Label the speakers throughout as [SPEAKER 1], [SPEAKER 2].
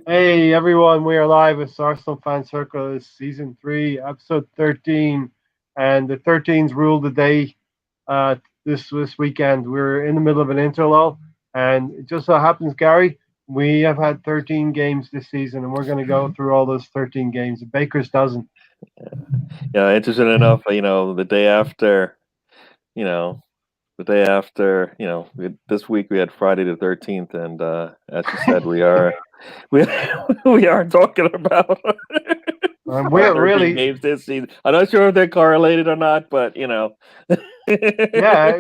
[SPEAKER 1] Hey everyone, we are live. It's Arsenal Fan Circle. It's season 3, episode 13, and the 13s rule the day. Uh, this weekend, we're in the middle of an interlull, and it just so happens, Gary, we have had 13 games this season, and we're going to go through all those 13 games. The Baker's dozen.
[SPEAKER 2] Yeah, interesting enough, you know, the day after, this week we had Friday the 13th, and as you said, we we are talking about our
[SPEAKER 1] We're
[SPEAKER 2] 13
[SPEAKER 1] really,
[SPEAKER 2] games this season. I'm not sure if they're correlated or not, but
[SPEAKER 1] yeah.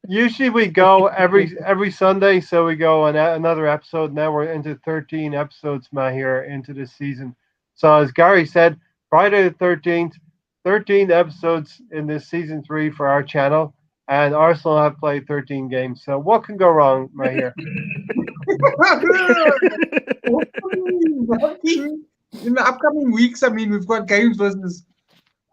[SPEAKER 1] Usually we go every Sunday, so we go on another episode. Now we're into 13 episodes, Mahir, into this season. So as Gary said, Friday the 13th, 13 episodes in this season 3 for our channel, and Arsenal have played 13 games. So what can go wrong, Mahir?
[SPEAKER 3] Nothing in the upcoming weeks. I mean, we've got games versus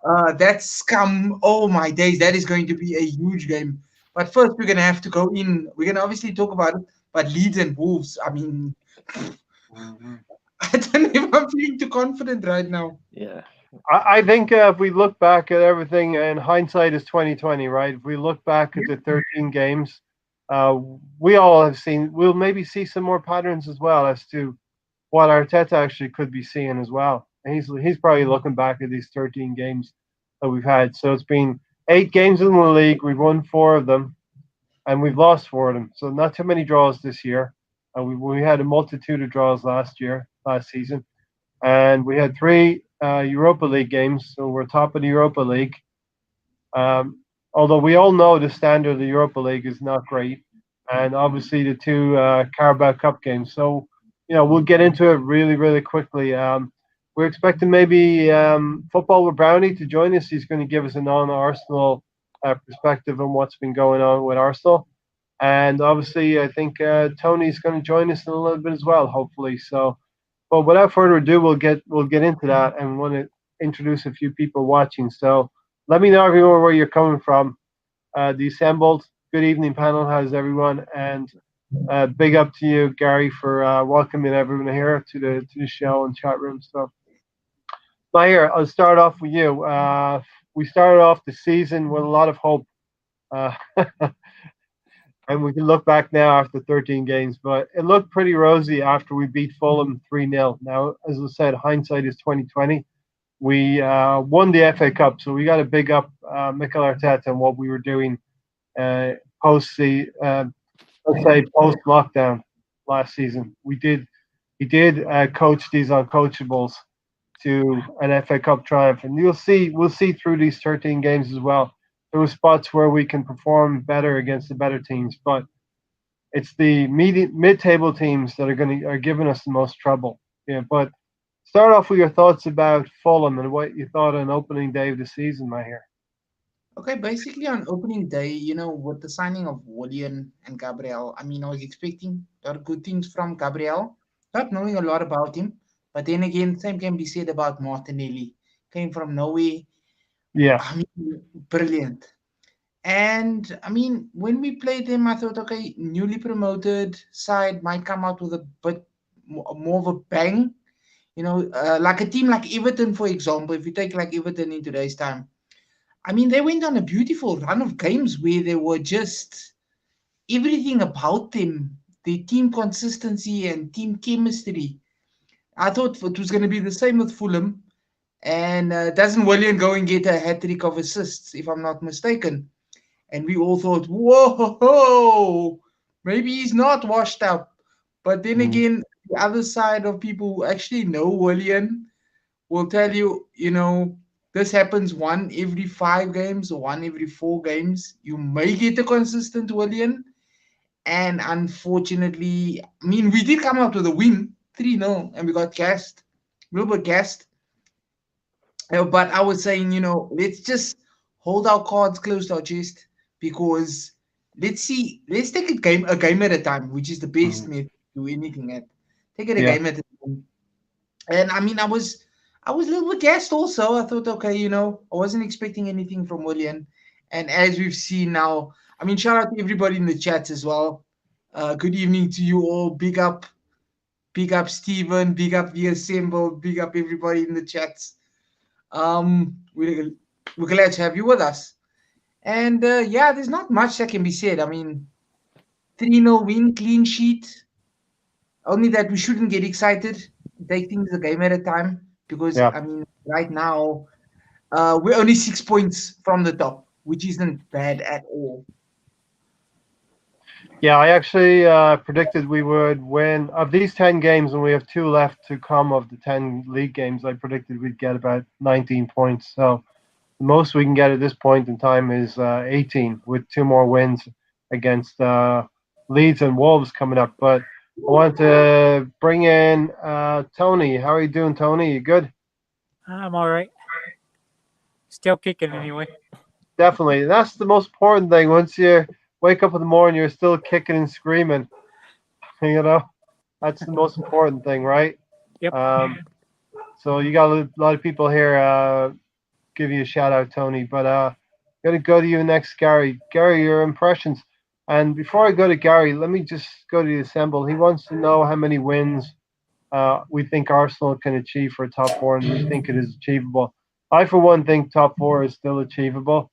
[SPEAKER 3] that scum. Oh my days, that is going to be a huge game. But first, we're gonna have to go in. We're gonna obviously talk about it. But Leeds and Wolves. I mean, I don't know if I'm feeling too confident right now.
[SPEAKER 2] yeah.
[SPEAKER 1] I think if we look back at everything, and hindsight is 2020, right? If we look back at the 13 games, uh, we all have seen. We'll maybe see some more patterns as well as to what Arteta actually could be seeing as well. And he's probably looking back at these 13 games that we've had. So it's been 8 games in the league. We've won 4 of them, and we've lost 4 of them. So not too many draws this year. We had a multitude of draws last season, and we had 3 Europa League games. So we're top of the Europa League. Um, Although we all know the standard of the Europa League is not great, and obviously the 2 Carabao Cup games. So we'll get into it really, really quickly. We're expecting maybe Football with Brownie to join us. He's going to give us a non-Arsenal perspective on what's been going on with Arsenal, and obviously I think Tony's going to join us in a little bit as well, hopefully. So, but without further ado, we'll get into that, and want to introduce a few people watching. So let me know everyone where you're coming from. The assembled. Good evening, panel. How's everyone? And big up to you, Gary, for welcoming everyone here to the show and chat room stuff. Maher, I'll start off with you. We started off the season with a lot of hope, uh, and we can look back now after 13 games, but it looked pretty rosy after we beat Fulham 3-0. Now, as I said, hindsight is 2020. We won the FA Cup, so we got to big up Mikel Arteta and what we were doing uh, post the let's say post lockdown last season. He did coach these uncoachables to an FA Cup triumph, and we'll see through these 13 games as well. There were spots where we can perform better against the better teams, but it's the mid-table teams that are giving us the most trouble. Yeah, but start off with your thoughts about Fulham and what you thought on opening day of the season, my here.
[SPEAKER 3] Okay, basically on opening day, with the signing of Willian and Gabriel, I mean, I was expecting a lot of good things from Gabriel, not knowing a lot about him. But then again, same can be said about Martinelli. Came from nowhere.
[SPEAKER 1] Yeah,
[SPEAKER 3] I mean, brilliant. And I mean, when we played them, I thought, okay, newly promoted side might come out with a bit more of a bang. Like a team like Everton, for example, if you take like Everton in today's time, I mean, they went on a beautiful run of games where they were just everything about them, their team consistency and team chemistry. I thought it was going to be the same with Fulham. And doesn't William go and get a hat trick of assists, if I'm not mistaken? And we all thought, whoa, maybe he's not washed up. But then
[SPEAKER 1] mm,
[SPEAKER 3] again, the other side of people who actually know William will tell you, this happens one every 5 games or one every 4 games. You may get a consistent William. And unfortunately, I mean, we did come out with a win, 3-0, and we got gassed. We were gassed. But I was saying, let's just hold our cards close to our chest because let's see, let's take a game at a time, which is the best
[SPEAKER 1] mm,
[SPEAKER 3] method to do anything at. Take it a
[SPEAKER 1] yeah.
[SPEAKER 3] game at a time. And I mean, I was a little bit gassed also. I thought, okay, I wasn't expecting anything from William. And as we've seen now, I mean, shout out to everybody in the chats as well. Good evening to you all. Big up Steven, big up the assembled, big up everybody in the chats. We're glad to have you with us. And yeah, there's not much that can be said. I mean, 3-0 win, clean sheet. Only that we shouldn't get excited. Take things a game at a time. Because,
[SPEAKER 1] Yeah.
[SPEAKER 3] I mean, right now, we're only 6 points from the top, which isn't bad at all.
[SPEAKER 1] Yeah, I actually predicted we would win of these 10 games, and we have 2 left to come of the 10 league games. I predicted we'd get about 19 points. So the most we can get at this point in time is 18, with 2 more wins against Leeds and Wolves coming up. But I want to bring in Tony. How are you doing, Tony? You good?
[SPEAKER 4] I'm all right. Still kicking anyway.
[SPEAKER 1] Definitely. That's the most important thing. Once you wake up in the morning, you're still kicking and screaming. You know, that's the most important thing, right?
[SPEAKER 4] Yep.
[SPEAKER 1] So you got a lot of people here give you a shout out, Tony. But gonna go to you next, Gary. Gary, your impressions. And before I go to Gary, let me just go to the assemble. He wants to know how many wins we think Arsenal can achieve for a top 4, and we think it is achievable. I, for one, think top 4 is still achievable.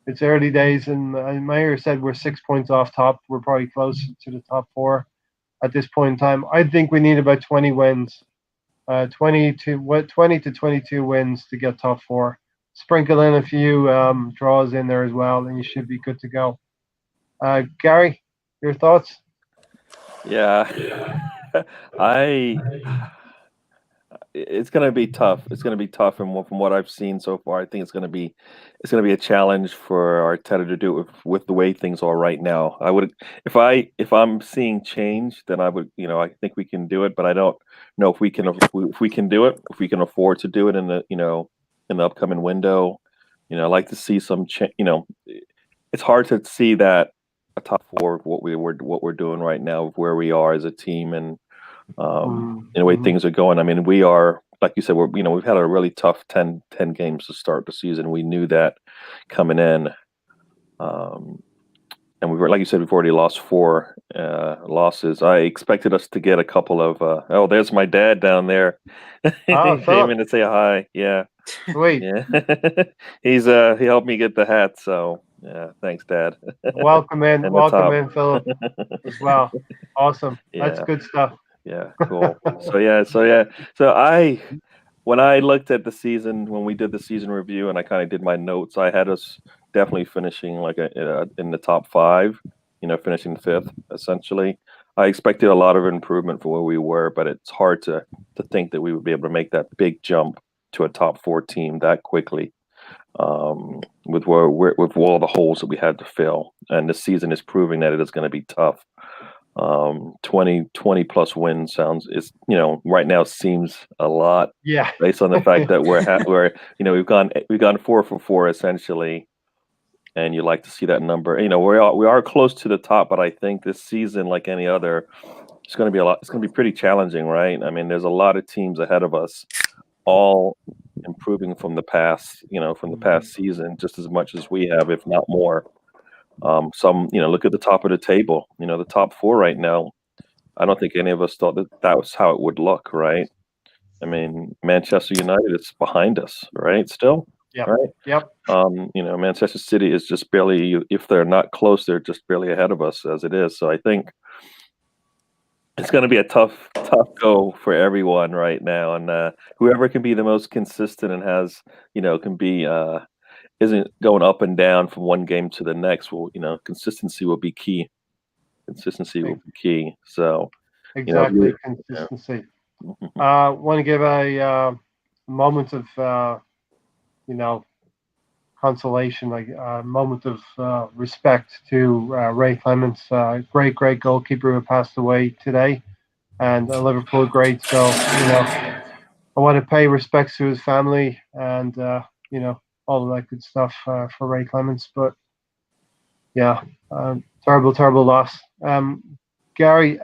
[SPEAKER 1] It's early days, and Mayer said we're 6 points off top. We're probably closer to the top 4 at this point in time. I think we need about 20 wins, 20 to 22 wins to get top 4. Sprinkle in a few draws in there as well, and you should be good to go. Gary, your thoughts?
[SPEAKER 2] Yeah, it's going to be tough. It's going to be tough, and from what I've seen so far, I think it's going to be a challenge for Arteta to do it with the way things are right now. I would, if I'm seeing change, then I would, I think we can do it, but I don't know if we can do it, if we can afford to do it in the upcoming window. I'd like to see some change. It's hard to see that a top 4 of what we're doing right now, of where we are as a team, and the way things are going. I mean, we are, like you said, we've had a really tough 10 games to start the season. We knew that coming in, and like you said, we've already lost 4 losses. I expected us to get a couple of. There's my dad down there. He came in to say hi. Yeah,
[SPEAKER 1] sweet.
[SPEAKER 2] Yeah, he helped me get the hat. So yeah, thanks, Dad.
[SPEAKER 1] Welcome in, Philip, as well. Awesome.
[SPEAKER 2] Yeah.
[SPEAKER 1] That's good stuff.
[SPEAKER 2] Yeah, cool. When I looked at the season, when we did the season review, and I kind of did my notes, I had us definitely finishing in the top 5, finishing 5th essentially. I expected a lot of improvement from where we were, but it's hard to think that we would be able to make that big jump to a top 4 team that quickly, with all the holes that we had to fill. And this season is proving that it is going to be tough. 20 plus wins right now seems a lot.
[SPEAKER 1] Yeah.
[SPEAKER 2] Based on the fact that we've gone 4 for 4 essentially, and you like to see that number. We are close to the top, but I think this season, like any other, it's going to be it's going to be pretty challenging, right? I mean, there's a lot of teams ahead of us, all improving from the past season just as much as we have, if not more. Look at the top of the table. The top 4 right now. I don't think any of us thought that was how it would look, right? I mean, Manchester United is behind us, right? Still,
[SPEAKER 1] yeah,
[SPEAKER 2] right?
[SPEAKER 1] Yep.
[SPEAKER 2] Manchester City is just barely. If they're not close, they're just barely ahead of us as it is. So I think it's going to be a tough go for everyone right now, and whoever can be the most consistent and has, can be. Isn't going up and down from one game to the next. Will consistency will be key. Consistency will be key. So
[SPEAKER 1] exactly, consistency. Want to give a moment of consolation, like a moment of respect to Ray Clements, great goalkeeper who passed away today, and a Liverpool great. So I want to pay respects to his family and all of that good stuff for Ray Clements. But yeah, terrible loss. Gary,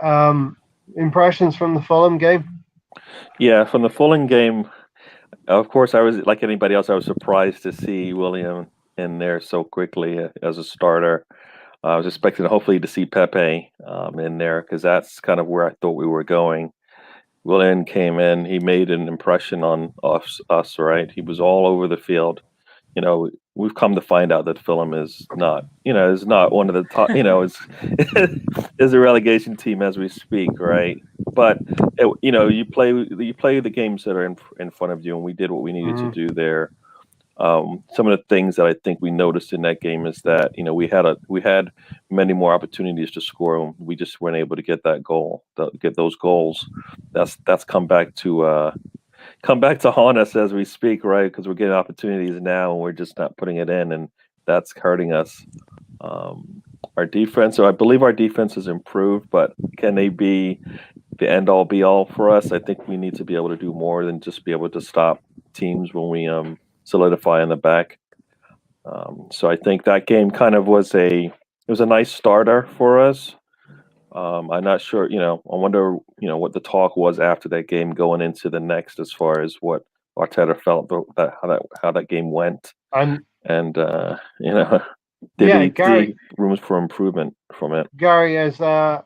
[SPEAKER 1] impressions from the Fulham game?
[SPEAKER 2] Yeah, from the Fulham game, of course, I was like anybody else. I was surprised to see William in there so quickly as a starter. I was expecting hopefully to see Pepe in there, because that's kind of where I thought we were going. Willian came in, he made an impression on us, right? He was all over the field. We've come to find out that Fulham is not one of the top. Is a relegation team as we speak, right? But you play the games that are in front of you, and we did what we needed to do there. Some of the things that I think we noticed in that game is that we had many more opportunities to score. We just weren't able to get that goal, get those goals. That's come back to haunt us as we speak, right? Because we're getting opportunities now and we're just not putting it in, and that's hurting us. Our defense, so I believe our defense has improved, but can they be the end all be all for us? I think we need to be able to do more than just be able to stop teams when we solidify in the back. So I think that game kind of was a nice starter for us. I'm not sure, I wonder, what the talk was after that game going into the next, as far as what Arteta felt how that game went, and did he see rooms for improvement from it?
[SPEAKER 1] Gary, as the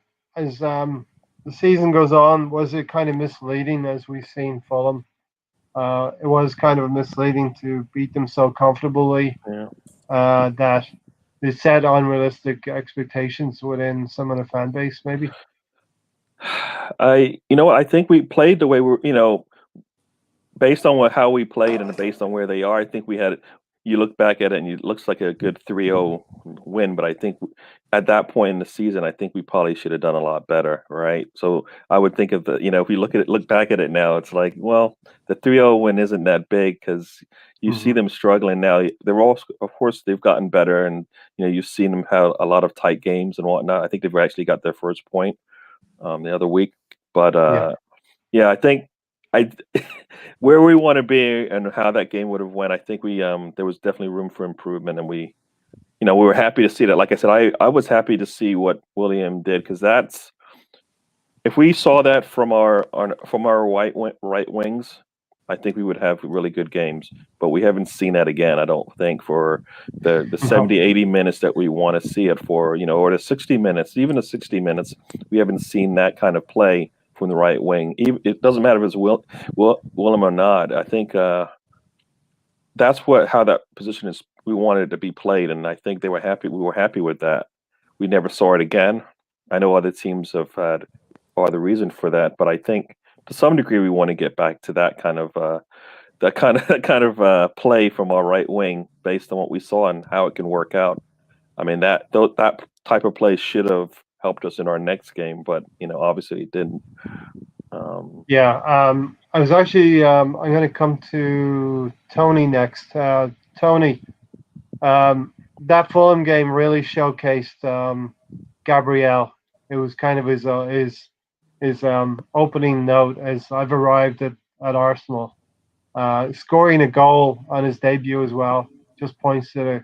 [SPEAKER 1] season goes on, was it kind of misleading as we've seen Fulham? It was kind of misleading to beat them so comfortably that they set unrealistic expectations within some of the fan base, maybe.
[SPEAKER 2] I think we played the way based on how we played and based on where they are. I think we had. You look back at it and it looks like a good 3-0 win, but I think at that point in the season, I think we probably should have done a lot better, right? So I would think of if we look back at it now, it's like, well, the 3-0 win isn't that big because you see them struggling now. They're all, of course, they've gotten better, and you've seen them have a lot of tight games and whatnot. I think they've actually got their first point the other week, but I think where we want to be and how that game would have went, I think there was definitely room for improvement, and we were happy to see that. Like I said, I was happy to see what William did, because that's, if we saw that from our right wings, I think we would have really good games. But we haven't seen that again, I don't think, for the 70, 80 minutes that we want to see it for, or the 60 minutes, even the 60 minutes. We haven't seen that kind of play from the right wing. It doesn't matter if it's Willem or not. I think that's how that position is. We wanted it to be played, and I think they were happy. We were happy with that. We never saw it again. I know other teams have had other reason for that, but I think to some degree we want to get back to that kind of play from our right wing, based on what we saw and how it can work out. I mean, that type of play should have helped us in our next game, but obviously it didn't.
[SPEAKER 1] I was actually I'm going to come to Tony next. Tony, that Fulham game really showcased Gabriel. It was kind of his opening note as I've arrived at Arsenal. Scoring a goal on his debut as well just points to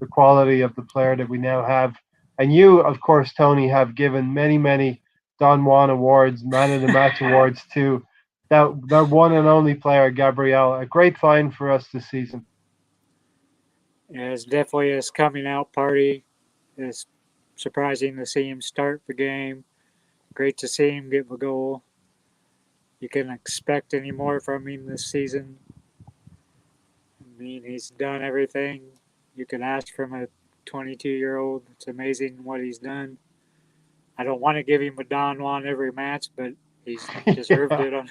[SPEAKER 1] the quality of the player that we now have. And you, of course, Tony, have given many Don Juan awards, Man of the Match awards to that one and only player, Gabriel. A great find for us this season.
[SPEAKER 4] Yeah, it's definitely his coming out party. It's surprising to see him start the game. Great to see him get the goal. You can expect any more from him this season. I mean, he's done everything you can ask from a 22-year-old. It's amazing what he's done. I don't want to give him a Don Juan every match, but he's deserved it.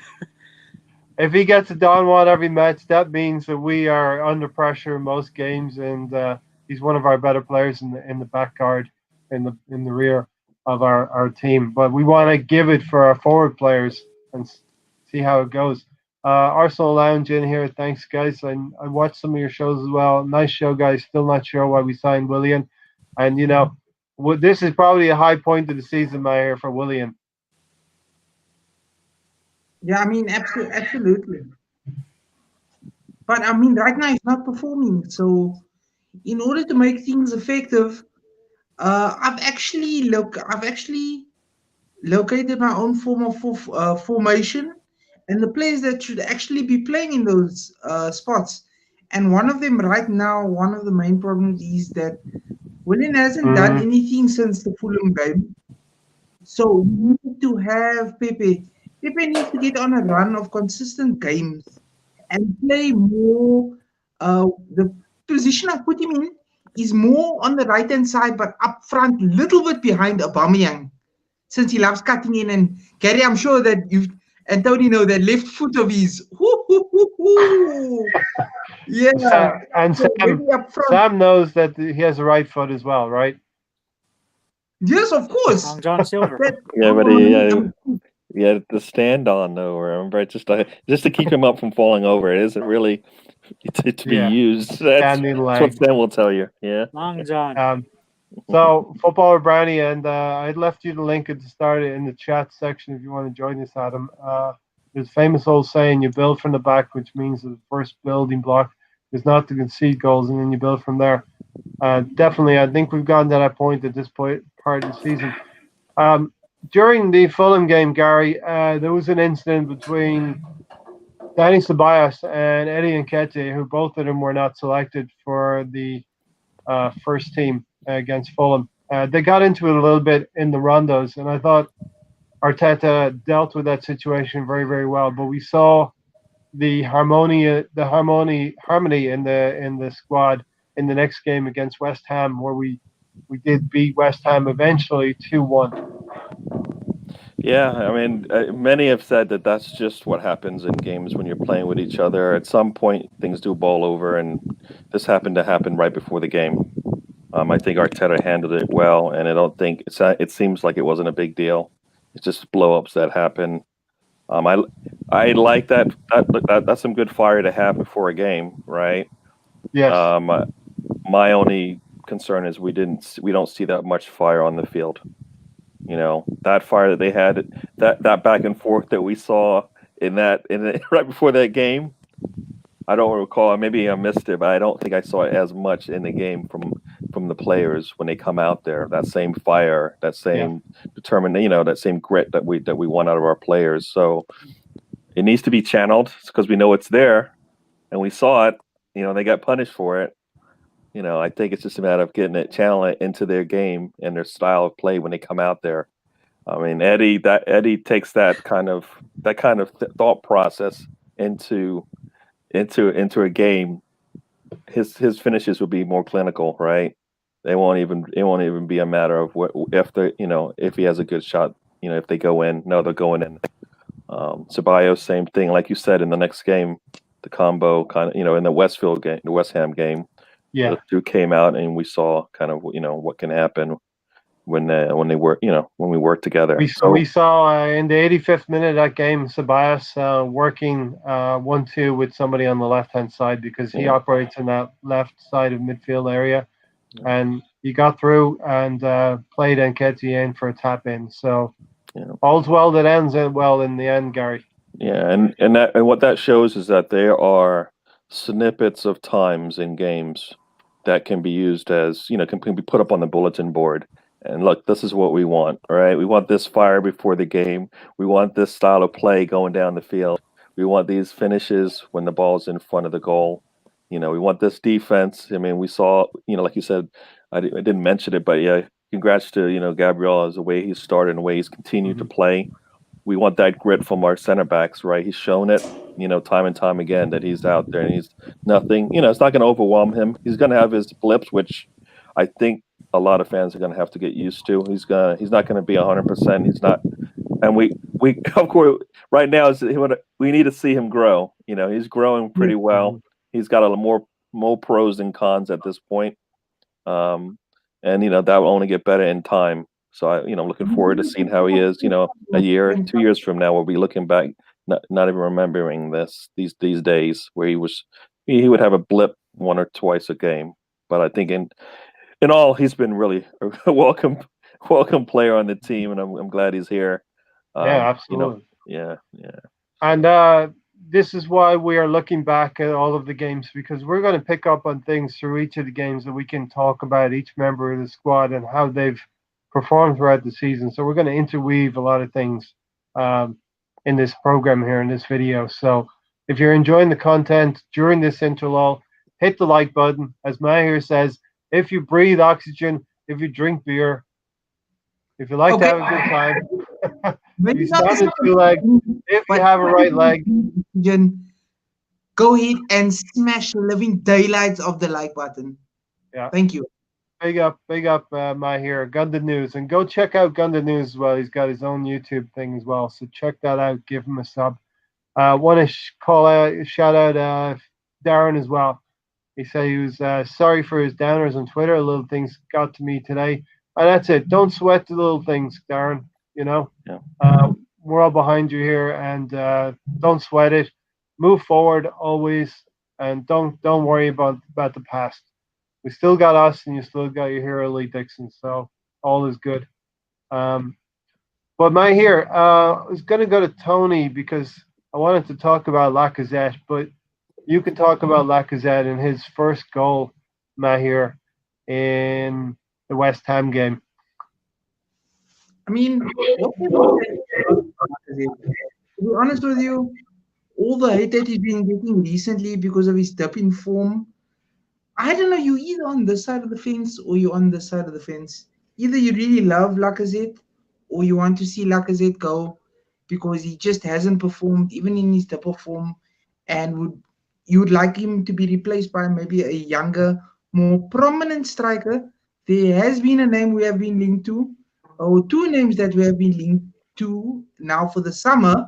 [SPEAKER 1] If he gets a Don Juan every match, that means that we are under pressure in most games, and he's one of our better players in the back guard, in the rear of our team. But we want to give it for our forward players and see how it goes. Arsenal Lounge in here. Thanks, guys. I watched some of your shows as well. Nice show, guys. Still not sure why we signed Willian. And, this is probably a high point of the season, Maher, for Willian.
[SPEAKER 3] Yeah, I mean, absolutely. But, I mean, right now he's not performing. So, in order to make things effective, I've actually located my own form of formation and the players that should actually be playing in those spots. And one of them right now, one of the main problems is that Willian hasn't done anything since the Fulham game. So we need to have Pepe Pepe needs to get on a run of consistent games and play more. The position I put him in is more on the right hand side, but up front, little bit behind Aubameyang, since he loves cutting in. And Gary, I'm sure that you and Tony know that left foot of his. Hoo, hoo, hoo, hoo. Yeah.
[SPEAKER 1] And
[SPEAKER 3] So maybe up front.
[SPEAKER 1] Sam knows that he has a right foot as well, right?
[SPEAKER 3] Yes, of course.
[SPEAKER 4] Long John Silver.
[SPEAKER 2] Yeah, but he had the stand on though. Remember, just to keep him up from falling over. It isn't really to be used. That's what Sam will tell you. Yeah.
[SPEAKER 4] Long John.
[SPEAKER 1] So, Footballer Brownie, and I'd left you the link at the start in the chat section if you want to join us, Adam. There's a famous old saying, you build from the back, which means the first building block is not to concede goals, and then you build from there. Definitely, I think we've gotten to that point at this part of the season. During the Fulham game, Gary, there was an incident between Danny Ceballos and Eddie Nketiah, who both of them were not selected for the first team against Fulham. They got into it a little bit in the rondos, and I thought Arteta dealt with that situation very, very well. But we saw the harmony in the squad in the next game against West Ham, where we did beat West Ham eventually 2-1.
[SPEAKER 2] Yeah, I mean, many have said that that's just what happens in games when you're playing with each other. At some point, things do boil over, and this happened to happen right before the game. I think Arteta handled it well, and I don't think it seems like it wasn't a big deal. It's just blow-ups that happen. I like that. That's some good fire to have before a game, right?
[SPEAKER 1] Yes.
[SPEAKER 2] My only concern is we don't see that much fire on the field. You know, that fire that they had, that back and forth that we saw right before that game. I don't recall. Maybe I missed it, but I don't think I saw it as much in the game from the players when they come out there. That same fire, that same determination, that same grit that we want out of our players. So it needs to be channeled because we know it's there, and we saw it. They got punished for it. I think it's just a matter of getting it channeled into their game and their style of play when they come out there. I mean, Eddie takes that kind of thought process into a game. His finishes will be more clinical, right? It won't even be a matter of if he has a good shot. If they go in, no, they're going in. Ceballos, same thing, like you said in the next game, the combo kind of in the West Ham game.
[SPEAKER 1] Yeah,
[SPEAKER 2] the two came out, and we saw kind of what can happen when we work together.
[SPEAKER 1] We saw in the 85th minute of that game, Ceballos working 1-2 with somebody on the left-hand side because he operates in that left side of midfield area, and he got through and played Nketiah in for a tap in. So all's well that ends well in the end, Gary.
[SPEAKER 2] Yeah, and what that shows is that there are snippets of times in games that can be used as can be put up on the bulletin board. And look, this is what we want, right? We want this fire before the game. We want this style of play going down the field. We want these finishes when the ball's in front of the goal. We want this defense. I mean, we saw, like you said, I didn't mention it, but yeah, congrats to, Gabriel as the way he started and the way he's continued to play. We want that grit from our center backs, right? He's shown it, time and time again that he's out there and he's nothing, it's not going to overwhelm him. He's going to have his blips, which I think a lot of fans are going to have to get used to. He's not going to be 100%. He's not, and we of course right now we need to see him grow. He's growing pretty well. He's got a more pros than cons at this point, and that will only get better in time. So I'm looking forward to seeing how he is. A year, 2 years from now, we'll be looking back, not even remembering these days where he would have a blip one or twice a game. But I think in all, he's been really a welcome player on the team, and I'm glad he's here.
[SPEAKER 1] Yeah, absolutely.
[SPEAKER 2] Yeah.
[SPEAKER 1] And this is why we are looking back at all of the games, because we're going to pick up on things through each of the games that we can talk about each member of the squad and how they've performed throughout the season. So we're going to interweave a lot of things in this program here in this video. So if you're enjoying the content during this interlull, hit the like button. As Mahir says, if you breathe oxygen, if you drink beer, if you like to have a good time,
[SPEAKER 3] Maybe
[SPEAKER 1] You
[SPEAKER 3] not the
[SPEAKER 1] stand in two legs. If you
[SPEAKER 3] but
[SPEAKER 1] have a right leg,
[SPEAKER 3] go ahead and smash the living daylights of the like button.
[SPEAKER 1] yeah.
[SPEAKER 3] Thank you.
[SPEAKER 1] Big up, my hero, Gundam News, and go check out Gundam News as well. He's got his own YouTube thing as well, so check that out. Give him a sub. Want to call out, shout out Darren as well. He said he was sorry for his downers on Twitter. Little things got to me today, and that's it. Don't sweat the little things, Darren. You know,
[SPEAKER 2] Yeah.
[SPEAKER 1] we're all behind you here, and don't sweat it. Move forward always, and don't worry about the past. We still got us, and you still got your hero Lee Dixon, so all is good. Um, but my here, I was gonna go to Tony because I wanted to talk about Lacazette, but you can talk about Lacazette and his first goal, Mahir, in the West Ham game.
[SPEAKER 3] I mean, what can we say about Lacazette? To be honest with you, all the hate that he's been getting recently because of his dip in form, I don't know, you either on this side of the fence or you're on this side of the fence. Either you really love Lacazette or you want to see Lacazette go because he just hasn't performed even in his dip of form, and you would like him to be replaced by maybe a younger, more prominent striker. There has been a name we have been linked to, or two names that we have been linked to now for the summer,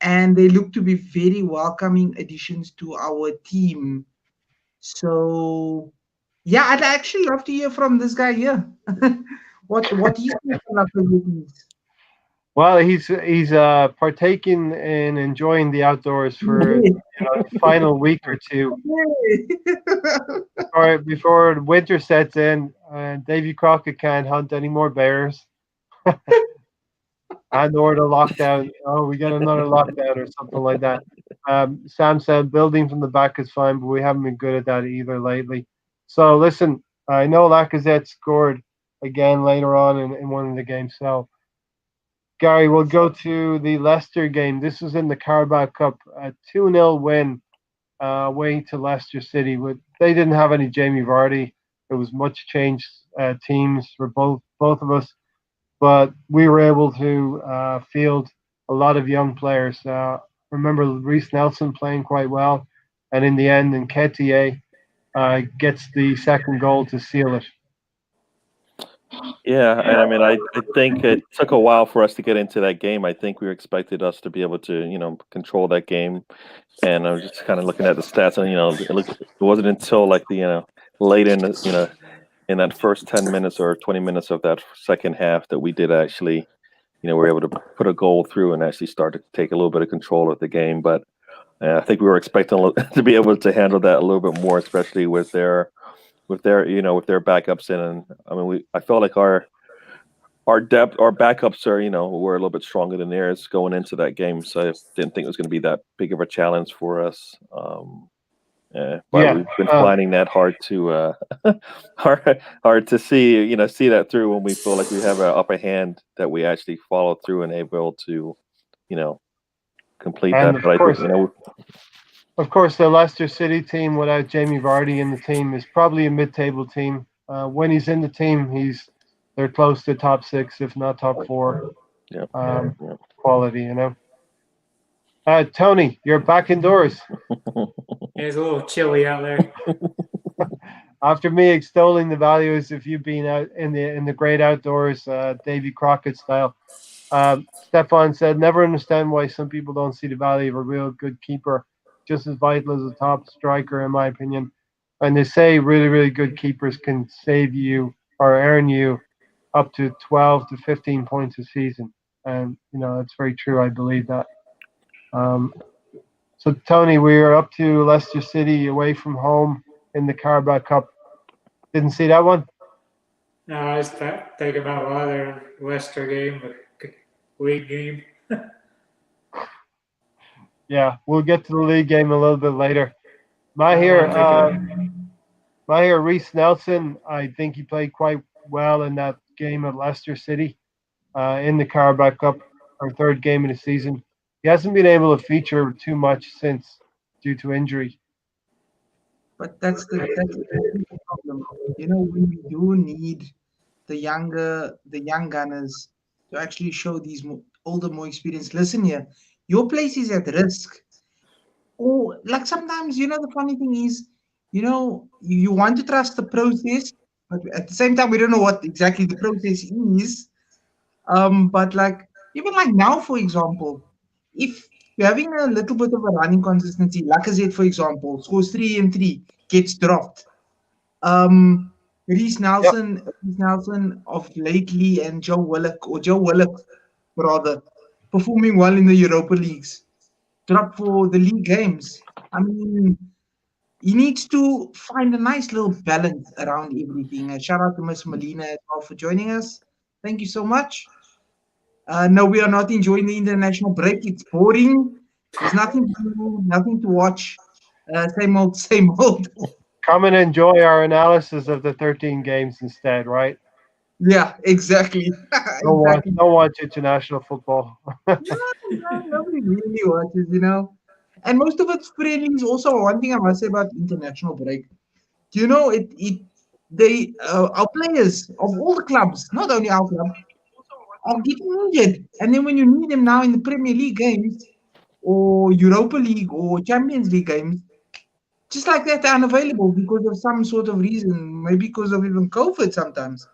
[SPEAKER 3] and they look to be very welcoming additions to our team. So yeah, I'd actually love to hear from this guy here. What he's thinking of the movies.
[SPEAKER 1] Well, he's partaking in enjoying the outdoors for the final week or two before winter sets in, and Davy Crockett can't hunt any more bears. And or the lockdown. Oh, we got another lockdown or something like that. Sam said building from the back is fine, but we haven't been good at that either lately. So listen, I know Lacazette scored again later on in one of the games. So Gary, we'll go to the Leicester game. This was in the Carabao Cup, a 2-0 win away to Leicester City. They didn't have any Jamie Vardy. It was much changed teams for both of us, but we were able to field a lot of young players. Remember Reece Nelson playing quite well, and in the end, Nketiah gets the second goal to seal it.
[SPEAKER 2] Yeah, and I mean, I think it took a while for us to get into that game. I think we expected us to be able to, control that game. And I was just kind of looking at the stats, and it wasn't until like late in the, in that first 10 minutes or 20 minutes of that second half that we did actually, we were able to put a goal through and actually start to take a little bit of control of the game. But I think we were expecting to be able to handle that a little bit more, especially with their backups in. And I mean, I felt like our depth, our backups are, were a little bit stronger than theirs going into that game. So I didn't think it was going to be that big of a challenge for us. But we've been finding that hard to hard to see that through when we feel like we have an upper hand, that we actually follow through and able to, complete
[SPEAKER 1] and
[SPEAKER 2] that. But I think,
[SPEAKER 1] of course, the Leicester City team without Jamie Vardy in the team is probably a mid-table team. When he's in the team, they're close to top six, if not top four.
[SPEAKER 2] Yeah.
[SPEAKER 1] Quality, Tony, you're back indoors.
[SPEAKER 4] It's a little chilly out there.
[SPEAKER 1] After me extolling the values of you being out in the great outdoors, Davy Crockett style. Stefan said, never understand why some people don't see the value of a real good keeper, just as vital as a top striker, in my opinion. And they say really, really good keepers can save you or earn you up to 12 to 15 points a season. And, that's very true. I believe that. So, Tony, we are up to Leicester City away from home in the Carabao Cup. Didn't see that one?
[SPEAKER 4] No, I was thinking about other Leicester game, but league game.
[SPEAKER 1] Yeah, we'll get to the league game a little bit later. Reece Nelson, I think he played quite well in that game at Leicester City in the Carabao Cup, our third game of the season. He hasn't been able to feature too much since due to injury.
[SPEAKER 3] But that's the problem. When we do need the young gunners to actually show these older, more experienced. Listen here, your place is at risk. Or like sometimes, the funny thing is, you want to trust the process, but at the same time, we don't know what exactly the process is. But like even like now, for example, if you're having a little bit of a running consistency, like I said, for example, scores 3-3, gets dropped. Um,
[SPEAKER 1] Yep.
[SPEAKER 3] Reese Nelson of lately, and Joe Willock rather, performing well in the Europa Leagues, dropped for the league games. I mean, he needs to find a nice little balance around everything. Shout out to Miss Molina as well for joining us. Thank you so much. No, we are not enjoying the international break. It's boring. There's nothing to do, nothing to watch. Same old, same old.
[SPEAKER 1] Come and enjoy our analysis of the 13 games instead, right?
[SPEAKER 3] Yeah, exactly. Exactly.
[SPEAKER 1] Don't watch international football.
[SPEAKER 3] No, nobody really watches. And most of it's friendlies. Also, one thing I must say about international break, our players of all the clubs, not only our club, are getting injured. And then when you need them now in the Premier League games or Europa League or Champions League games, just like that, they're unavailable because of some sort of reason, maybe because of even COVID sometimes.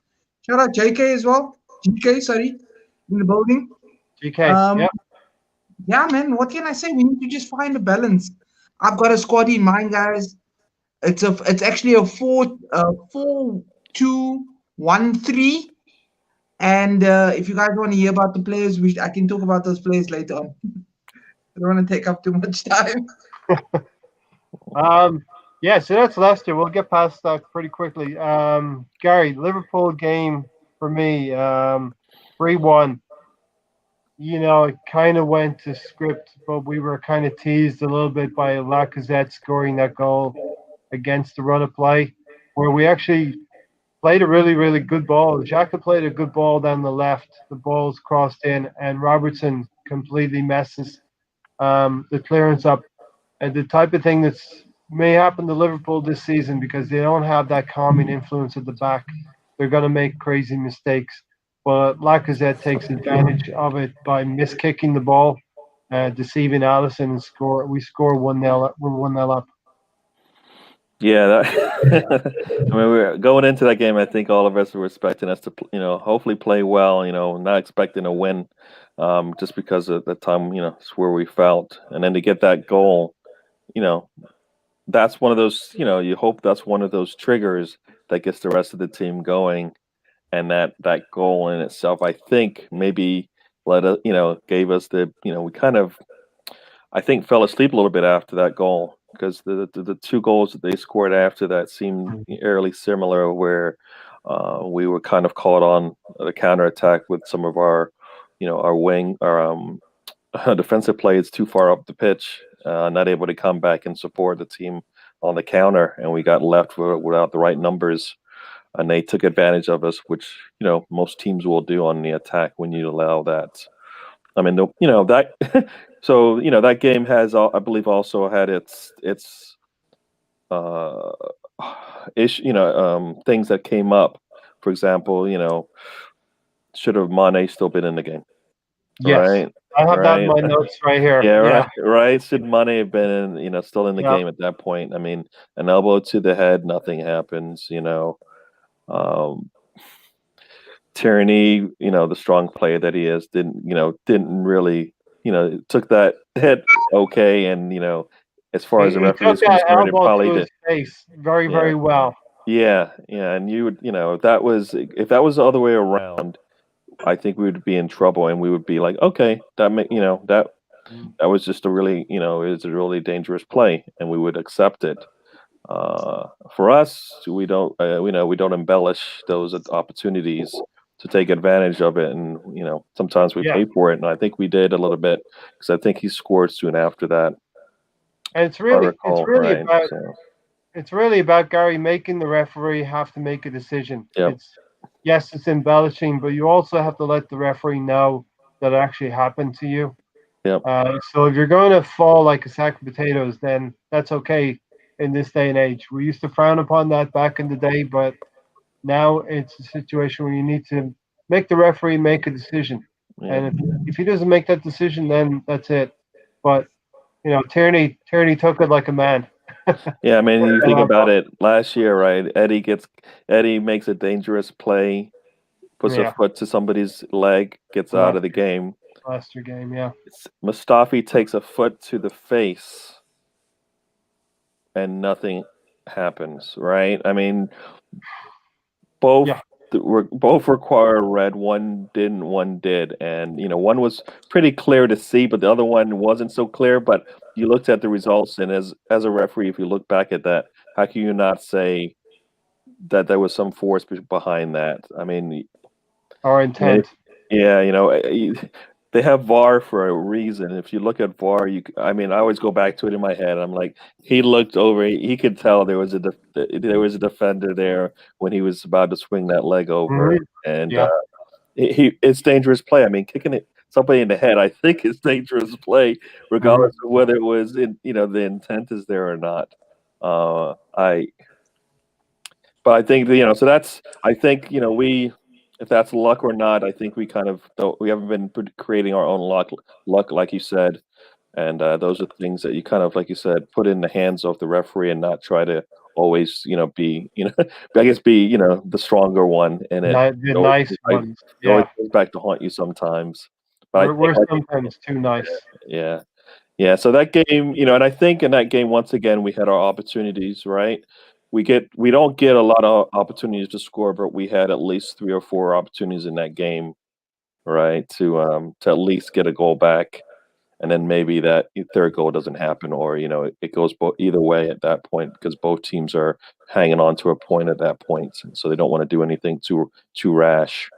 [SPEAKER 3] Shout out JK as well. GK, sorry, in the building.
[SPEAKER 1] GK,
[SPEAKER 3] Um,
[SPEAKER 1] yeah.
[SPEAKER 3] yeah, man, what can I say? We need to just find a balance. I've got a squad in mind, guys. It's actually a 4-2-1-3. And if you guys want to hear about the players, I can talk about those players later on. I don't want to take up too much time.
[SPEAKER 1] Yeah, so that's Leicester. We'll get past that pretty quickly. Gary, Liverpool game for me, 3-1. It kind of went to script, but we were kind of teased a little bit by Lacazette scoring that goal against the run of play, where we actually played a really, really good ball. Xhaka played a good ball down the left. The ball's crossed in, and Robertson completely messes the clearance up. And the type of thing that's may happen to Liverpool this season because they don't have that calming influence at the back. They're going to make crazy mistakes. But Lacazette takes advantage of it by miskicking the ball, deceiving Allison, and score. We score 1-0. We're 1-0 up.
[SPEAKER 2] Yeah, that, I mean, we're going into that game. I think all of us were expecting us to, hopefully play well. Not expecting a win, just because at the time, it's where we felt, and then to get that goal, you know, that's one of those. You hope that's one of those triggers that gets the rest of the team going, and that goal in itself, I think, maybe gave us we kind of, I think, fell asleep a little bit after that goal because the two goals that they scored after that seemed eerily similar, where we were kind of caught on the counterattack with some of our, our defensive plays too far up the pitch, not able to come back and support the team on the counter, and we got left without the right numbers, and they took advantage of us, which most teams will do on the attack when you allow that. I mean, that. So that game has, I believe, also had its uh, things that came up. For example, should have Mane still been in the game?
[SPEAKER 1] Yes,
[SPEAKER 2] Right,
[SPEAKER 1] I have that in
[SPEAKER 2] right,
[SPEAKER 1] my notes right here.
[SPEAKER 2] yeah,
[SPEAKER 1] Yeah,
[SPEAKER 2] right. Should Mane have been still in the
[SPEAKER 1] yeah.
[SPEAKER 2] game at that point? I mean, an elbow to the head, nothing happens. Um, Tierney, the strong player that he is, didn't really, took that hit okay, and as far as the
[SPEAKER 1] He
[SPEAKER 2] referee
[SPEAKER 1] took
[SPEAKER 2] is
[SPEAKER 1] that
[SPEAKER 2] concerned, it
[SPEAKER 1] elbow
[SPEAKER 2] probably
[SPEAKER 1] to his
[SPEAKER 2] did.
[SPEAKER 1] face very,
[SPEAKER 2] Yeah,
[SPEAKER 1] very well.
[SPEAKER 2] yeah, and you would, if that was the other way around, I think we would be in trouble, and we would be like, okay, that was just a really, is a really dangerous play, and we would accept it. For us, we don't, we don't embellish those opportunities to take advantage of it, and sometimes we
[SPEAKER 1] Yeah,
[SPEAKER 2] pay for it, and I think we did a little bit because I think he scored soon after that.
[SPEAKER 1] and
[SPEAKER 2] If I recall, right? So,
[SPEAKER 1] it's really about Gary making the referee have to make a decision.
[SPEAKER 2] yep,
[SPEAKER 1] Yes, it's embellishing, but you also have to let the referee know that it actually happened to you.
[SPEAKER 2] yep,
[SPEAKER 1] So if you're going to fall like a sack of potatoes, then that's okay in this day and age. We used to frown upon that back in the day, but now it's a situation where you need to make the referee make a decision.
[SPEAKER 2] Yeah.
[SPEAKER 1] And if he doesn't make that decision, then that's it. But Tierney took it like a man.
[SPEAKER 2] Yeah, I mean, you think
[SPEAKER 1] Uh,
[SPEAKER 2] about it. Last year, right? Eddie makes a dangerous play, puts a
[SPEAKER 1] yeah,
[SPEAKER 2] foot to somebody's leg, gets out of the game.
[SPEAKER 1] last year game, yeah.
[SPEAKER 2] Mustafi takes a foot to the face, and nothing happens, right? I mean, both
[SPEAKER 1] Yeah.
[SPEAKER 2] both require a red. One didn't, one did, and one was pretty clear to see, but the other one wasn't so clear. But you looked at the results, and as a referee, if you look back at that, how can you not say that there was some force behind that? I mean,
[SPEAKER 1] Our
[SPEAKER 2] and
[SPEAKER 1] intent.
[SPEAKER 2] yeah, they have VAR for a reason. If you look at VAR, I mean, I always go back to it in my head. I'm like, he looked over, he could tell there was a defender there when he was about to swing that leg over,
[SPEAKER 1] Mhm.
[SPEAKER 2] and
[SPEAKER 1] Yeah.
[SPEAKER 2] it's dangerous play. I mean, kicking somebody in the head, I think, is dangerous play,
[SPEAKER 1] Mhm.
[SPEAKER 2] regardless of whether it was the intent is there or not. I But I think so that's I think we if that's luck or not, I think we kind of don't, we haven't been creating our own luck like you said, and those are things that you kind of like you said put in the hands of the referee and not try to always be I guess be the stronger one, and
[SPEAKER 1] The nice ones.
[SPEAKER 2] it always
[SPEAKER 1] Yeah.
[SPEAKER 2] goes back to haunt you sometimes. But I
[SPEAKER 1] We're
[SPEAKER 2] think like
[SPEAKER 1] sometimes too nice.
[SPEAKER 2] yeah. Yeah, so that game, and I think in that game once again we had our opportunities, right? We don't get a lot of opportunities to score, but we had at least 3 or 4 opportunities in that game, right? To at least get a goal back, and then maybe that third goal doesn't happen, or it goes either way at that point because both teams are hanging on to a point at that point, so they don't want to do anything too rash.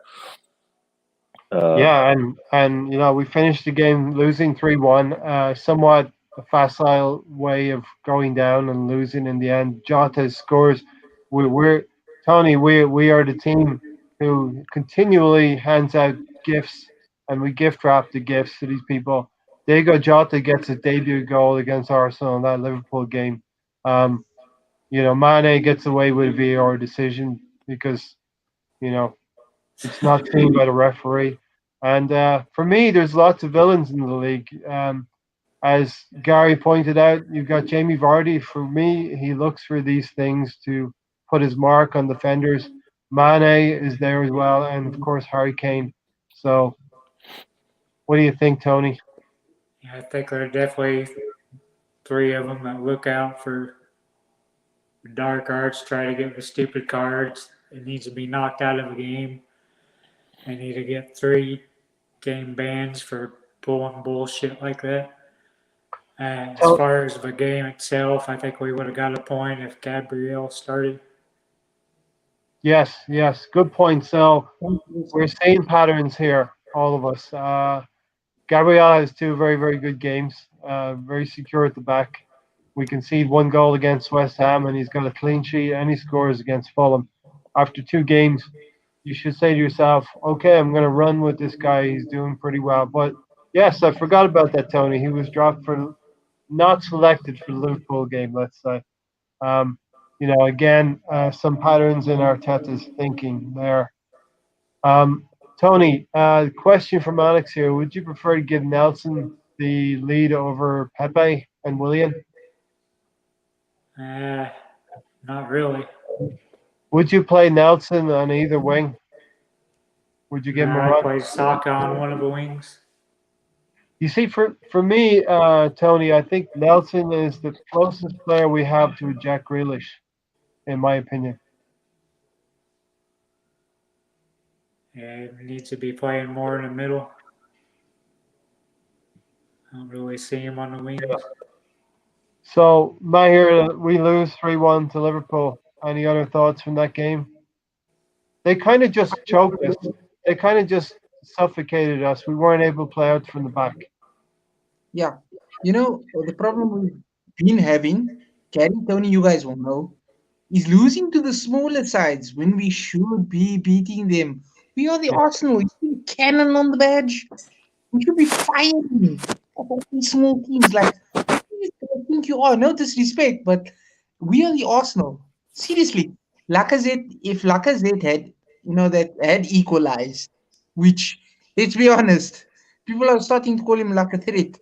[SPEAKER 1] Yeah, and we finished the game losing 3-1. Somewhat a facile way of going down and losing in the end. Jota scores. We're Tony. We are the team who continually hands out gifts, and we gift wrap the gifts to these people. Diego Jota gets his debut goal against Arsenal in that Liverpool game. Um, Mane gets away with a VAR decision because you know it's not seen by the referee. And for me, there's lots of villains in the league. As Gary pointed out, you've got Jamie Vardy. For me, he looks for these things to put his mark on defenders. Mane is there as well, and of course Harry Kane. So, what do you think, Tony?
[SPEAKER 4] Yeah, I think there are definitely three of them that look out for dark arts, try to get the stupid cards. It needs to be knocked out of the game. They need to get 3 game bans for pulling bullshit like that. As
[SPEAKER 1] So,
[SPEAKER 4] far as the game itself, I think we would have got a point if Gabrielle started.
[SPEAKER 1] yes, good point. So, we're seeing patterns here, all of us. Gabriel has 2 very good games. Very secure at the back. We concede 1 goal against West Ham, and he's got a clean sheet, and he scores against Fulham. After 2 games, you should say to yourself, "Okay, I'm going to run with this guy. He's doing pretty well." But yes, I forgot about that, Tony. He was dropped for not selected for the Liverpool game. Let's say. Um, again, some patterns in Arteta's thinking there. Um, Tony, question from Alex here. Would you prefer to give Nelson the lead over Pepe and Willian?
[SPEAKER 4] Uh, Not really.
[SPEAKER 1] Would you play Nelson on either wing? Would you give him a
[SPEAKER 4] Nah, I
[SPEAKER 1] run?
[SPEAKER 4] played Saka on one of the wings.
[SPEAKER 1] You see, for me, Tony, I think Nelson is the closest player we have to Jack Grealish, in my opinion.
[SPEAKER 4] Yeah, he needs to be playing more in the middle. I don't really see him on the wings.
[SPEAKER 1] So, Mahir, we lose 3-1 to Liverpool. Any other thoughts from that game? They kind of just choked us. They kind of just suffocated us. We weren't able to play out from the back.
[SPEAKER 3] Yeah. The problem we've been having, Gary, Tony, you guys will know, is losing to the smaller sides when we should be beating them. We are the
[SPEAKER 1] Yeah.
[SPEAKER 3] Arsenal. You see the cannon on the badge. We should be firing at all these small teams. Like, who do you think you are? No disrespect, but we are the Arsenal. Seriously, Lacazette. If Lacazette had, that had equalized, which Let's be honest. People are starting to call him like a threat.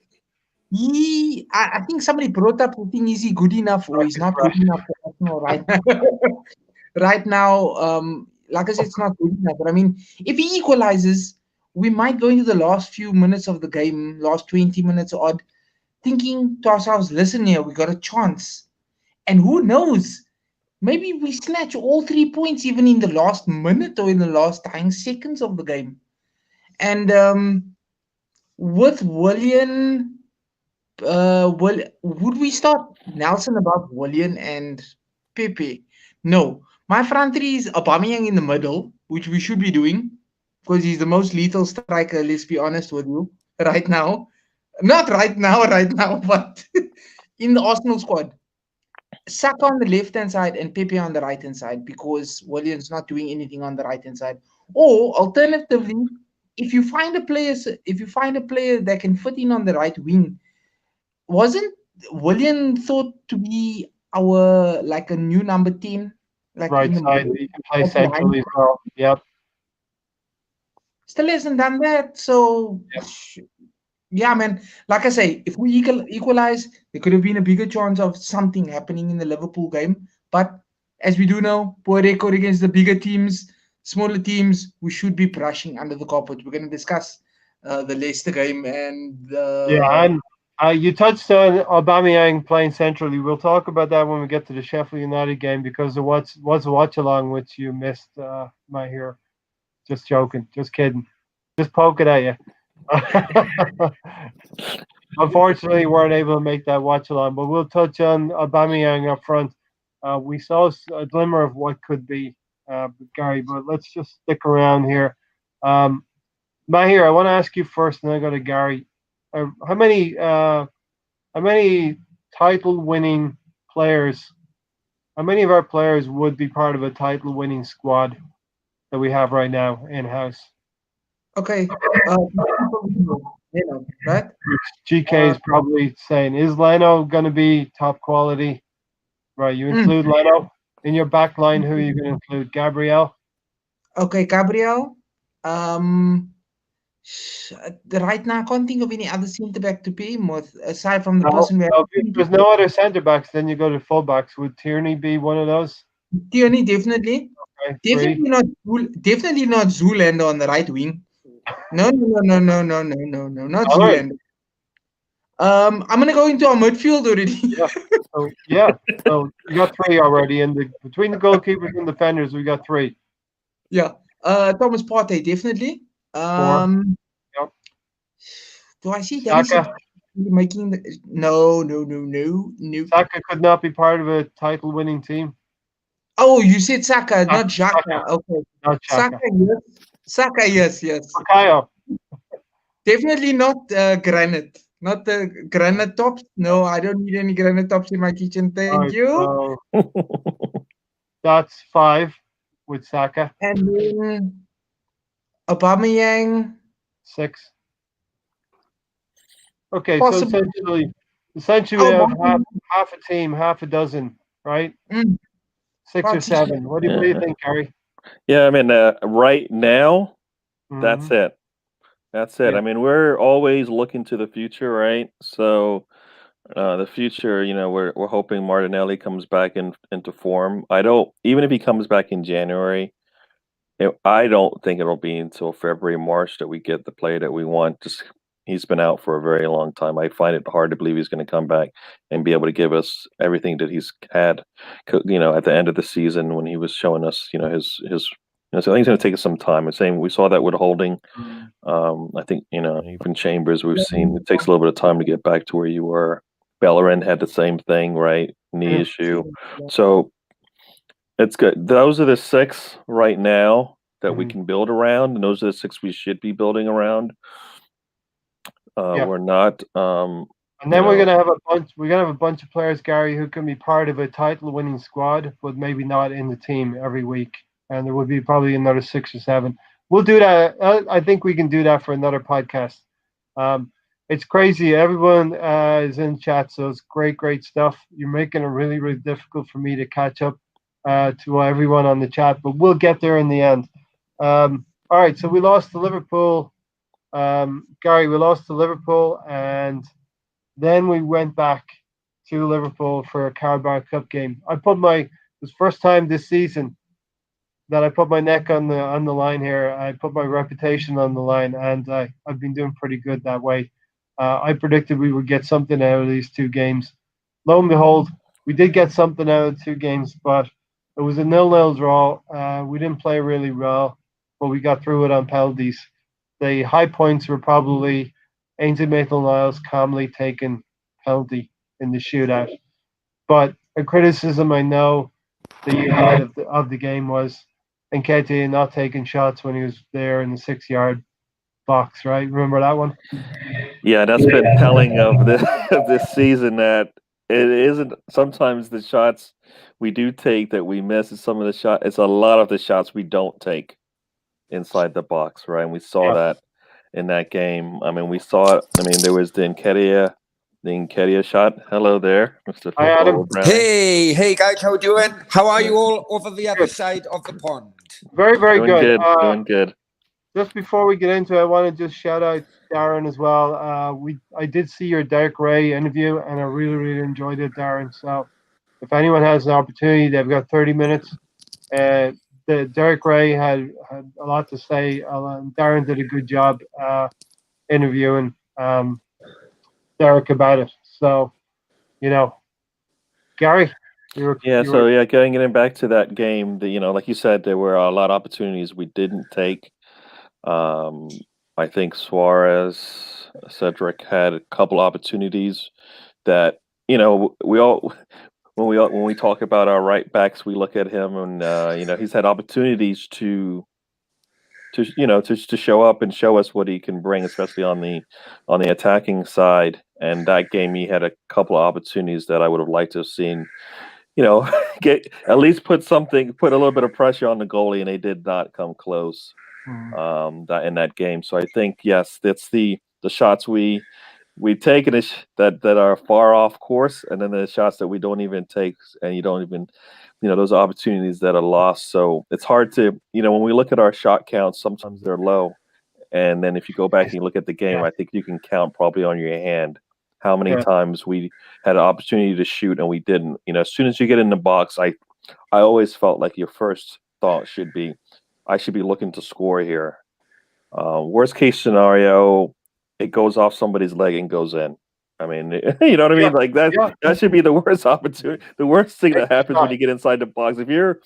[SPEAKER 3] I think somebody brought up the thing: is he good enough or he's not good enough for Arsenal right now? Right now, like I said, it's not good enough. But I mean, if he equalizes, we might go into the last few minutes of the game, last 20 minutes odd, thinking to ourselves, listen here, we got a chance. And who knows? Maybe we snatch all 3 points even in the last minute or in the last dying seconds of the game. And with Willian, would we start Nelson above Willian and Pepe? No. My front three is Aubameyang in the middle, which we should be doing because he's the most lethal striker, let's be honest with you, right now. Not right now, but in the Arsenal squad. Saka on the left hand side and Pepe on the right hand side because Willian's not doing anything on the right hand side. Or alternatively, if you find a player that can fit in on the right wing, wasn't Willian thought to be our like a new number 10, like
[SPEAKER 1] Right
[SPEAKER 3] in the
[SPEAKER 1] side,
[SPEAKER 3] middle,
[SPEAKER 1] you can play
[SPEAKER 3] like
[SPEAKER 1] centrally as well. Yep.
[SPEAKER 3] still hasn't done that. So
[SPEAKER 1] Yep.
[SPEAKER 3] yeah, man. Like I say, if we equalize, there could have been a bigger chance of something happening in the Liverpool game. But as we do know, poor record against the bigger teams, smaller teams, we should be brushing under the carpet. We're going to discuss the Leicester game and
[SPEAKER 1] Yeah, and you touched on Aubameyang playing centrally. We'll talk about that when we get to the Sheffield United game because there was a watch along which you missed, my here. Just joking, just kidding, just poking at you. Unfortunately, we weren't able to make that watch along, but we'll touch on Aubameyang up front. We saw a glimmer of what could be, Gary, but let's just stick around here. Mahir, I want to ask you first, and then I go to Gary. How many title-winning players? How many of our players would be part of a title-winning squad that we have right now in house?
[SPEAKER 3] okay. Right?
[SPEAKER 1] GK is probably saying, is Leno going to be top quality? Right, you include Leno in your back line. Who are you going to include? Gabriel?
[SPEAKER 3] Okay, Gabriel. Um, right now, I can't think of any other centre back to pay him with aside from the person we have.
[SPEAKER 1] If there's no other centre backs, then you go to fullbacks. Would Tierney be one of those?
[SPEAKER 3] Tierney, definitely.
[SPEAKER 1] Okay,
[SPEAKER 3] Definitely not. Definitely not Zoolander on the right wing. No, not
[SPEAKER 1] All right.
[SPEAKER 3] Zoolander. I'm gonna go into our midfield already.
[SPEAKER 1] So you got three already, and between the goalkeepers and defenders, we got three.
[SPEAKER 3] Yeah. Thomas Partey, definitely.
[SPEAKER 1] Yep.
[SPEAKER 3] Do I see Danny
[SPEAKER 1] Saka?
[SPEAKER 3] making the no.
[SPEAKER 1] Saka could not be part of a title-winning team.
[SPEAKER 3] Oh, you said Saka, not Xhaka.
[SPEAKER 1] Saka.
[SPEAKER 3] Okay.
[SPEAKER 1] Not Xhaka.
[SPEAKER 3] Saka, yes.
[SPEAKER 1] Bukayo.
[SPEAKER 3] Definitely not granite. Not the granite tops. No, I don't need any granite tops in my kitchen. Thank
[SPEAKER 1] Right,
[SPEAKER 3] you.
[SPEAKER 1] so that's 5 with Saka.
[SPEAKER 3] And then Aubameyang.
[SPEAKER 1] 6. Okay,
[SPEAKER 3] Possibly.
[SPEAKER 1] so essentially we have half a team, half a dozen, right? 6 or 7. What do you think, Gary?
[SPEAKER 2] Yeah, I mean, right now, that's
[SPEAKER 1] Mhm.
[SPEAKER 2] it. That's it.
[SPEAKER 1] Yeah.
[SPEAKER 2] I mean, we're always looking to the future, right? So, the future, we're hoping Martinelli comes back into form. Even if he comes back in January, I don't think it'll be until February, March that we get the player that we want. Just he's been out for a very long time. I find it hard to believe he's going to come back and be able to give us everything that he's had, at the end of the season when he was showing us, his. So I think it's going to take us some time. And same, we saw that with Holding. I think even Chambers, we've seen it takes a little bit of time to get back to where you were. Bellerin had the same thing, right? Knee issue. So it's good. Those are the 6 right now that we can build around, and those are the 6 we should be building around. We're not.
[SPEAKER 1] And then we're gonna have a bunch. We're gonna have a bunch of players, Gary, who can be part of a title-winning squad, but maybe not in the team every week. And there will be probably another 6 or 7. We'll do that. I think we can do that for another podcast. It's crazy. Everyone is in chat, so it's great stuff. You're making it really, really difficult for me to catch up to everyone on the chat, but we'll get there in the end. All right, so we lost to Liverpool Gary, we lost to Liverpool, and then we went back to Liverpool for a Carabao Cup game. It was the first time this season that I put my neck on the line here. I put my reputation on the line, and I've been doing pretty good that way. I predicted we would get something out of these two games. Lo and behold, we did get something out of two games, but it was a 0-0 draw. We didn't play really well, but we got through it on penalties. The high points were probably Ainsley Maitland-Niles calmly taking penalty in the shootout. But a criticism I know that you had of the game was Nketiah not taking shots when he was there in the 6-yard box, right? Remember that one?
[SPEAKER 2] Yeah, that's been telling of this season that it isn't sometimes the shots we do take that we miss. Is some of the shot. It's a lot of the shots we don't take inside the box, right? And we saw that in that game. I mean, we saw it. I mean, there was the Nketiah shot. Hello there, Mr.
[SPEAKER 1] Hi, Adam.
[SPEAKER 5] Hey guys, how you doing? How are you all over the other side of the pond?
[SPEAKER 1] Very, very
[SPEAKER 2] Doing
[SPEAKER 1] good.
[SPEAKER 2] Doing good.
[SPEAKER 1] Just before we get into it, I want to just shout out Darren as well. I did see your Derek Ray interview, and I really, really enjoyed it, Darren. So if anyone has an opportunity, they've got 30 minutes. Derek Ray had a lot to say. Darren did a good job interviewing Derek about it. So, Gary,
[SPEAKER 2] getting back to that game, like you said, there were a lot of opportunities we didn't take. I think Suarez, Cedric had a couple opportunities that we all when we talk about our right backs, we look at him and he's had opportunities to show up and show us what he can bring, especially on the attacking side. And that game, he had a couple of opportunities that I would have liked to have seen. Get at least put a little bit of pressure on the goalie, and they did not come close. That in that game. So I think yes, that's the shots we take that are far off course, and then the shots that we don't even take, and you don't even those opportunities that are lost. So it's hard to when we look at our shot counts, sometimes they're low, and then if you go back and you look at the game, I think you can count probably on your hand how many times we had an opportunity to shoot and we didn't. As soon as you get in the box, I always felt like your first thought should be, I should be looking to score here. Worst case scenario, it goes off somebody's leg and goes in. I mean, you know what I mean? Like that should be the worst opportunity, the worst thing that happens when you get inside the box. If you're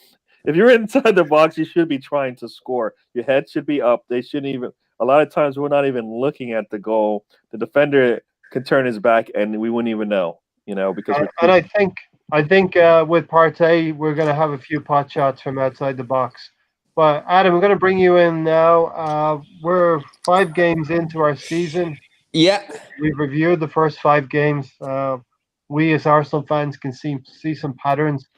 [SPEAKER 2] inside the box, you should be trying to score. Your head should be up. They shouldn't even. A lot of times, we're not even looking at the goal. The defender can turn his back, and we wouldn't even know. Because.
[SPEAKER 1] I think with Partey, we're going to have a few pot shots from outside the box. But Adam, I'm going to bring you in now. We're 5 games into our season.
[SPEAKER 5] Yeah.
[SPEAKER 1] We've reviewed the first 5 games. We as Arsenal fans can see some patterns.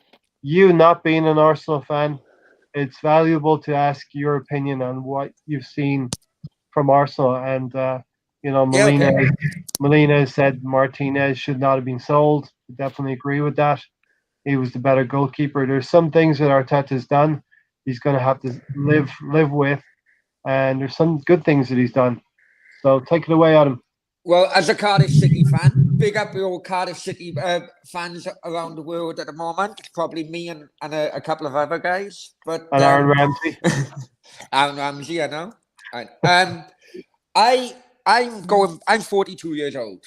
[SPEAKER 1] You not being an Arsenal fan, it's valuable to ask your opinion on what you've seen from Arsenal. And, Molina said Martinez should not have been sold. I definitely agree with that. He was the better goalkeeper. There's some things that Arteta's done he's going to have to live with, and there's some good things that he's done. So take it away, Adam.
[SPEAKER 5] Well, as a Cardiff City fan, big up your Cardiff City fans around the world at the moment. Probably me and a couple of other guys. But
[SPEAKER 1] Aaron Ramsey.
[SPEAKER 5] Aaron Ramsey, I know. I'm 42 years old.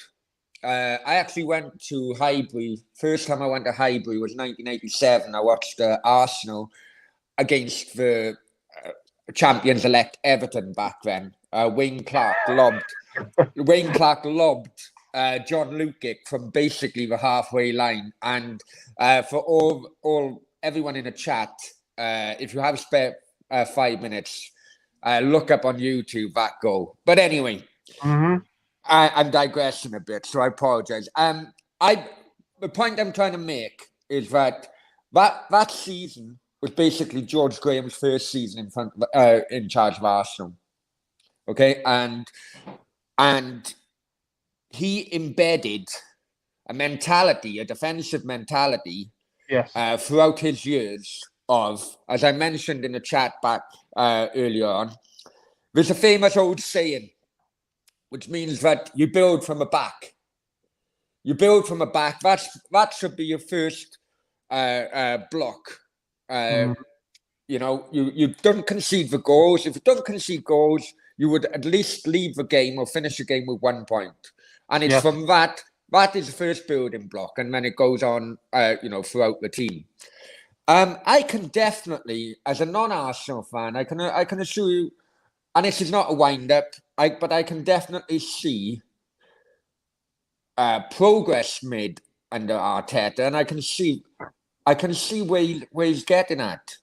[SPEAKER 5] I actually went to Highbury. First time I went to Highbury was 1987. I watched Arsenal against the champions-elect Everton back then. Wayne Clark lobbed John Lukic from basically the halfway line. And for everyone in the chat, if you have spare 5 minutes, look up on YouTube that goal. But anyway, I'm digressing a bit, so I apologize. The point I'm trying to make is that season was basically George Graham's first season in charge of Arsenal. Okay, and he embedded a defensive mentality, throughout his years of, as I mentioned in the chat back earlier on, there's a famous old saying which means that you build from a back. You build from a back. That should be your first block. You know, you don't concede the goals. If you don't concede goals, you would at least leave the game or finish the game with 1 point. And it's from that is the first building block, and then it goes on, you know, throughout the team. I can definitely, as a non-Arsenal fan, I can assure you, and this is not a wind-up, but I can definitely see progress made under Arteta, and I can see where he's getting at.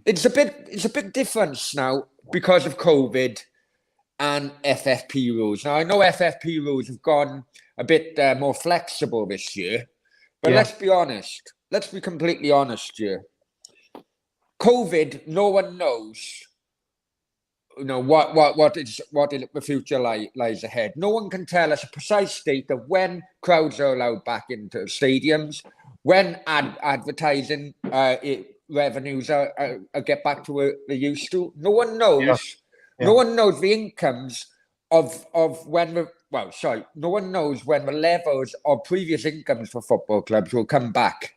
[SPEAKER 5] It's a bit different now because of COVID and FFP rules. Now I know FFP rules have gone a bit more flexible this year, but let's be honest. Let's be completely honest here. COVID, no one knows. You know what the future lies ahead. No one can tell us a precise date of when crowds are allowed back into stadiums, when advertising revenues are get back to where they used to. No one knows. No one knows the incomes of when the no one knows when the levels of previous incomes for football clubs will come back.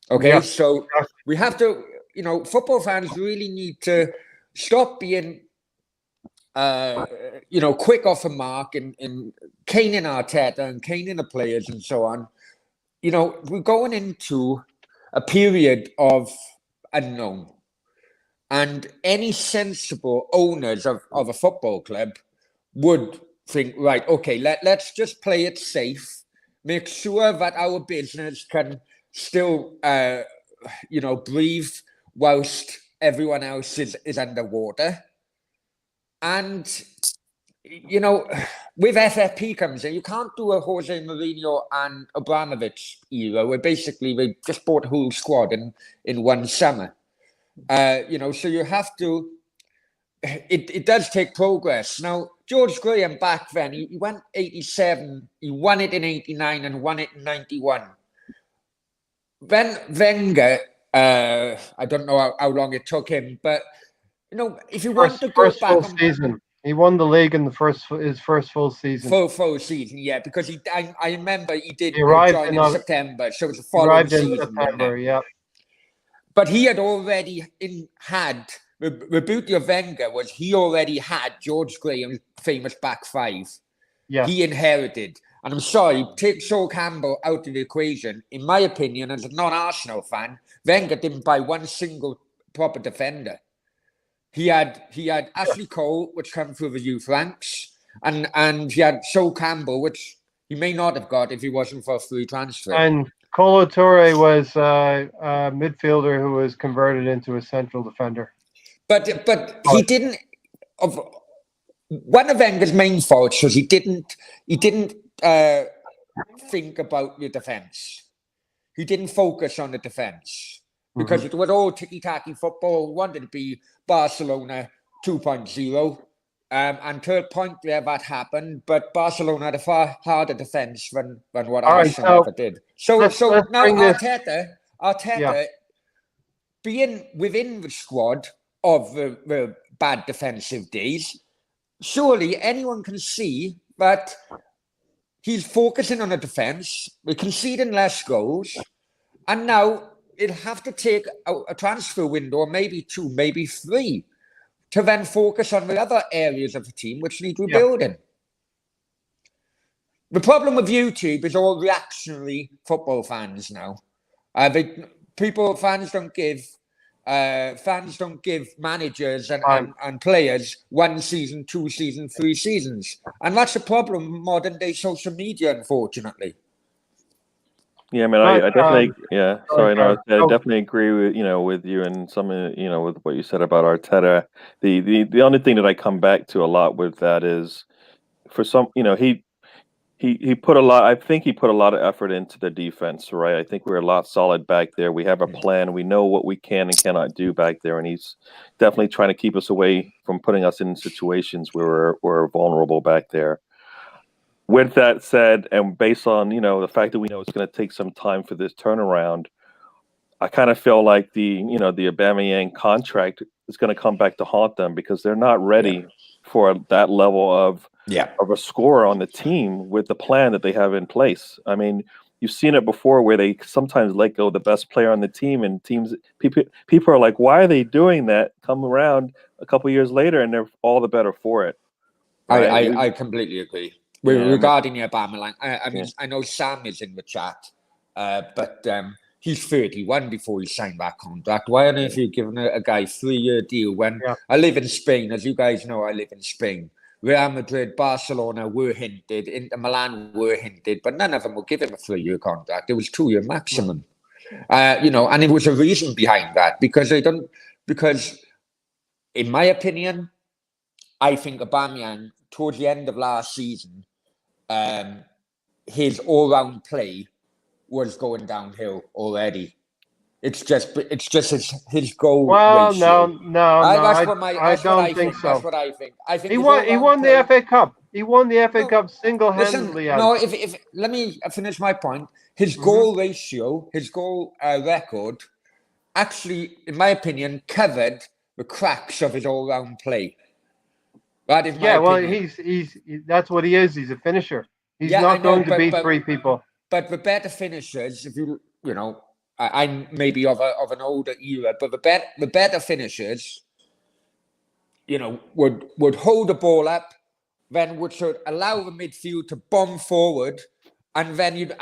[SPEAKER 5] Okay, so we have to, you know, football fans really need to stop being, you know, quick off the mark and caning Arteta and caning the players and so on. You know, we're going into a period of unknown. And any sensible owners of a football club would think, right, okay, let's just play it safe, make sure that our business can still, you know, breathe whilst everyone else is underwater. And, you know, with FFP comes in, you can't do a Jose Mourinho and Abramovich era where basically they just bought a whole squad in one summer. You know, so you have to, it does take progress. Now, George Graham back then, he went 87, he won it in 89 and won it in 91. Then Wenger, I don't know how long it took him, but, you know, if you want to go back...
[SPEAKER 1] season. He won the league in his first full season.
[SPEAKER 5] Full season, yeah, because I remember he did
[SPEAKER 1] join
[SPEAKER 5] in September, so it was the following season.
[SPEAKER 1] September, yeah.
[SPEAKER 5] But he had already had the beauty of Wenger was he already had George Graham's famous back five. Yeah, he inherited. And I'm sorry, take Sol Campbell out of the equation. In my opinion, as a non-Arsenal fan, Wenger didn't buy one single proper defender. He had Ashley Cole, which came through the youth ranks, and he had Sol Campbell, which he may not have got if he wasn't for a free transfer.
[SPEAKER 1] And Kolo Toure was a midfielder who was converted into a central defender.
[SPEAKER 5] But he didn't. One of Wenger's main faults was he didn't think about the defence. He didn't focus on the defence because it was all ticky-tacky football. We wanted to be Barcelona 2.0. And to a point there that happened, but Barcelona had a far harder defence than what Arsenal ever did. So now Arteta being within the squad of the bad defensive days, surely anyone can see that he's focusing on the defence, we're conceding less goals, and now it'll have to take a transfer window, maybe 2, maybe 3, to then focus on the other areas of the team which need rebuilding. The problem with YouTube is all reactionary football fans now. Fans don't give managers and players 1 season, 2 seasons, 3 seasons, and that's a problem with modern day social media, unfortunately.
[SPEAKER 2] Yeah, I mean, I definitely, I definitely agree with you and some, with what you said about Arteta. The only thing that I come back to a lot with that is, for some, he put a lot. I think he put a lot of effort into the defense, right? I think we're a lot solid back there. We have a plan. We know what we can and cannot do back there, and he's definitely trying to keep us away from putting us in situations where we're vulnerable back there. With that said, and based on, the fact that we know it's going to take some time for this turnaround, I kind of feel like the Aubameyang contract is going to come back to haunt them because they're not ready for that level of
[SPEAKER 5] Yeah.
[SPEAKER 2] a scorer on the team with the plan that they have in place. I mean, you've seen it before where they sometimes let go the best player on the team, and people are like, why are they doing that? Come around a couple years later, and they're all the better for it. Right?
[SPEAKER 5] I completely agree.
[SPEAKER 2] Yeah,
[SPEAKER 5] Regarding the Aubameyang, I mean,
[SPEAKER 2] Yeah.
[SPEAKER 5] I know Sam is in the chat, but he's 31 before he signed that contract. Why on earth are you giving a guy a 3-year deal when I live in Spain? As you guys know, I live in Spain. Real Madrid, Barcelona were hinted, Inter Milan were hinted, but none of them will give him a 3-year contract. It was 2-year maximum. You know, and it was a reason behind that because in my opinion, I think Aubameyang towards the end of last season, his all-round play was going downhill already. It's just his goal ratio.
[SPEAKER 1] I don't think so.
[SPEAKER 5] That's what I think. I think
[SPEAKER 1] He won the FA Cup. He won the FA Cup single-handedly.
[SPEAKER 5] No, if let me finish my point. His goal ratio, his goal record, actually, in my opinion, covered the cracks of his all-round play. That is my opinion.
[SPEAKER 1] He's that's what he is. He's a finisher. He's not going to beat three people.
[SPEAKER 5] But the better finishers, if you know, I'm maybe of an older era, but the better finishers, you know, would hold the ball up, then would sort of allow the midfield to bomb forward, and then you'd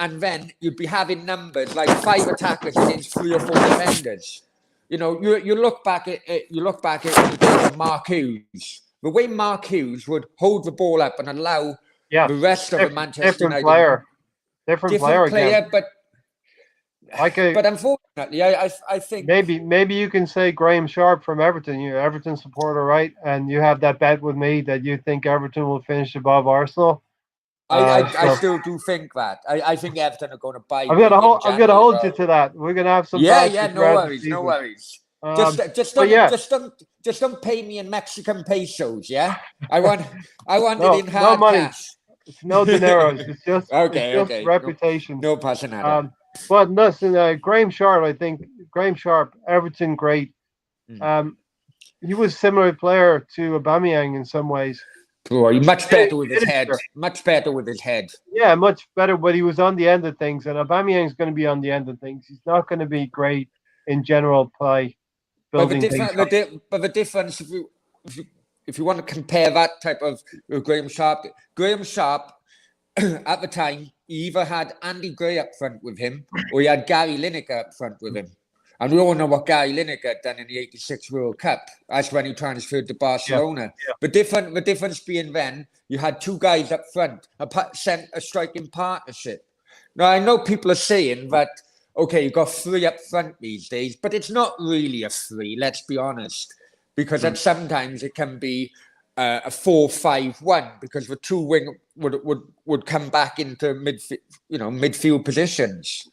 [SPEAKER 5] be having numbers like 5 attackers against 3 or 4 defenders. You know, you look back at Mark Hughes. The way Mark Hughes would hold the ball up and allow the rest of the Manchester United
[SPEAKER 1] different player again.
[SPEAKER 5] but unfortunately, I think
[SPEAKER 1] maybe you can say Graham Sharp from Everton. You're an Everton supporter, right? And you have that bet with me that you think Everton will finish above Arsenal.
[SPEAKER 5] I still do think that. I think Everton are going to buy.
[SPEAKER 1] I'm gonna hold you to that. We're gonna have some.
[SPEAKER 5] No worries. Just don't pay me in Mexican pesos. Yeah, I want it in hard cash.
[SPEAKER 1] It's no dineros. It's just just reputation.
[SPEAKER 5] No pasa nada.
[SPEAKER 1] But listen, Graham Sharp. I think Graham Sharp, Everton, great. He was a similar player to Aubameyang in some ways.
[SPEAKER 5] Much better with his head. Much better with his head.
[SPEAKER 1] Yeah, much better. But he was on the end of things, and Aubameyang's going to be on the end of things. He's not going to be great in general play.
[SPEAKER 5] But the difference, if you want to compare that type of Graham Sharp at the time, he either had Andy Gray up front with him or he had Gary Lineker up front with him. And we all know what Gary Lineker done in the '86 World Cup. That's when he transferred to Barcelona. The difference being then, you had 2 guys up front, a striking partnership. Now, I know people are saying that, okay, you've got 3 up front these days, but it's not really a 3, let's be honest. Because sometimes it can be a 4-5-1 because the 2 wing would come back into midfield positions.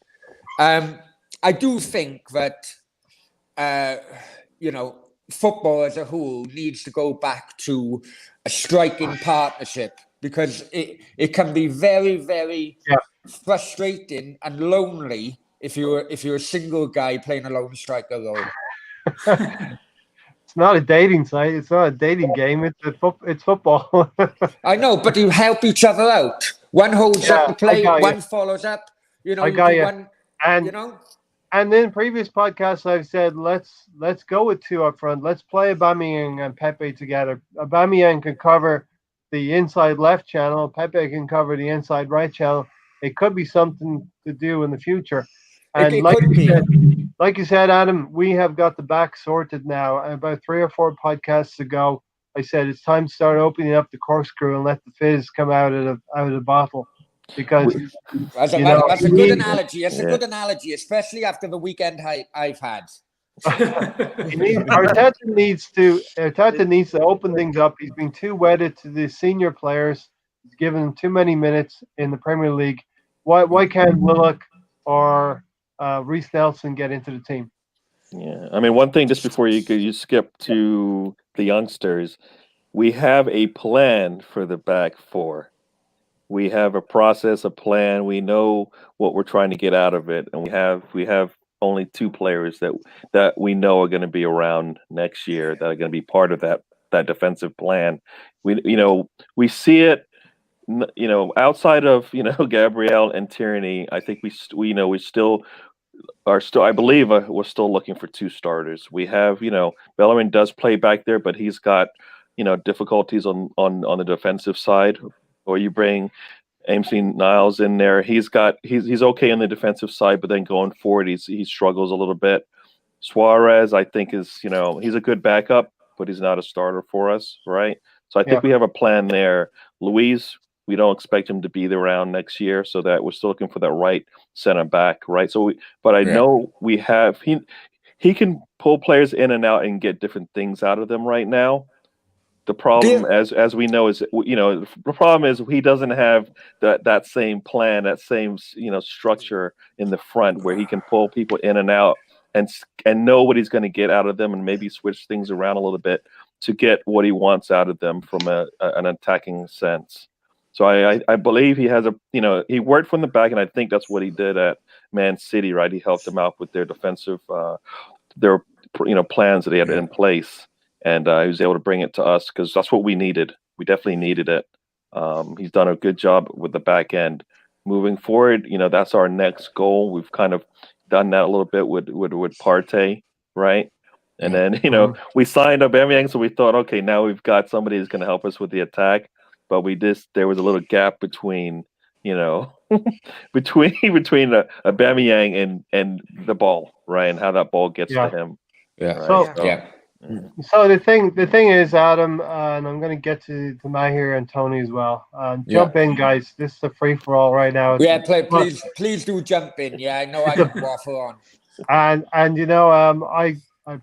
[SPEAKER 5] I do think that football as a whole needs to go back to a striking partnership because it can be very, very frustrating and lonely if you're a single guy playing a lone striker role.
[SPEAKER 1] It's not a dating site. It's not a dating game. It's football.
[SPEAKER 5] I know, but you help each other out. One holds up the play, one follows up.
[SPEAKER 1] I got you. And in previous podcasts, I've said let's go with 2 up front. Let's play Aubameyang and Pepe together. Aubameyang can cover the inside left channel. Pepe can cover the inside right channel. It could be something to do in the future. And like you said, Adam, we have got the back sorted now. About 3 or 4 podcasts ago, I said it's time to start opening up the corkscrew and let the fizz come out of the bottle. Because
[SPEAKER 5] that's a good analogy. That's a good analogy, especially after the weekend I've had.
[SPEAKER 1] Arteta needs to open things up. He's been too wedded to the senior players. He's given them too many minutes in the Premier League. Why can't Willock or Reece Nelson get into the team?
[SPEAKER 2] Yeah, I mean, one thing just before you skip to the youngsters, we have a plan for the back 4. We have a process, a plan. We know what we're trying to get out of it, and we have only 2 players that we know are going to be around next year that are going to be part of that that defensive plan. We see it. Outside of Gabriel and Tierney, I think we still are still. I believe we're still looking for 2 starters. We have Bellerin does play back there, but he's got difficulties on the defensive side. Or you bring Ainsley Niles in there. He's okay on the defensive side, but then going forward, he struggles a little bit. Suarez, I think, is he's a good backup, but he's not a starter for us, right? So I think we have a plan there. Luis, we don't expect him to be around next year, so that we're still looking for that right center back, right? So I know we have he can pull players in and out and get different things out of them right now. The problem, as we know, is the problem is he doesn't have that same plan, that same structure in the front where he can pull people in and out and know what he's going to get out of them and maybe switch things around a little bit to get what he wants out of them from an attacking sense. So I believe he has he worked from the back, and I think that's what he did at Man City, right? He helped them out with their defensive plans that they had in place. And he was able to bring it to us because that's what we needed. We definitely needed it. He's done a good job with the back end. Moving forward, that's our next goal. We've kind of done that a little bit with Partey, right? And then, we signed up Aubameyang, so we thought, okay, now we've got somebody who's going to help us with the attack. But there was a little gap between, between Aubameyang and the ball, right? And how that ball gets to him.
[SPEAKER 5] Yeah.
[SPEAKER 2] Right?
[SPEAKER 1] So the thing is, Adam, and I'm going to get to Mahir and Tony as well. Jump in, guys. This is a free for all right now.
[SPEAKER 5] Please do jump in. Yeah, I know I can waffle on.
[SPEAKER 1] And I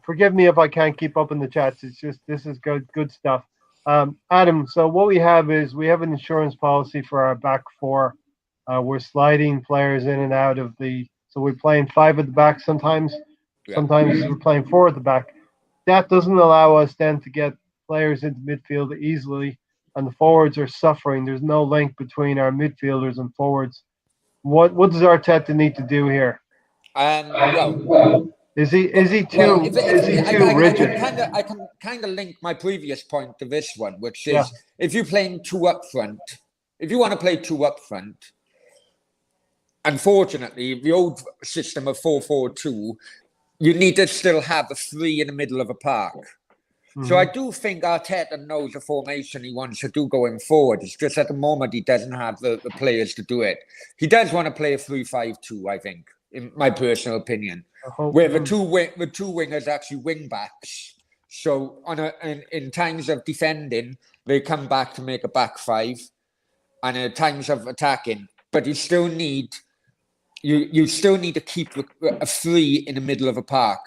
[SPEAKER 1] forgive me if I can't keep up in the chats. It's just this is good stuff. Adam, so what we have is we have an insurance policy for our back 4. We're sliding players in and out of so we're playing 5 at the back sometimes. Sometimes we're playing 4 at the back. That doesn't allow us then to get players into midfield easily, and the forwards are suffering. There's no link between our midfielders and forwards. What does Arteta need to do here? Is he too rigid?
[SPEAKER 5] I can kind of link my previous point to this one, which is if you're playing 2 up front, if you want to play 2 up front, unfortunately, the old system of 4-4-2. You need to still have a 3 in the middle of a park. Mm-hmm. So I do think Arteta knows the formation he wants to do going forward. It's just at the moment he doesn't have the players to do it. He does want to play a 3-5-2, I think, in my personal opinion, where the two wingers actually wing backs. So in times of defending, they come back to make a back 5, and in times of attacking, but you still need to keep a 3 in the middle of a park.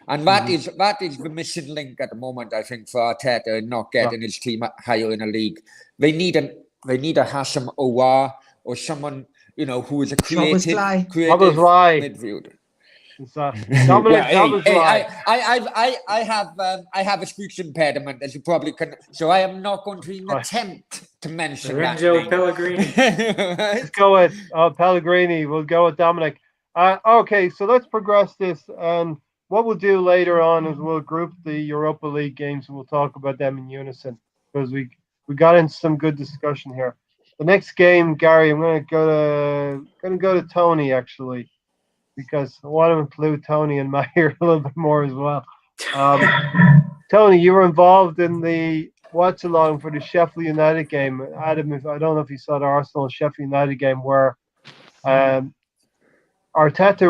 [SPEAKER 5] And that is the missing link at the moment, I think, for Arteta and not getting his team higher in the league. They need a Hassam Aouar or someone, who is a creative midfielder. I have a speech impediment, as you probably can. So I am not going to even attempt to mention
[SPEAKER 4] Lorenzo Pellegrini.
[SPEAKER 1] Let's go with Pellegrini. We'll go with Dominic. Okay, so let's progress this. What we'll do later on is we'll group the Europa League games and we'll talk about them in unison because we got into some good discussion here. The next game, Gary, I'm going to go to Tony actually, because I want to include Tony and Mahir a little bit more as well. Tony, you were involved in the watch-along for the Sheffield United game. Adam, I don't know if you saw the Arsenal-Sheffield United game where Arteta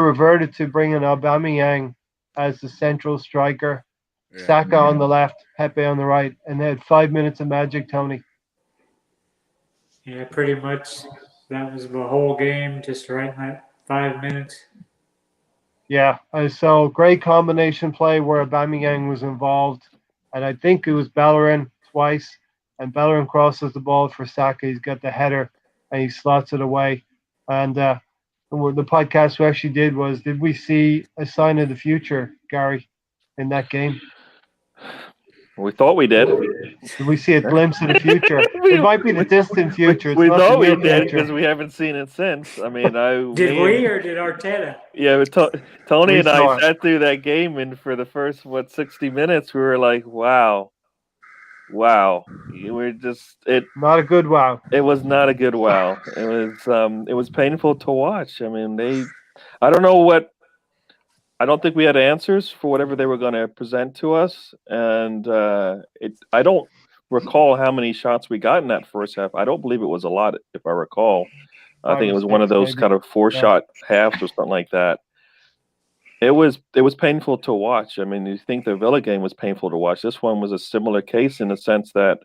[SPEAKER 1] reverted to bringing Aubameyang as the central striker, Saka on the left, Pepe on the right, and they had 5 minutes of magic, Tony.
[SPEAKER 4] Yeah, pretty much. That was the whole game, just right in that 5 minutes.
[SPEAKER 1] Yeah, so great combination play where Aubameyang was involved, and I think it was Bellerin twice, and Bellerin crosses the ball for Saka. He's got the header, and he slots it away. And the podcast we actually did was, did we see a sign of the future, Gary, in that game?
[SPEAKER 2] We thought we did.
[SPEAKER 1] Did we see a glimpse of the future? It might be the distant future.
[SPEAKER 2] We thought we did because we haven't seen it since. I mean,
[SPEAKER 4] did we or did Arteta?
[SPEAKER 2] Yeah, but Tony and I sat through that game, and for the first 60 minutes, we were like, "Wow, wow. We're just it.
[SPEAKER 1] Not a good wow.
[SPEAKER 2] It was not a good wow. It was painful to watch. I mean, I don't know what. I don't think we had answers for whatever they were going to present to us, and I don't recall how many shots we got in that first half. I don't believe it was a lot, if I recall. I
[SPEAKER 1] 5
[SPEAKER 2] think it
[SPEAKER 1] or
[SPEAKER 2] was one of
[SPEAKER 1] 6
[SPEAKER 2] those
[SPEAKER 1] maybe.
[SPEAKER 2] kind of 4-shot halves or something like that. It was painful to watch. I mean, you think the Villa game was painful to watch. This one was a similar case in the sense that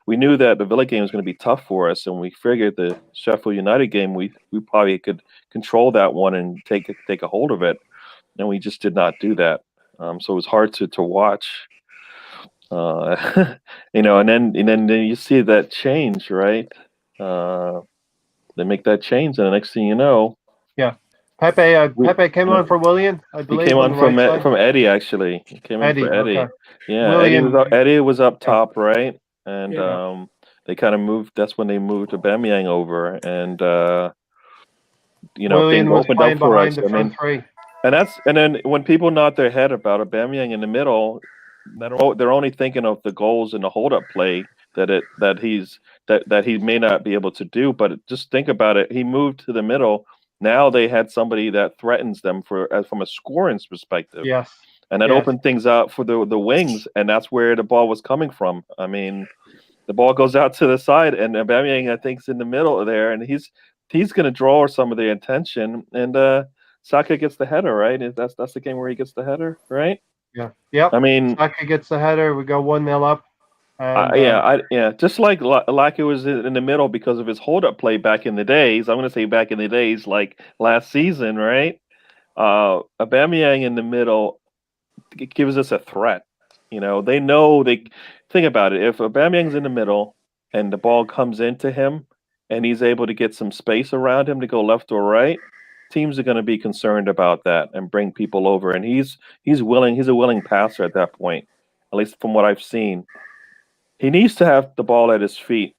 [SPEAKER 2] we knew that the Villa game was going to be tough for us, and we figured the Sheffield United game we probably could control that one and take a hold of it, and we just did not do that. So it was hard to watch. You know, and then you see that change, right? They make that change, and the next thing you know,
[SPEAKER 1] Yeah. Pepe came on for William, I
[SPEAKER 2] he
[SPEAKER 1] believe,
[SPEAKER 2] came on
[SPEAKER 1] the right side.
[SPEAKER 2] from Eddie actually. He came in for Eddie.
[SPEAKER 1] Okay.
[SPEAKER 2] Yeah,
[SPEAKER 1] William,
[SPEAKER 2] Eddie was up top, right? And
[SPEAKER 4] Yeah.
[SPEAKER 2] they kind of moved. That's when they moved Aubameyang over, and you know,
[SPEAKER 1] William
[SPEAKER 2] things
[SPEAKER 1] was
[SPEAKER 2] opened
[SPEAKER 1] playing
[SPEAKER 2] up for us.
[SPEAKER 1] behind the
[SPEAKER 2] I mean,
[SPEAKER 1] front three.
[SPEAKER 2] and then when people nod their head about Aubameyang in the middle, they're only thinking of the goals and the hold up play that he may not be able to do. But just think about it. He moved to the middle. Now they had somebody that threatens them from a scoring perspective.
[SPEAKER 1] Yes.
[SPEAKER 2] And that
[SPEAKER 1] Yes.
[SPEAKER 2] opened things up for the wings, and that's where the ball was coming from. I mean, the ball goes out to the side, and Aubameyang, I think, is in the middle there, and he's going to draw some of the attention, and Saka gets the header, right? That's the game where he gets the header, right?
[SPEAKER 1] Yeah. Yep.
[SPEAKER 2] I mean,
[SPEAKER 1] Saka gets the header. We go 1-0 up. And,
[SPEAKER 2] just like it was in the middle because of his hold-up play back in the days. I'm going to say back in the days, like last season, right? Aubameyang in the middle gives us a threat. You know, they know they think about it. If Aubameyang's in the middle and the ball comes into him and he's able to get some space around him to go left or right, teams are going to be concerned about that and bring people over. And he's willing. He's a willing passer at that point, at least from what I've seen. He needs to have the ball at his feet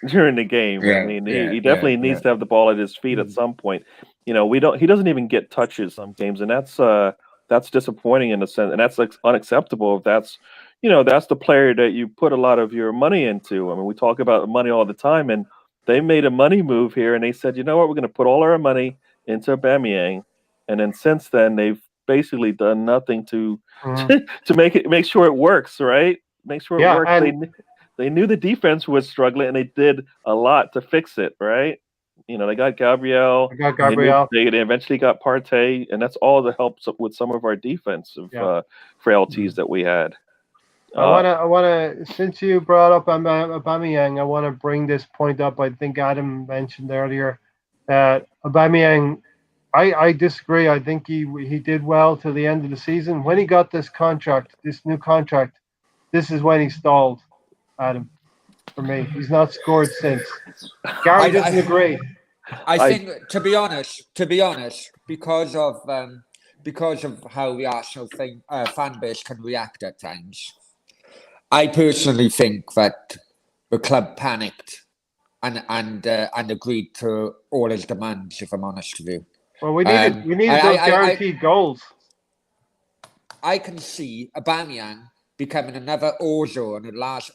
[SPEAKER 2] during the game. I mean, he definitely needs to have the ball at his feet at some point. You know, he doesn't even get touches some games, and that's disappointing in a sense, and that's like unacceptable if that's that's the player that you put a lot of your money into. I mean, we talk about money all the time, and they made a money move here, and they said, you know what, we're going to put all our money into Aubameyang, and then since then they've basically done nothing to to make sure it works, right? Make sure it works. They knew the defense was struggling, and they did a lot to fix it, right? You know, they got Gabriel. They eventually got Partey, and that's all that helps with some of our defensive frailties that we had.
[SPEAKER 1] I wanna. Since you brought up Aubameyang, I want to bring this point up. I think Adam mentioned earlier that Aubameyang. I disagree. I think he did well to the end of the season. When he got this new contract, this is when he stalled. Adam, for me, he's not scored since. Gary doesn't agree.
[SPEAKER 5] I think, to be honest, because of how the Arsenal fan base can react at times, I personally think that the club panicked and agreed to all his demands. If I'm honest with you,
[SPEAKER 1] well, we needed those guaranteed goals.
[SPEAKER 5] I can see Aubameyang becoming another Ozil in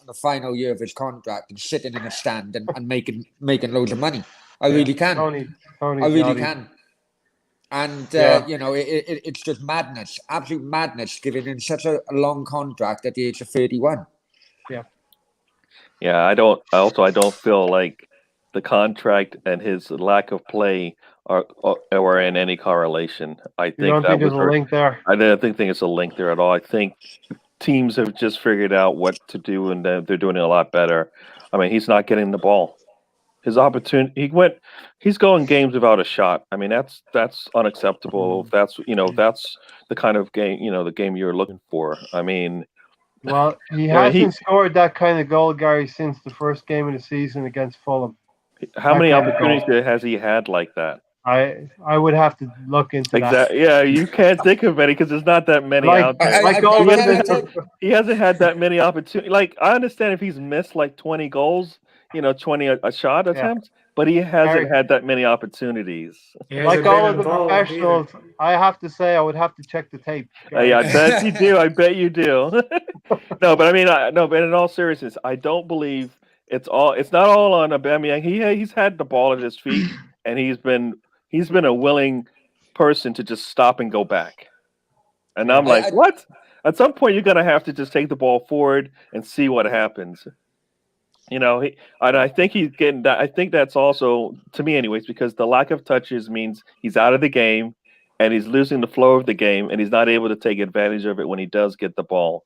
[SPEAKER 5] the final year of his contract and sitting in a stand and making loads of money. I really can. I really can. And, it's just madness, absolute madness, giving him such a long contract at the age of 31.
[SPEAKER 1] Yeah.
[SPEAKER 2] Yeah, I don't feel like the contract and his lack of play are in any correlation. I think
[SPEAKER 1] there's a link there.
[SPEAKER 2] I don't think it's a link there at all. I think teams have just figured out what to do, and they're doing it a lot better. I mean, he's not getting the ball. His opportunity, he's going games without a shot. I mean, that's unacceptable. That's the kind of game, the game you're looking for. I mean,
[SPEAKER 1] well, he hasn't scored that kind of goal, Gary, since the first game of the season against Fulham.
[SPEAKER 2] How many opportunities has he had like that?
[SPEAKER 1] I would have to look into that.
[SPEAKER 2] Yeah, you can't think of any because there's not that many out there. He hasn't had that many opportunities. Like, I understand if he's missed like 20 goals, 20 a shot attempt. but he hasn't
[SPEAKER 1] Gary.
[SPEAKER 2] had that many opportunities.
[SPEAKER 4] He
[SPEAKER 1] Like
[SPEAKER 4] hasn't
[SPEAKER 1] all
[SPEAKER 4] been
[SPEAKER 1] of the
[SPEAKER 4] involved either.
[SPEAKER 1] professionals, I have to say I would have to check the tape. Gary.
[SPEAKER 2] I bet you do. I bet you do. No, but I mean, no, but in all seriousness, I don't believe it's all. It's not all on Aubameyang. He's had the ball at his feet, and he's been a willing person to just stop and go back. And I'm like, what? At some point, you're gonna have to just take the ball forward and see what happens. You know, and I think he's getting that. I think that's also, to me, anyways, because the lack of touches means he's out of the game, and he's losing the flow of the game, and he's not able to take advantage of it when he does get the ball.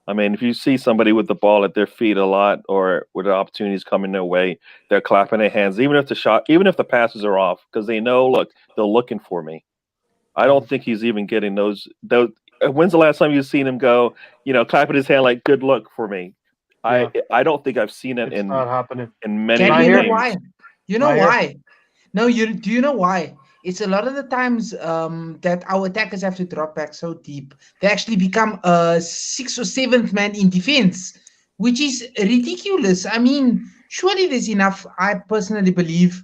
[SPEAKER 2] I mean, if you see somebody with the ball at their feet a lot, or with the opportunities coming their way, they're clapping their hands, even if the passes are off, because they know, look, they're looking for me. I don't think he's even getting those. When's the last time you've seen him go, clapping his hand like, "Good luck for me"?
[SPEAKER 1] Yeah.
[SPEAKER 2] I don't think I've seen it
[SPEAKER 1] It's not happening.
[SPEAKER 2] in many
[SPEAKER 3] Gary, you know
[SPEAKER 2] games.
[SPEAKER 3] why? You know
[SPEAKER 1] Right here.
[SPEAKER 3] why? No, do you know why? It's a lot of the times that our attackers have to drop back so deep. They actually become a 6th or 7th man in defense, which is ridiculous. I mean, surely there's enough. I personally believe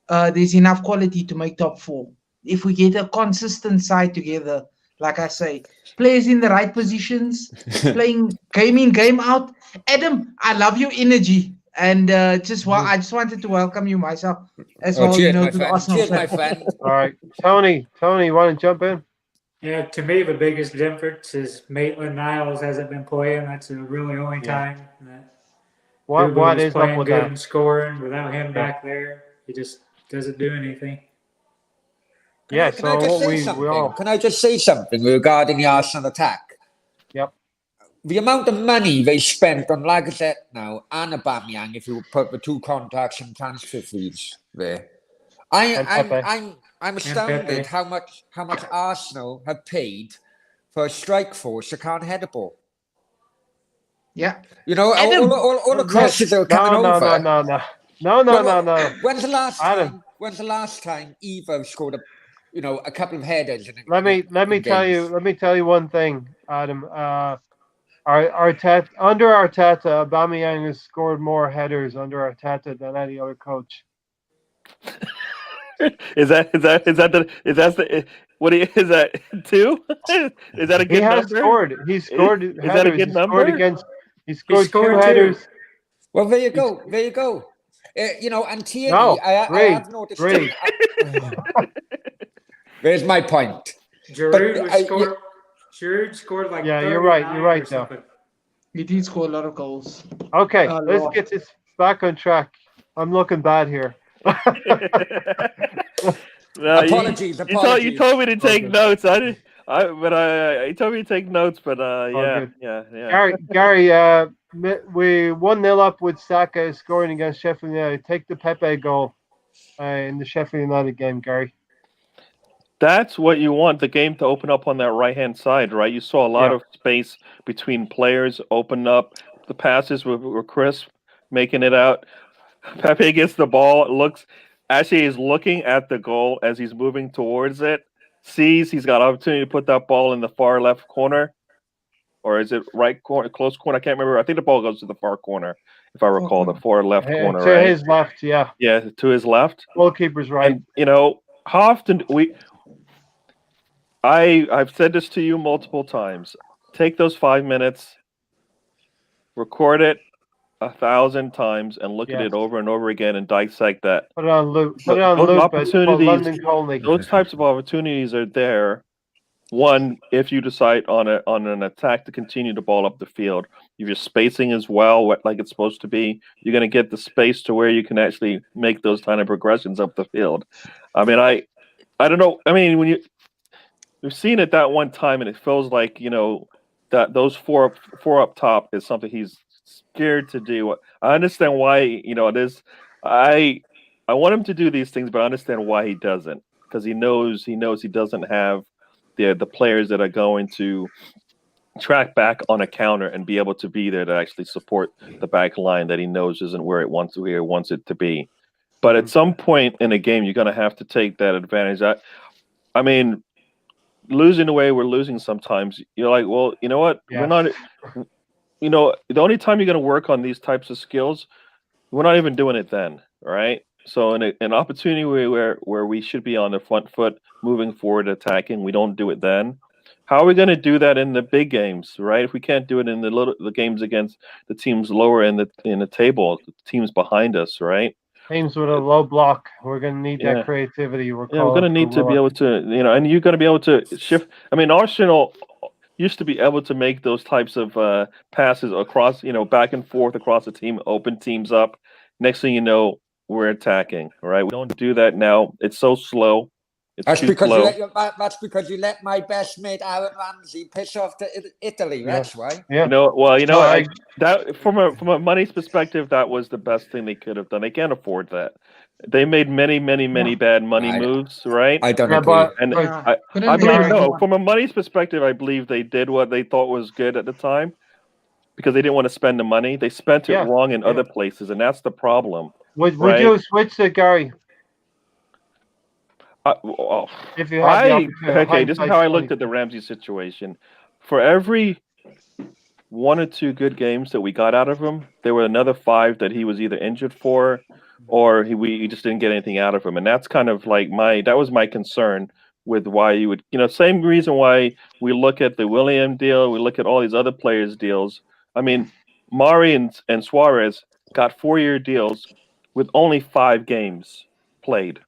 [SPEAKER 3] there's enough quality to make top 4 if we get a consistent side together. Like I say, players in the right positions, playing game in, game out. Adam, I love your energy. And I just wanted to welcome you myself as well.
[SPEAKER 5] Cheers,
[SPEAKER 3] To
[SPEAKER 5] my
[SPEAKER 3] the
[SPEAKER 5] friend.
[SPEAKER 3] Arsenal
[SPEAKER 5] Cheers, my
[SPEAKER 3] fan.
[SPEAKER 5] friend.
[SPEAKER 1] All right, Tony, you want to jump in?
[SPEAKER 4] Yeah, to me, the biggest difference is Maitland-Niles hasn't been playing. That's the really only time that
[SPEAKER 1] What
[SPEAKER 4] Dubois
[SPEAKER 1] is up
[SPEAKER 4] playing
[SPEAKER 1] with
[SPEAKER 4] good
[SPEAKER 1] that?
[SPEAKER 4] and scoring. Without him back there, he just doesn't do anything.
[SPEAKER 1] Yeah,
[SPEAKER 5] Can I just say something?
[SPEAKER 1] we all.
[SPEAKER 5] Can I just say something regarding the Arsenal attack?
[SPEAKER 1] Yep.
[SPEAKER 5] The amount of money they spent on Lacazette now and Aubameyang, if you put the two contracts and transfer fees there, I'm astounded how much Arsenal have paid for a strike force that can't head a ball.
[SPEAKER 3] Yeah.
[SPEAKER 5] You know,
[SPEAKER 3] Adam,
[SPEAKER 5] all the crosses that are coming over.
[SPEAKER 1] No.
[SPEAKER 5] When's the last
[SPEAKER 1] Adam.
[SPEAKER 5] time? When's the last time Evo scored a couple of headers?
[SPEAKER 1] Let me tell you one thing, Adam. Under Arteta, Aubameyang has scored more headers under Arteta than any other coach.
[SPEAKER 2] Is that two? Is that a good
[SPEAKER 1] He has
[SPEAKER 2] number?
[SPEAKER 1] scored. He scored.
[SPEAKER 2] Is that a good number?
[SPEAKER 1] He scored 2
[SPEAKER 4] 2.
[SPEAKER 1] headers.
[SPEAKER 5] Well, there you go. And Tierney,
[SPEAKER 1] No,
[SPEAKER 5] I have noticed.
[SPEAKER 1] three.
[SPEAKER 5] There's my point.
[SPEAKER 4] Giroud scored like
[SPEAKER 1] you're right though.
[SPEAKER 3] He did score a lot of goals.
[SPEAKER 1] Okay, let's get this back on track. I'm looking bad here.
[SPEAKER 2] No,
[SPEAKER 5] Apologies.
[SPEAKER 2] You told me to take notes. I didn't. He told me to take notes, but yeah.
[SPEAKER 1] Gary, we 1-0 up with Saka scoring against Sheffield United. Take the Pepe goal in the Sheffield United game, Gary.
[SPEAKER 2] That's what you want, the game to open up on that right-hand side, right? You saw a lot of space between players open up. The passes were crisp, making it out. Pepe gets the ball, he's looking at the goal as he's moving towards it, sees he's got opportunity to put that ball in the far left corner. Or is it right corner, close corner? I can't remember. I think the ball goes to the far corner, if I recall, the far left corner,
[SPEAKER 1] to
[SPEAKER 2] right?
[SPEAKER 1] his left, yeah.
[SPEAKER 2] Yeah, to his left.
[SPEAKER 1] Goalkeeper's right.
[SPEAKER 2] And, how often I've said this to you multiple times. Take those 5 minutes, record it 1,000 times, and look at it over and over again and dissect that.
[SPEAKER 1] Put it on loop.
[SPEAKER 2] Those types of opportunities are there. One, if you decide on an attack to continue to ball up the field, if your spacing is like it's supposed to be, you're going to get the space to where you can actually make those kind of progressions up the field. I mean, I don't know. I mean, we've seen it that one time, and it feels like that those four up top is something he's scared to do. I understand why it is. I want him to do these things, but I understand why he doesn't, because he knows he doesn't have the players that are going to track back on a counter and be able to be there to actually support the back line that he knows isn't where it wants it to be. But at some point in a game, you're going to have to take that advantage. I mean, losing the way we're losing sometimes, you're like, well, you know what?
[SPEAKER 1] Yeah.
[SPEAKER 2] We're not. The only time you're going to work on these types of skills, we're not even doing it then, right? So an opportunity where we should be on the front foot, moving forward, attacking, we don't do it then. How are we going to do that in the big games, right? If we can't do it in the games against the teams lower in the table, the teams behind us, right?
[SPEAKER 1] Teams with a low block, we're going to need
[SPEAKER 2] Yeah.
[SPEAKER 1] that creativity.
[SPEAKER 2] We're going to need to be able to, and you're going to be able to shift. I mean, Arsenal used to be able to make those types of passes across, back and forth across the team, open teams up. Next thing you know, we're attacking, right? We don't do that now. It's so slow.
[SPEAKER 5] That's because you let my best mate Aaron Ramsey piss off to Italy.
[SPEAKER 1] Yeah.
[SPEAKER 5] That's why.
[SPEAKER 1] Yeah.
[SPEAKER 2] That from a money's perspective, that was the best thing they could have done. They can't afford that. They made many bad money moves, right?
[SPEAKER 5] I don't agree.
[SPEAKER 2] I believe from a money's perspective, I believe they did what they thought was good at the time because they didn't want to spend the money. They spent it wrong in other places, and that's the problem.
[SPEAKER 1] Would you switch it, Gary? If you had the opportunity.
[SPEAKER 2] This is how I looked at the Ramsey situation. For every 1 or 2 good games that we got out of him, there were another 5 that he was either injured for, or we just didn't get anything out of him. And that's kind of like that was my concern with why you would, same reason why we look at the William deal, we look at all these other players' deals. I mean, Mari and Suarez got 4-year deals with only 5 games played.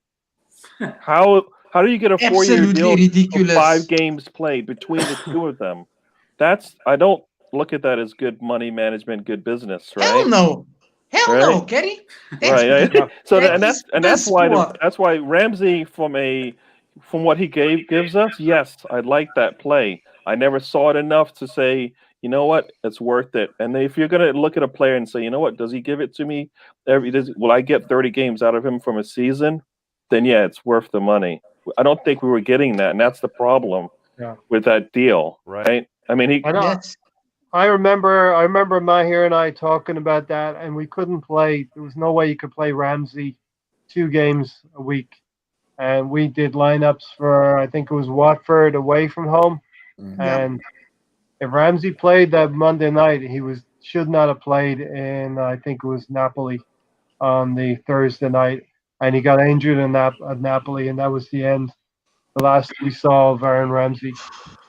[SPEAKER 2] How do you get a 4-year deal with 5 games played between the two of them? I don't look at that as good money management, good business, right?
[SPEAKER 3] Hell no, Gary.
[SPEAKER 2] Right. So that's why Ramsey from what he gives us, yes, I like that play. I never saw it enough to say, you know what, it's worth it. And if you're going to look at a player and say, you know what, does he give it to me? Will I get 30 games out of him from a season? Then yeah, it's worth the money. I don't think we were getting that, and that's the problem with that deal, right? I mean,
[SPEAKER 1] I remember Mahir and I talking about that, and we couldn't play. There was no way you could play Ramsey 2 games a week, and we did lineups for I think it was Watford away from home, and if Ramsey played that Monday night, he should not have played in I think it was Napoli on the Thursday night. And he got injured at Napoli, and that was the end. The last we saw of Aaron Ramsey,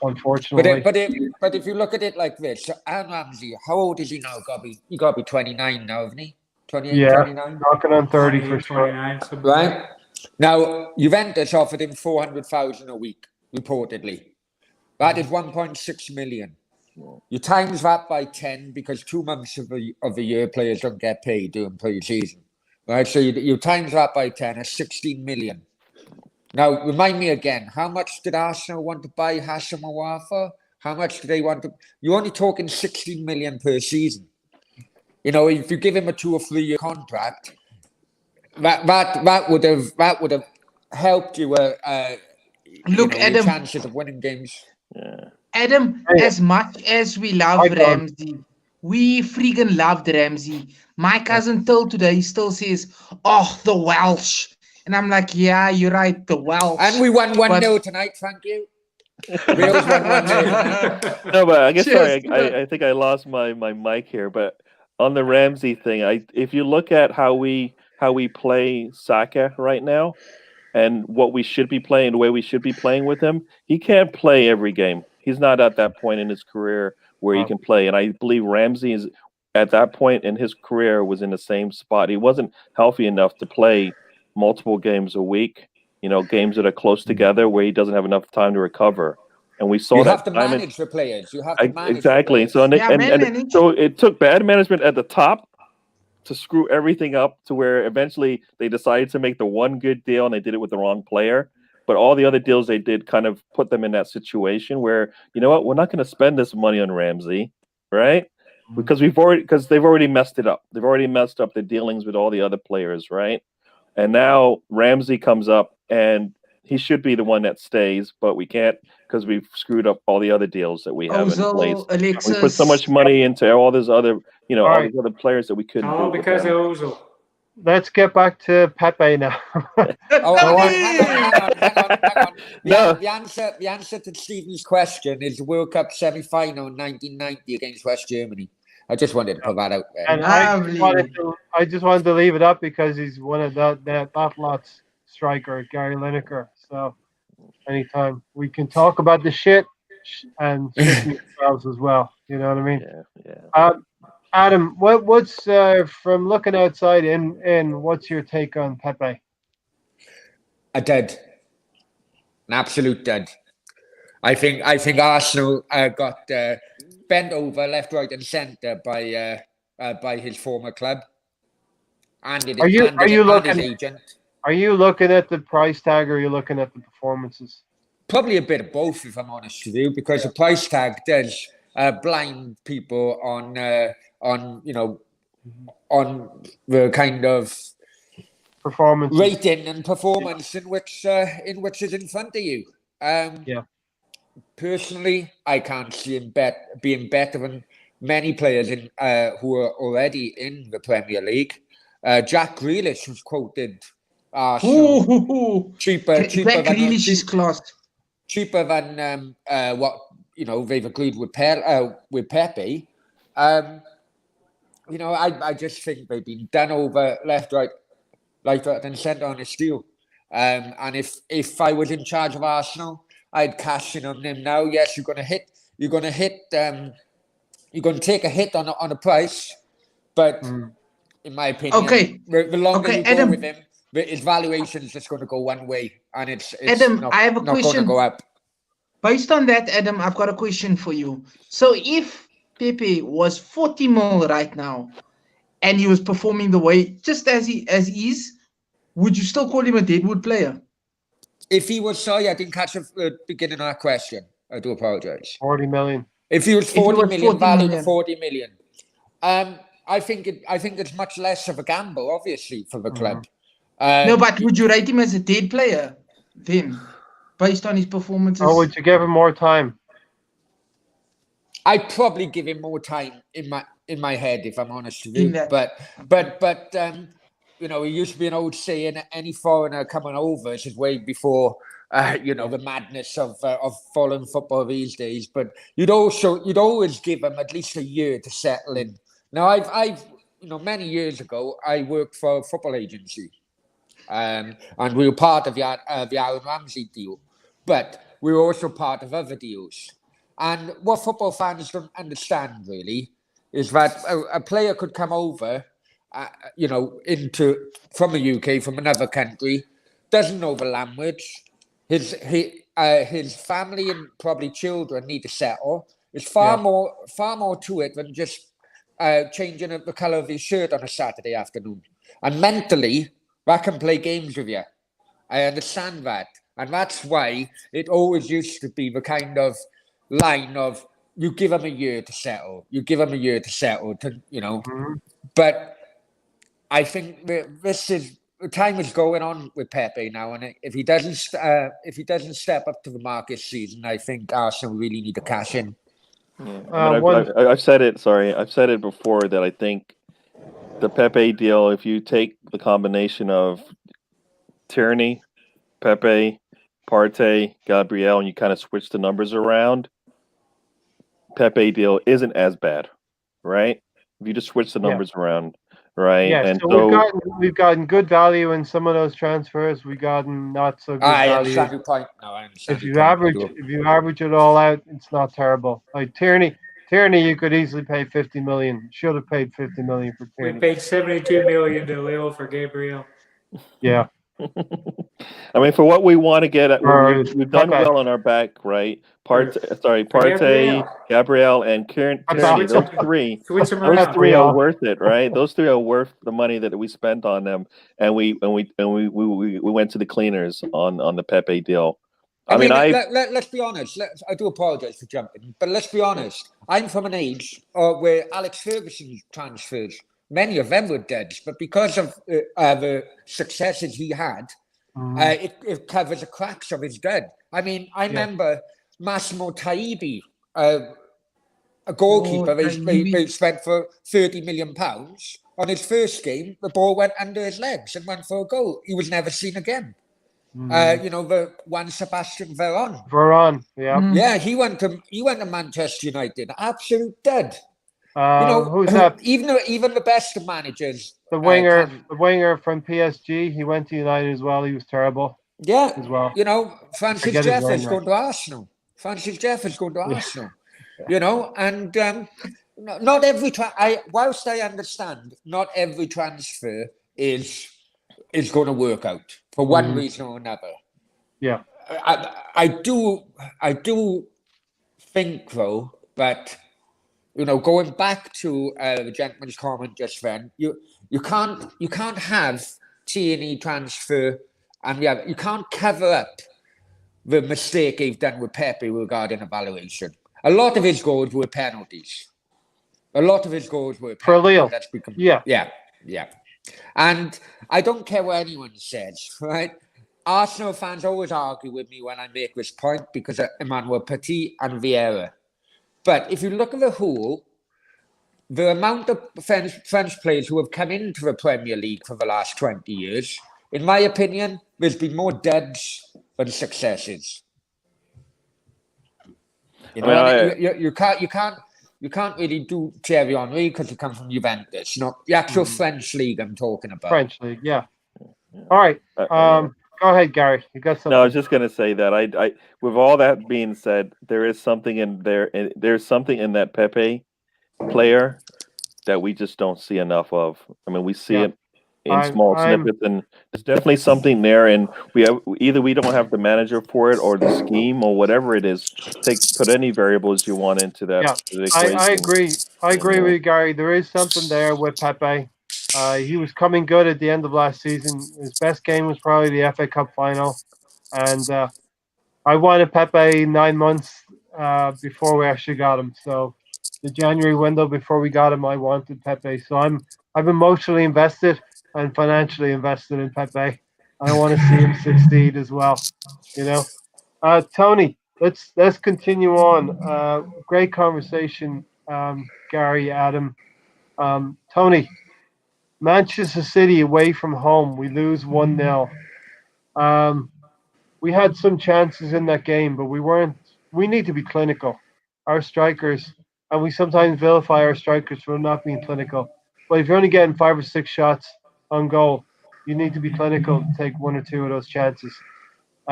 [SPEAKER 1] unfortunately.
[SPEAKER 5] But if you look at it like this, so Aaron Ramsey, how old is he now? He got to be 29 now, isn't he? 28, 29?
[SPEAKER 1] Knocking on 30 for sure.
[SPEAKER 5] Right? Now, Juventus offered him 400,000 a week, reportedly. That is 1.6 million. You times that by 10 because 2 months of the year players don't get paid during pre-season. Right, so you times that by 10, it's 16 million. Now, remind me again, how much did Arsenal want to buy Hassan Mawafa? How much do they want to? You're only talking 16 million per season. If you give him a 2 or 3 year contract, that would have helped you.
[SPEAKER 3] Look, Adam,
[SPEAKER 5] chances of winning games.
[SPEAKER 2] Yeah.
[SPEAKER 3] Adam, as much as we love Ramsey, we freaking loved Ramsey. My cousin till today still says, "Oh, the Welsh," and I'm like, "Yeah, you're right, the Welsh."
[SPEAKER 5] And we won 1-0 tonight. Thank you. Wales won 1-0.
[SPEAKER 2] No, but I guess I think I lost my mic here. But on the Ramsey thing, if you look at how we play Saka right now, and what we should be playing, the way we should be playing with him, he can't play every game. He's not at that point in his career where he can play. And I believe Ramsey is at that point in his career was in the same spot. He wasn't healthy enough to play multiple games a week, games that are close together where he doesn't have enough time to recover. And we saw
[SPEAKER 5] you
[SPEAKER 2] that.
[SPEAKER 5] have to manage the players. You have to manage
[SPEAKER 2] exactly.
[SPEAKER 5] The players.
[SPEAKER 2] So it took bad management at the top to screw everything up to where eventually they decided to make the one good deal and they did it with the wrong player. But all the other deals they did kind of put them in that situation where, you know what, we're not going to spend this money on Ramsey, right? Because they've already messed it up. They've already messed up the dealings with all the other players, right? And now Ramsey comes up and he should be the one that stays, but we can't because we've screwed up all the other deals that we have in place.
[SPEAKER 3] Alexis.
[SPEAKER 2] We put so much money into all these other, all these other players that we couldn't do.
[SPEAKER 4] Because of Ozil.
[SPEAKER 1] Let's get back to Pepe now.
[SPEAKER 5] Hang on. The answer to Stephen's question is the World Cup semi-final in 1990 against West Germany. I just wanted to put that out there.
[SPEAKER 1] And I just wanted to leave it up because he's one of that lot's striker, Gary Lineker. So anytime we can talk about the shit and shit themselves as well. You know what I mean?
[SPEAKER 2] Yeah.
[SPEAKER 1] Adam, what's from looking outside in? What's your take on Pepe?
[SPEAKER 5] A dud, an absolute dud. I think Arsenal got bent over left, right, and centre by his former club and his agent.
[SPEAKER 1] Are you looking at the price tag, or are you looking at the performances?
[SPEAKER 5] Probably a bit of both, if I'm honest with you, because the price tag does blind people on the kind of
[SPEAKER 1] performance
[SPEAKER 5] rating and performance in which is in front of you. Personally, I can't see him being better than many players who are already in the Premier League. Jack Grealish was quoted cheaper than what they've agreed with Pepe. I just think they've been done over left, right, and centre on this deal. And if I was in charge of Arsenal, I'd cash in on him now. Yes, you're going to take a hit on a price, but in my opinion, the longer you go with him, his valuation is just going to go one way, and it's
[SPEAKER 3] Adam, I have a
[SPEAKER 5] not going to go up.
[SPEAKER 3] Based on that, Adam, I've got a question for you. So if Pepe was 40 mil right now, and he was performing the way just as he is, would you still call him a deadwood player?
[SPEAKER 5] If he was, sorry, I didn't catch the beginning of that question. I do apologize.
[SPEAKER 1] 40 million.
[SPEAKER 5] If he was 40 million, valued at 40 million. I think it's much less of a gamble, obviously, for the club.
[SPEAKER 3] No, but would you rate him as a dead player then, based on his performances?
[SPEAKER 1] Or would you give him more time?
[SPEAKER 5] I'd probably give him more time in my head, if I'm honest with you. But it used to be an old saying: any foreigner coming over is way before the madness of following football these days. But you'd always give them at least a year to settle in. Now, I've many years ago, I worked for a football agency, and we were part of the Aaron Ramsey deal, but we were also part of other deals. And what football fans don't understand really is that a player could come over, from the UK, from another country, doesn't know the language. His family and probably children need to settle. There's far more to it than just changing the colour of his shirt on a Saturday afternoon. And mentally, that can play games with you. I understand that. And that's why it always used to be the kind of line of, you give him a year to settle. But I think the time is going on with Pepe now, and if he doesn't step up to the mark this season, I think Arsenal really need to cash in.
[SPEAKER 2] I've said it. Sorry, I've said it before that I think the Pepe deal. If you take the combination of Tierney, Pepe, Partey, Gabriel, and you kind of switch the numbers around, Pepe deal isn't as bad, right? If you just switch the numbers around. Right.
[SPEAKER 1] Yeah,
[SPEAKER 2] and
[SPEAKER 1] so we've gotten good value in some of those transfers. We've gotten not so good value.
[SPEAKER 5] I understand your point. No, I understand.
[SPEAKER 1] If you average it all out, it's not terrible. Like Tierney, you could easily pay 50 million. Should have paid 50 million for Tierney.
[SPEAKER 4] We paid 72 million to Lille for Gabriel.
[SPEAKER 1] Yeah.
[SPEAKER 2] I mean, for what we want to get at, we've done well on our back, right? Partey, Gabriel, and Tierney. Those three are worth it, right? Those three are worth the money that we spent on them, and we went to the cleaners on the Pepe deal.
[SPEAKER 5] Let's be honest. I do apologize for jumping, but let's be honest. I'm from an age where Alex Ferguson's transfers, many of them were dead, but because of the successes he had, it covers the cracks of his dead. I mean, I remember Massimo Taibi, a goalkeeper they spent for £30 million. On his first game, the ball went under his legs and went for a goal. He was never seen again. The one Sebastian Veron.
[SPEAKER 1] Yeah.
[SPEAKER 5] Yeah, he went to Manchester United. Absolute dud.
[SPEAKER 1] Who's that?
[SPEAKER 5] Even the best of managers.
[SPEAKER 1] The winger from PSG. He went to United as well. He was terrible.
[SPEAKER 5] Yeah,
[SPEAKER 1] as well.
[SPEAKER 5] Francis Jeffers going to Arsenal. Francis Jeffers going to Arsenal. And not every whilst I understand, not every transfer is going to work out for one reason or another.
[SPEAKER 1] Yeah,
[SPEAKER 5] I do think though, but going back to the gentleman's comment just then, you can't have T&E transfer, and you can't cover up the mistake he's done with Pepe regarding evaluation. A lot of his goals were penalties. For
[SPEAKER 1] Lille.
[SPEAKER 5] Yeah. And I don't care what anyone says, right? Arsenal fans always argue with me when I make this point because of Emmanuel Petit and Vieira. But if you look at the whole, the amount of French players who have come into the Premier League for the last 20 years, in my opinion, there's been more duds than successes. You can't really do Thierry Henry because you come from Juventus, not the actual French league I'm talking about.
[SPEAKER 1] French league, yeah. All right. Go ahead, Gary. You got something?
[SPEAKER 2] No, I was just going to say that I with all that being said, there is something in there. There's something in that Pepe player that we just don't see enough of. I mean, we see it in small snippets, and there's definitely something there. And we don't have the manager for it, or the scheme, or whatever it is. Put any variables you want into that.
[SPEAKER 1] Yeah, I agree. I agree with you, Gary. There is something there with Pepe. He was coming good at the end of last season. His best game was probably the FA Cup final, and I wanted Pepe 9 months before we actually got him. So the January window before we got him, I wanted Pepe. So I'm emotionally invested and financially invested in Pepe. I want to see him succeed as well. Tony, let's continue on. Great conversation, Gary, Adam, Tony. Manchester City away from home, we lose 1-0. We had some chances in that game, but we weren't. We need to be clinical. Our strikers, and we sometimes vilify our strikers for not being clinical. But if you're only getting 5 or 6 shots on goal, you need to be clinical to take 1 or 2 of those chances.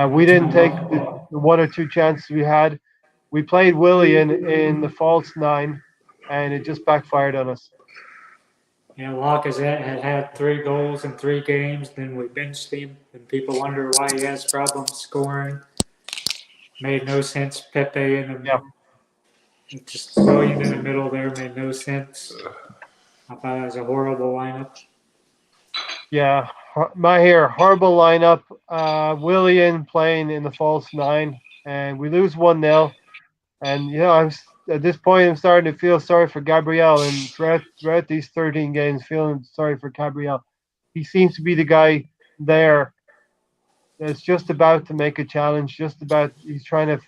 [SPEAKER 1] We didn't take the 1 or 2 chances we had. We played Willian in the false 9, and it just backfired on us.
[SPEAKER 4] Lacazette had 3 goals in 3 games. Then we benched him, and people wonder why he has problems scoring. Made no sense. Pepe in the just Willian in the middle there made no sense. I thought it was a horrible lineup.
[SPEAKER 1] Yeah, horrible lineup. Willian playing in the false 9, and we lose 1-0. And at this point, I'm starting to feel sorry for Gabriel, and throughout these 13 games, feeling sorry for Gabriel. He seems to be the guy there that's just about to make a challenge. He's trying to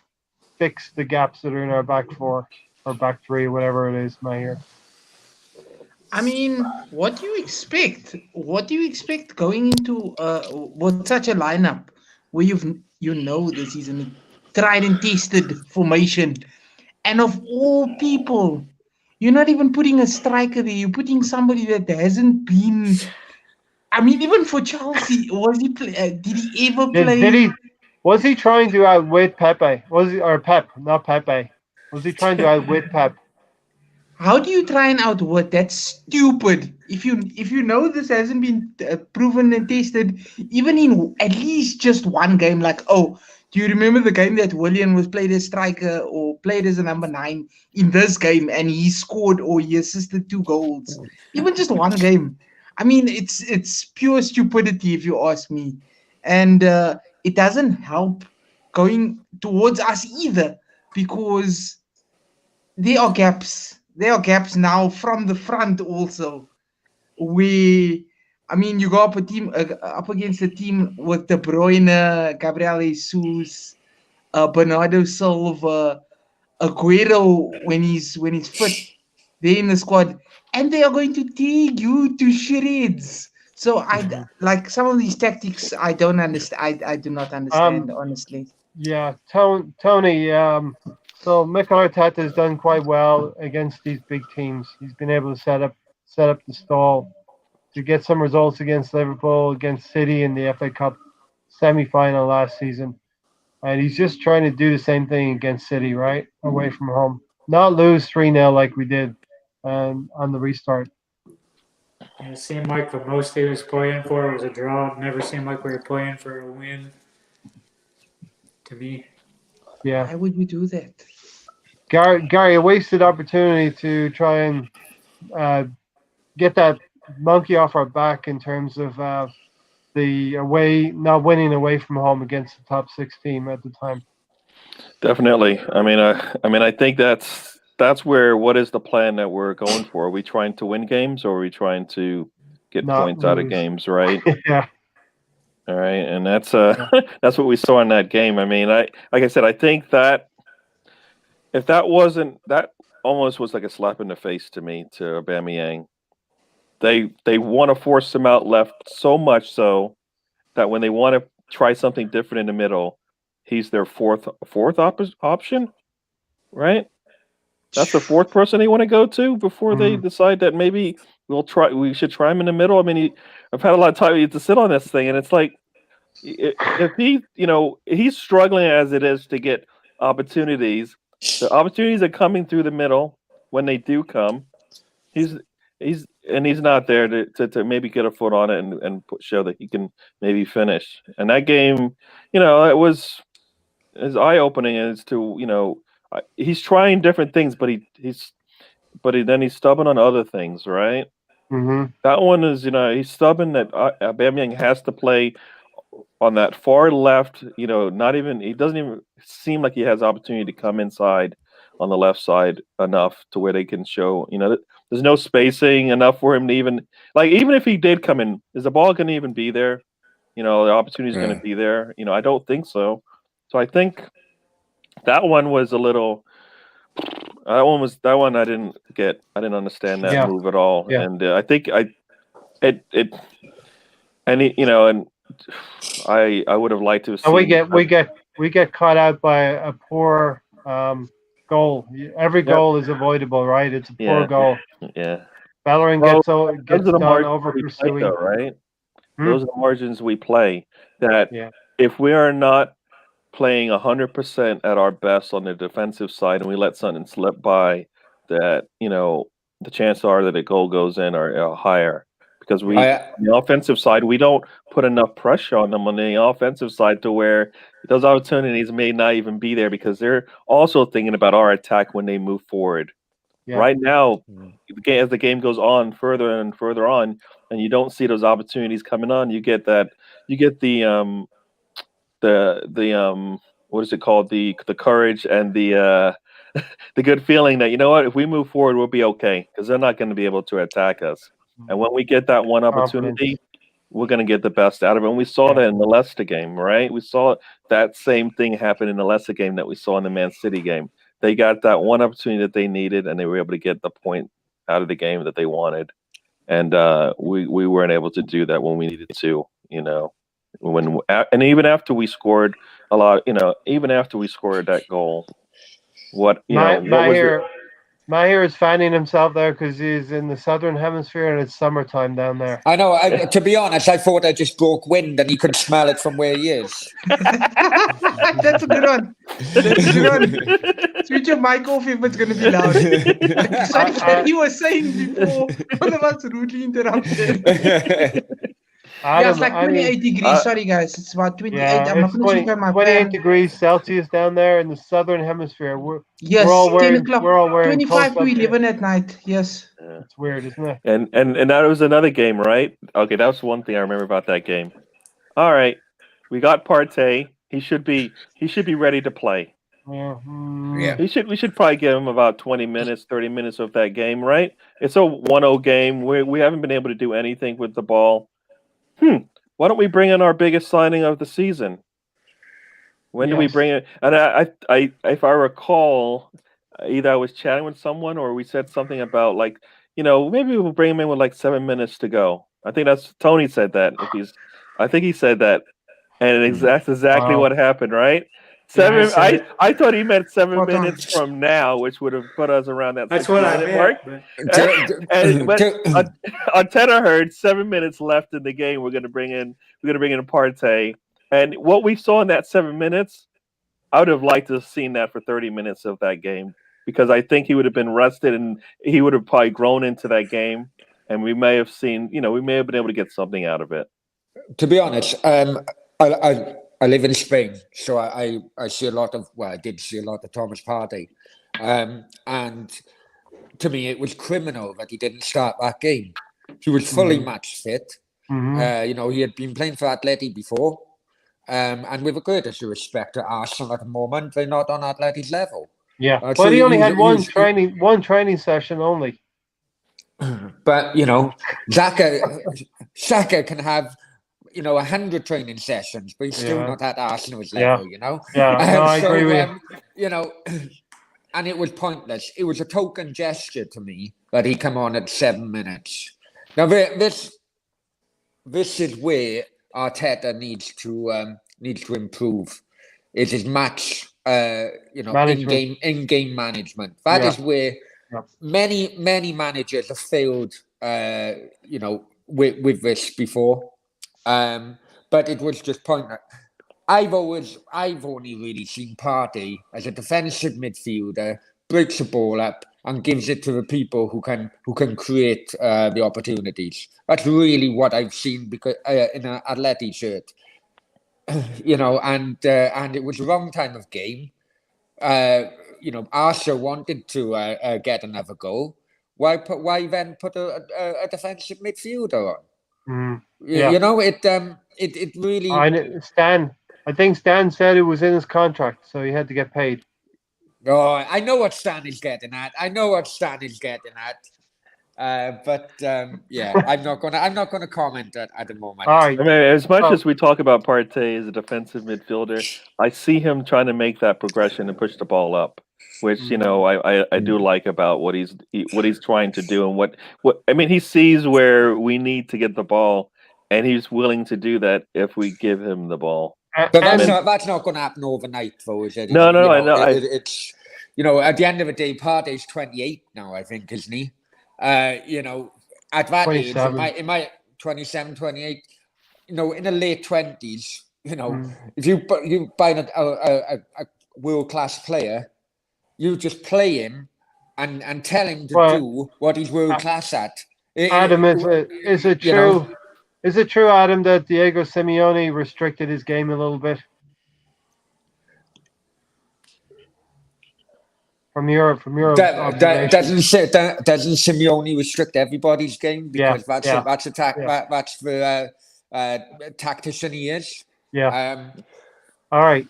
[SPEAKER 1] fix the gaps that are in our back 4 or back 3, whatever it is, Mahir.
[SPEAKER 3] I mean, what do you expect? What do you expect going into with such a lineup where this is a tried and tested formation, and of all people, you're not even putting a striker there. You're putting somebody that hasn't been. I mean, even for Chelsea, did he ever play?
[SPEAKER 1] Was he trying to outwit Pepe? Not Pepe? Was he trying to outwit Pep?
[SPEAKER 3] How do you try and outwit? That's stupid. If you know this hasn't been proven and tested, even in at least just one game, like, do you remember the game that Willian was played as striker or played as a number 9 in this game, and he scored or he assisted 2 goals? Even just one game. I mean, it's pure stupidity if you ask me, and it doesn't help going towards us either, because there are gaps. There are gaps now from the front also. You go up against a team with De Bruyne, Gabriel Jesus, Bernardo Silva, Aguero when he's fit. They're in the squad, and they are going to take you to shreds. So I like some of these tactics. I don't understand. I do not understand, honestly.
[SPEAKER 1] Yeah, Tony. So Mikel Arteta has done quite well against these big teams. He's been able to set up the stall to get some results against Liverpool, against City in the FA Cup semi-final last season. And he's just trying to do the same thing against City, right? Away from home. Not lose 3-0 like we did on the restart.
[SPEAKER 4] It seemed like the most he was playing for was a draw. It never seemed like we were playing for a win. To me.
[SPEAKER 1] Yeah.
[SPEAKER 3] Why would we do that?
[SPEAKER 1] Gary, a wasted opportunity to try and get that monkey off our back in terms of the not winning away from home against the top 6 team at the time.
[SPEAKER 2] Definitely. I mean, I think that's where, what is the plan that we're going for? Are we trying to win games, or are we trying to get
[SPEAKER 1] Not
[SPEAKER 2] points out of
[SPEAKER 1] lose.
[SPEAKER 2] games, right?
[SPEAKER 1] Yeah.
[SPEAKER 2] All right, and that's that's what we saw in that game. I mean, like I said, I think that if that wasn't, that almost was like a slap in the face to me, to Aubameyang. They want to force him out left so much so that when they want to try something different in the middle, he's their fourth option, right? That's the fourth person they want to go to before they decide that maybe we should try him in the middle. I mean, I've had a lot of time to sit on this thing, and it's like, if he, he's struggling as it is to get opportunities. The opportunities are coming through the middle when they do come. He's not there to maybe get a foot on it and show that he can maybe finish. And that game, it was eye-opening as to, he's trying different things, but then he's stubborn on other things, right?
[SPEAKER 1] Mm-hmm.
[SPEAKER 2] That one is, he's stubborn that Aubameyang has to play on that far left. He doesn't even seem like he has opportunity to come inside on the left side enough to where they can show, there's no spacing enough for him to even if he did come in, is the ball going to even be there? The opportunity is going to be there. I don't think so. So I think that one was a little. That one I didn't get. I didn't understand that move at all.
[SPEAKER 1] Yeah.
[SPEAKER 2] And I think I would have liked to have seen.
[SPEAKER 1] And we get caught out by a poor goal. Every goal is avoidable, right? It's a poor goal.
[SPEAKER 2] Yeah.
[SPEAKER 1] Bellerin gets done over pursuing.
[SPEAKER 2] Right? Those are the margins we play. That if we are not playing 100% at our best on the defensive side, and we let something slip by, that the chances are that a goal goes in are higher, because on the offensive side we don't put enough pressure on them on the offensive side to where those opportunities may not even be there, because they're also thinking about our attack when they move forward. Right now, as the game goes on further and further on, and you don't see those opportunities coming on, you get the what is it called? The courage and the the good feeling that, if we move forward, we'll be okay, because they're not going to be able to attack us. And when we get that one opportunity, we're going to get the best out of it. And we saw that in the Leicester game, right? We saw that same thing happen in the Leicester game that we saw in the Man City game. They got that one opportunity that they needed, and they were able to get the point out of the game that they wanted. And we weren't able to do that when we needed to, and even after we scored a lot, even after we scored that goal,
[SPEAKER 1] Maher is fanning himself there because he's in the southern hemisphere and it's summertime down there.
[SPEAKER 5] I know. To be honest, I thought I just broke wind and he could smell it from where he is.
[SPEAKER 3] That's a good one. Switch your mic off if it's going to be loud. Like you were saying before, one of us rudely interrupted. It's like 28 degrees. Sorry, guys. It's about 28. I'm not going to switch my
[SPEAKER 1] 28 degrees Celsius down there in the southern hemisphere. We're all
[SPEAKER 3] 10
[SPEAKER 1] wearing,
[SPEAKER 3] o'clock.
[SPEAKER 1] we're all wearing
[SPEAKER 3] 25 to 11 at night. Yes.
[SPEAKER 1] It's weird, isn't it?
[SPEAKER 2] And that was another game, right? Okay, that was one thing I remember about that game. All right, we got Partey. He should be ready to play.
[SPEAKER 3] Yeah.
[SPEAKER 2] We should probably give him about 20 minutes, 30 minutes of that game, right? It's a 1-0 game. We haven't been able to do anything with the ball. Why don't we bring in our biggest signing of the season? When do we bring it? And I if I recall, either I was chatting with someone or we said something about maybe we'll bring him in with 7 minutes to go. I think that's Tony said that. I think he said that, and that's exactly what happened, right? 7.
[SPEAKER 4] said
[SPEAKER 2] I thought he meant 7
[SPEAKER 3] Spot on.
[SPEAKER 2] minutes from now, which would have put us around that.
[SPEAKER 4] that's what I
[SPEAKER 2] 60-minute mark.
[SPEAKER 4] meant. But
[SPEAKER 2] And but Arteta heard 7 minutes left in the game. We're going to bring in Partey, and what we saw in that 7 minutes, I would have liked to have seen that for 30 minutes of that game, because I think he would have been rested and he would have probably grown into that game, and we may have seen, we may have been able to get something out of it.
[SPEAKER 5] To be honest, I live in Spain, so I see a lot of, I did see a lot of Thomas Partey. And to me, it was criminal that he didn't start that game. He was fully match fit. He had been playing for Atleti before. And with the greatest respect to Arsenal at the moment, they're not on Atleti's level.
[SPEAKER 1] Yeah,
[SPEAKER 5] so
[SPEAKER 1] but he only had one training session only.
[SPEAKER 5] But Xhaka can have 100 training sessions, but he's still not at Arsenal's level.
[SPEAKER 1] Yeah, no, I agree with
[SPEAKER 5] you. And it was pointless. It was a token gesture to me that he come on at 7 minutes. Now this is where Arteta needs to improve. Is his match, in-game management. That is where many managers have failed. With this before, but it was just pointless. I've only really seen Partey as a defensive midfielder, breaks the ball up and gives it to the people who can create the opportunities. That's really what I've seen, because in an Atleti shirt, and it was the wrong time of game. Arsenal wanted to get another goal. Why then put a defensive midfielder on? It really.
[SPEAKER 1] I think Stan said it was in his contract, so he had to get paid.
[SPEAKER 5] Oh, I know what Stan is getting at. But I'm not gonna comment at the moment.
[SPEAKER 1] All right.
[SPEAKER 2] I mean, as much as we talk about Partey as a defensive midfielder, I see him trying to make that progression and push the ball up, which I do like about what he's trying to do, and what I mean, he sees where we need to get the ball, and he's willing to do that if we give him the ball.
[SPEAKER 5] But that's not going to happen overnight, though, is it?
[SPEAKER 2] No, I know.
[SPEAKER 5] It's at the end of the day, Partey's 28 now, I think, isn't he? At that age, it might 27, 28. In the late 20s, if you buy a world-class player, you just play him and tell him to do what he's world-class at.
[SPEAKER 1] Adam, is it true? Is it true, Adam, that Diego Simeone restricted his game a little bit? From your
[SPEAKER 5] doesn't Simeone restrict everybody's game, because that's the tactician he is.
[SPEAKER 1] Yeah. All right.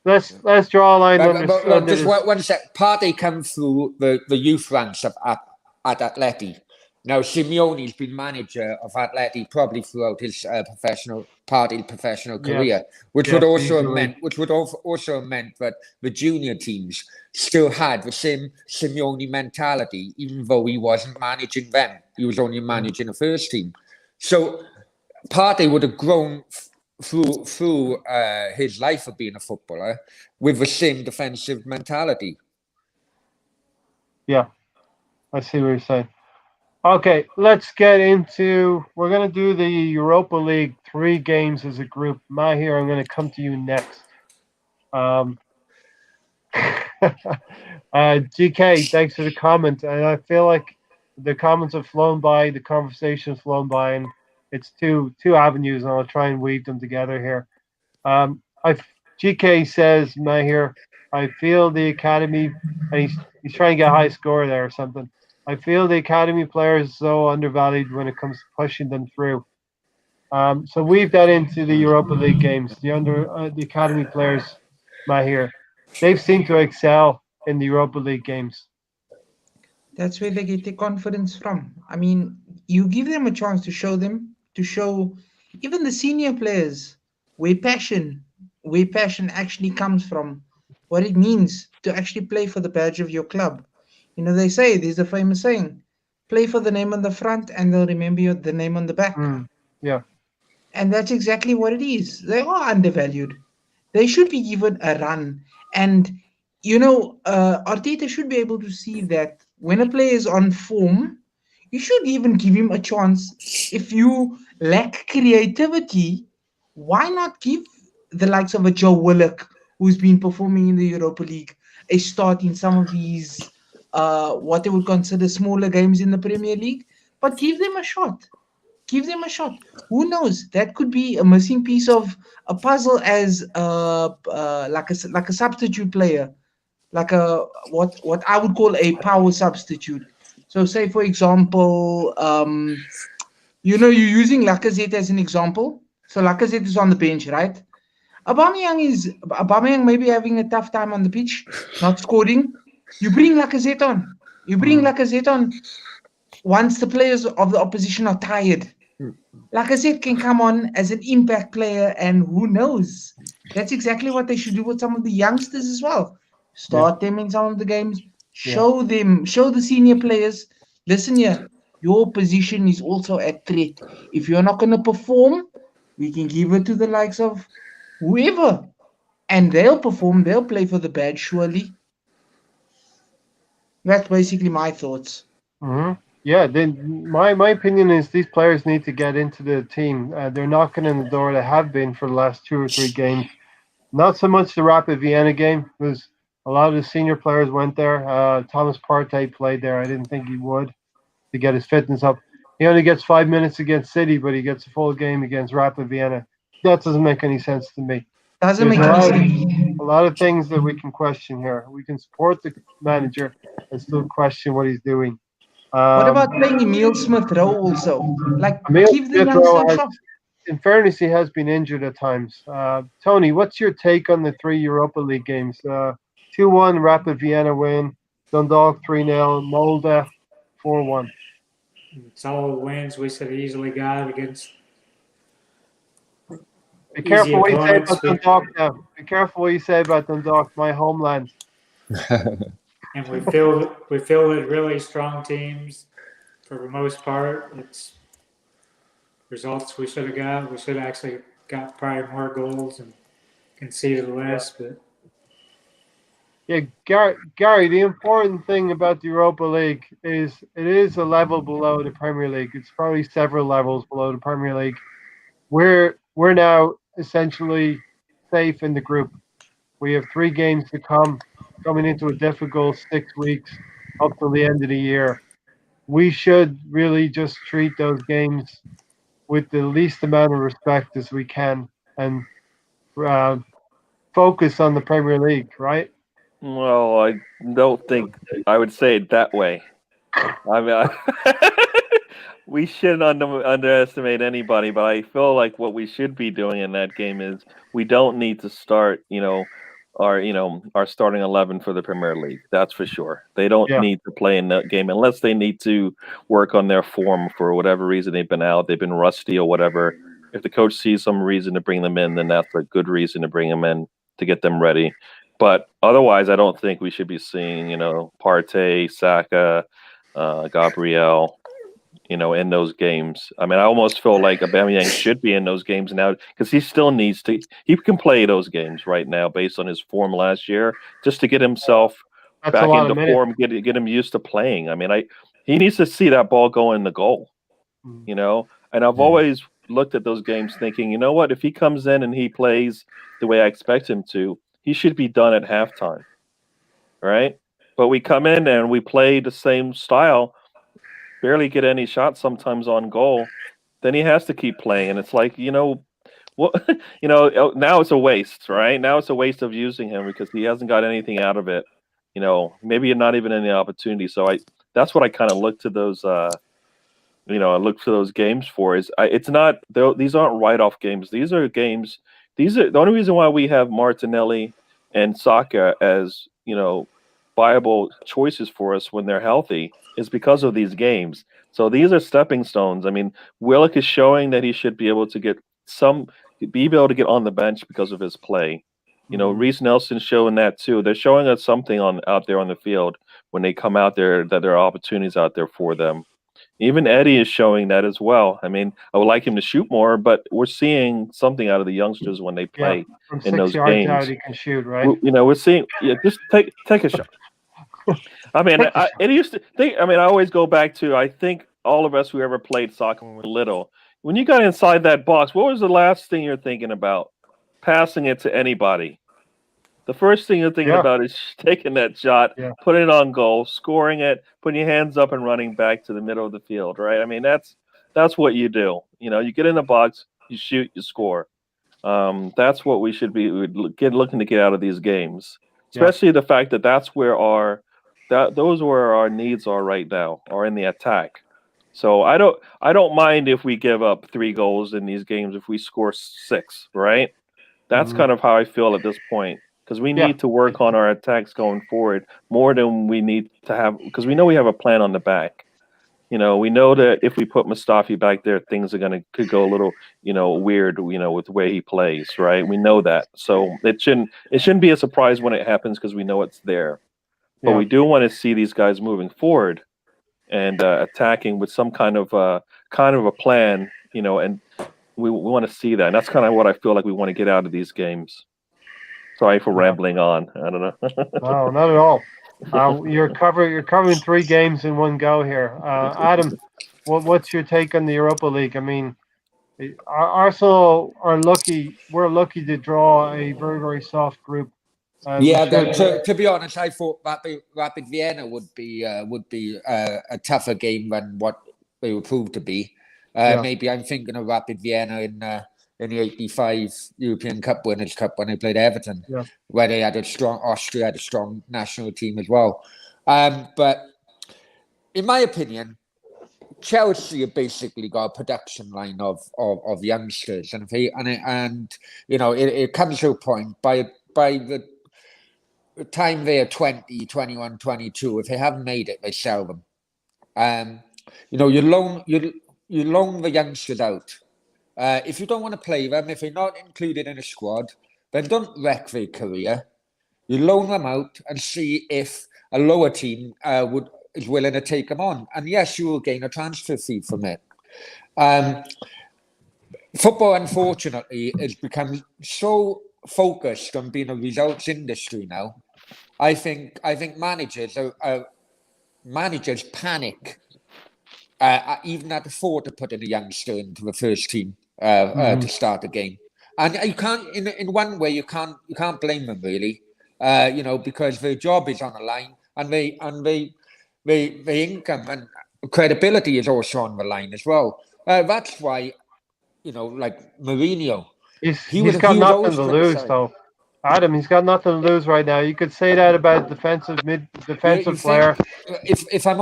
[SPEAKER 1] Let's draw a line on this.
[SPEAKER 5] Just one sec. Partey come through the youth ranks at Atleti. Now, Simeone's been manager of Atleti probably throughout his professional career, which would also have meant that the junior teams still had the same Simeone mentality, even though he wasn't managing them. He was only managing the first team. So Partey would have grown through his life of being a footballer with the same defensive mentality.
[SPEAKER 1] Yeah, I see what you're saying. Okay, let's get into. We're going to do the Europa League 3 games as a group. Mahir, I'm going to come to you next. GK, thanks for the comment. And I feel like the comments have flown by, the conversation has flown by, and it's two avenues, and I'll try and weave them together here. GK says, Mahir, I feel the academy, and he's trying to get a high score there or something. I feel the academy players are so undervalued when it comes to pushing them through. So weave that into the Europa League games. The academy players, Mahir, they've seemed to excel in the Europa League games.
[SPEAKER 3] That's where they get their confidence from. I mean, you give them a chance to show even the senior players where passion actually comes from, what it means to actually play for the badge of your club. They say, there's a famous saying, play for the name on the front and they'll remember the name on the back.
[SPEAKER 1] Yeah.
[SPEAKER 3] And that's exactly what it is. They are undervalued. they should be given a run. And Arteta should be able to see that when a player is on form, you should even give him a chance. If you lack creativity, why not give the likes of a Joe Willock, who's been performing in the Europa League, a start in some of these what they would consider smaller games in the Premier League? But give them a shot. Give them a shot. Who knows? That could be a missing piece of a puzzle as like a substitute player, like a what I would call a power substitute. So, say for example, you're using Lacazette as an example. So Lacazette is on the bench, right? Aubameyang maybe having a tough time on the pitch, not scoring. You bring Lacazette on. You bring Lacazette on once the players of the opposition are tired. Lacazette can come on as an impact player, and who knows? That's exactly what they should do with some of the youngsters as well. Start them in some of the games. Show the senior players, listen here, your position is also at threat. If you're not going to perform, we can give it to the likes of whoever, and they'll perform, they'll play for the badge, surely. That's basically my thoughts.
[SPEAKER 1] Yeah, then my opinion is these players need to get into the team. They're knocking on the door. They have been for the last 2 or 3 games. Not so much the Rapid Vienna game, because a lot of the senior players went there. Thomas Partey played there. I didn't think he would to get his fitness up. He only gets 5 minutes against City, but he gets a full game against Rapid Vienna. That doesn't make any sense to me.
[SPEAKER 3] Doesn't
[SPEAKER 1] There's
[SPEAKER 3] make any sense.
[SPEAKER 1] a lot of things that we can question here. We can support the manager and still question what he's doing.
[SPEAKER 3] What about playing Emil Smith Rowe also? Like,
[SPEAKER 1] Emil
[SPEAKER 3] give the
[SPEAKER 1] Smith Rowe
[SPEAKER 3] youngster a
[SPEAKER 1] has,
[SPEAKER 3] shot.
[SPEAKER 1] in fairness, he has been injured at times. Tony, what's your take on the 3 Europa League games? 2-1 Rapid Vienna win, Dundalk 3-0, Molde 4-1.
[SPEAKER 4] It's all wins we should have easily got against.
[SPEAKER 1] Be careful what you say
[SPEAKER 4] opponents
[SPEAKER 1] about Dundalk now. Be careful what you say about Dundalk, my homeland.
[SPEAKER 4] And we fielded really strong teams for the most part. It's results we should have got. We should have actually got probably more goals and conceded less. But
[SPEAKER 1] Yeah, Gary, the important thing about the Europa League is it is a level below the Premier League. It's probably several levels below the Premier League. We're now essentially safe in the group. We have 3 games to come, coming into a difficult 6 weeks up till the end of the year. We should really just treat those games with the least amount of respect as we can and focus on the Premier League, right?
[SPEAKER 2] Well, I don't think I would say it that way. I mean, we shouldn't underestimate anybody, but I feel like what we should be doing in that game is we don't need to start, our starting 11 for the Premier League. That's for sure. They don't need to play in that game unless they need to work on their form for whatever reason they've been out, they've been rusty or whatever. If the coach sees some reason to bring them in, then that's a good reason to bring them in to get them ready. But otherwise, I don't think we should be seeing, Partey, Saka, Gabriel, in those games. I mean, I almost feel like Aubameyang should be in those games now because he still needs to. He can play those games right now based on his form last year, just to get himself back into form, get him used to playing. I mean, he needs to see that ball go in the goal, And I've always looked at those games thinking, you know what? If he comes in and he plays the way I expect him to, he should be done at halftime, right? But we come in and we play the same style, barely get any shots sometimes on goal. Then he has to keep playing, and it's like, now it's a waste, right? Now it's a waste of using him because he hasn't got anything out of it. Maybe not even any opportunity. So that's what I kind of look to those. I look for those games for. It's not these aren't write-off games. These are games. These are the only reason why we have Martinelli and Saka as viable choices for us when they're healthy is because of these games. So these are stepping stones. I mean, Willock is showing that he should be able to get on the bench because of his play. Reece Nelson's showing that too. They're showing us something out there on the field when they come out there, that there are opportunities out there for them. Even Eddie is showing that as well. I mean, I would like him to shoot more, but we're seeing something out of the youngsters when they play
[SPEAKER 1] From
[SPEAKER 2] in
[SPEAKER 1] 6
[SPEAKER 2] those
[SPEAKER 1] yards
[SPEAKER 2] games.
[SPEAKER 1] out, he can shoot, right?
[SPEAKER 2] We're seeing, just take a shot. I mean, it used to think. I mean, I always go back to. I think all of us who ever played soccer when we were little, when you got inside that box, what was the last thing you're thinking about? Passing it to anybody. The first thing you're thinking about is taking that shot, putting it on goal, scoring it, putting your hands up and running back to the middle of the field, right? I mean, that's what you do. You know, you get in the box, you shoot, you score. That's what we should be looking to get out of these games, especially the fact that that's where those where our needs are right now, are in the attack. So I don't mind if we give up 3 goals in these games if we score 6, right? That's kind of how I feel at this point. Because we need to work on our attacks going forward more than we need to have, because we know we have a plan on the back. You know, we know that if we put Mustafi back there, things could go a little, weird, with the way he plays, right? We know that. So it shouldn't be a surprise when it happens because we know it's there. But we do want to see these guys moving forward and attacking with some kind of a plan, and we want to see that. And that's kind of what I feel like we want to get out of these games. Sorry for rambling on. I don't know.
[SPEAKER 1] No, not at all. You're covering 3 games in one go here. Adam, what's your take on the Europa League? I mean, Arsenal are lucky. We're lucky to draw a very, very soft group.
[SPEAKER 5] To be honest, I thought Rapid Vienna would be a tougher game than what they were proved to be. Maybe I'm thinking of Rapid Vienna in the '85 European Cup Winners' Cup when they played Everton, where they had Austria had a strong national team as well. But in my opinion, Chelsea have basically got a production line of youngsters, and it comes to a point by the time they are 20, 21, 22, if they haven't made it, they sell them. You loan the youngsters out. If you don't want to play them, if they're not included in a squad, then don't wreck their career. You loan them out and see if a lower team is willing to take them on. And yes, you will gain a transfer fee from it. Football, unfortunately, has become so focused on being a results industry now. I think managers panic even at the thought of putting a youngster into the first team to start a game, and you can't. In one way, you can't blame them really, because their job is on the line, and their income and credibility is also on the line as well. That's why, like Mourinho,
[SPEAKER 1] he's got nothing to lose though. Adam, he's got nothing to lose right now. You could say that about a defensive player.
[SPEAKER 5] If I'm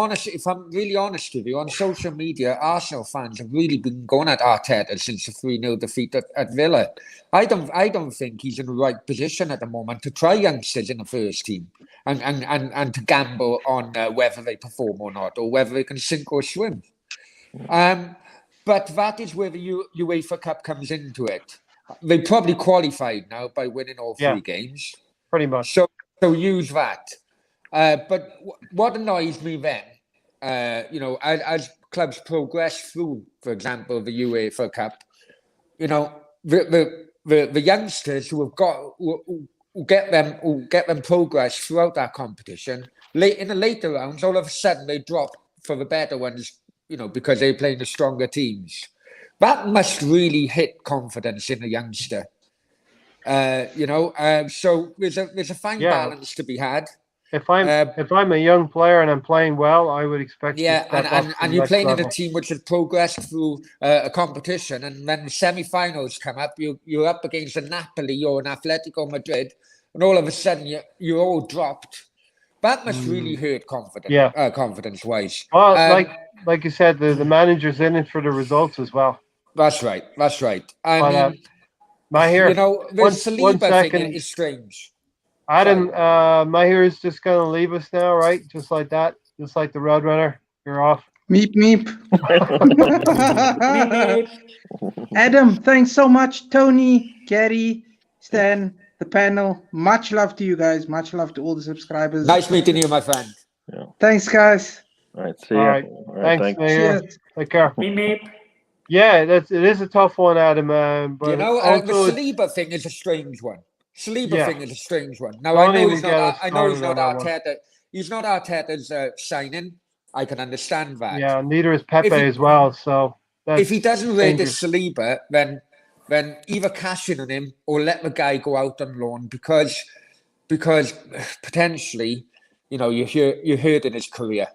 [SPEAKER 5] really honest with you, on social media, Arsenal fans have really been going at Arteta since the 3-0 defeat at Villa. I don't think he's in the right position at the moment to try youngsters in the first team and to gamble on whether they perform or not, or whether they can sink or swim. But that is where the UEFA Cup comes into it. They probably qualified now by winning all 3 games.
[SPEAKER 1] Pretty much.
[SPEAKER 5] So use that. But what annoys me then, as clubs progress through, for example, the UEFA Cup, the youngsters who get them progress throughout that competition, in the later rounds, all of a sudden they drop for the better ones, because they're playing the stronger teams. That must really hit confidence in a youngster. So there's a fine balance to be had.
[SPEAKER 1] If I'm a young player and I'm playing well, I would expect to step up
[SPEAKER 5] and you're playing in a team which has progressed through a competition, and then semi-finals come up, you're up against a Napoli or an Atletico Madrid, and all of a sudden you're all dropped. That must really hurt confidence. Confidence-wise.
[SPEAKER 1] Well, like you said, the manager's in it for the results as well.
[SPEAKER 5] That's right. I mean,
[SPEAKER 1] Mahir,
[SPEAKER 5] the Saliba thing is strange.
[SPEAKER 1] Adam, Mahir is just going to leave us now, right? Just like that. Just like the Roadrunner. You're off.
[SPEAKER 3] Meep, meep. Adam, thanks so much. Tony, Gary, Stan, the panel. Much love to you guys. Much love to all the subscribers.
[SPEAKER 5] Nice meeting you, my friend.
[SPEAKER 3] Thanks, guys.
[SPEAKER 2] All right, see
[SPEAKER 1] All
[SPEAKER 2] ya.
[SPEAKER 1] right.
[SPEAKER 2] All right,
[SPEAKER 1] Thanks, Mayor.
[SPEAKER 3] Cheers.
[SPEAKER 1] Take care.
[SPEAKER 4] Meep meep.
[SPEAKER 1] Yeah, it is a tough one, Adam. But
[SPEAKER 5] You know, the
[SPEAKER 1] also,
[SPEAKER 5] Saliba thing is a strange one. Saliba
[SPEAKER 1] Yeah.
[SPEAKER 5] thing is a strange one. Now
[SPEAKER 1] Don't
[SPEAKER 5] I know
[SPEAKER 1] even
[SPEAKER 5] he's not.
[SPEAKER 1] get us
[SPEAKER 5] I know he's
[SPEAKER 1] started
[SPEAKER 5] not
[SPEAKER 1] on that one.
[SPEAKER 5] Arteta. He's not Arteta's signing. I can understand that.
[SPEAKER 1] Yeah, neither is Pepe
[SPEAKER 5] If he-
[SPEAKER 1] as well. So that's
[SPEAKER 5] If he doesn't rate
[SPEAKER 1] dangerous.
[SPEAKER 5] his Saliba, then either cash in on him or let the guy go out on loan because potentially, you know, you're hurting his career.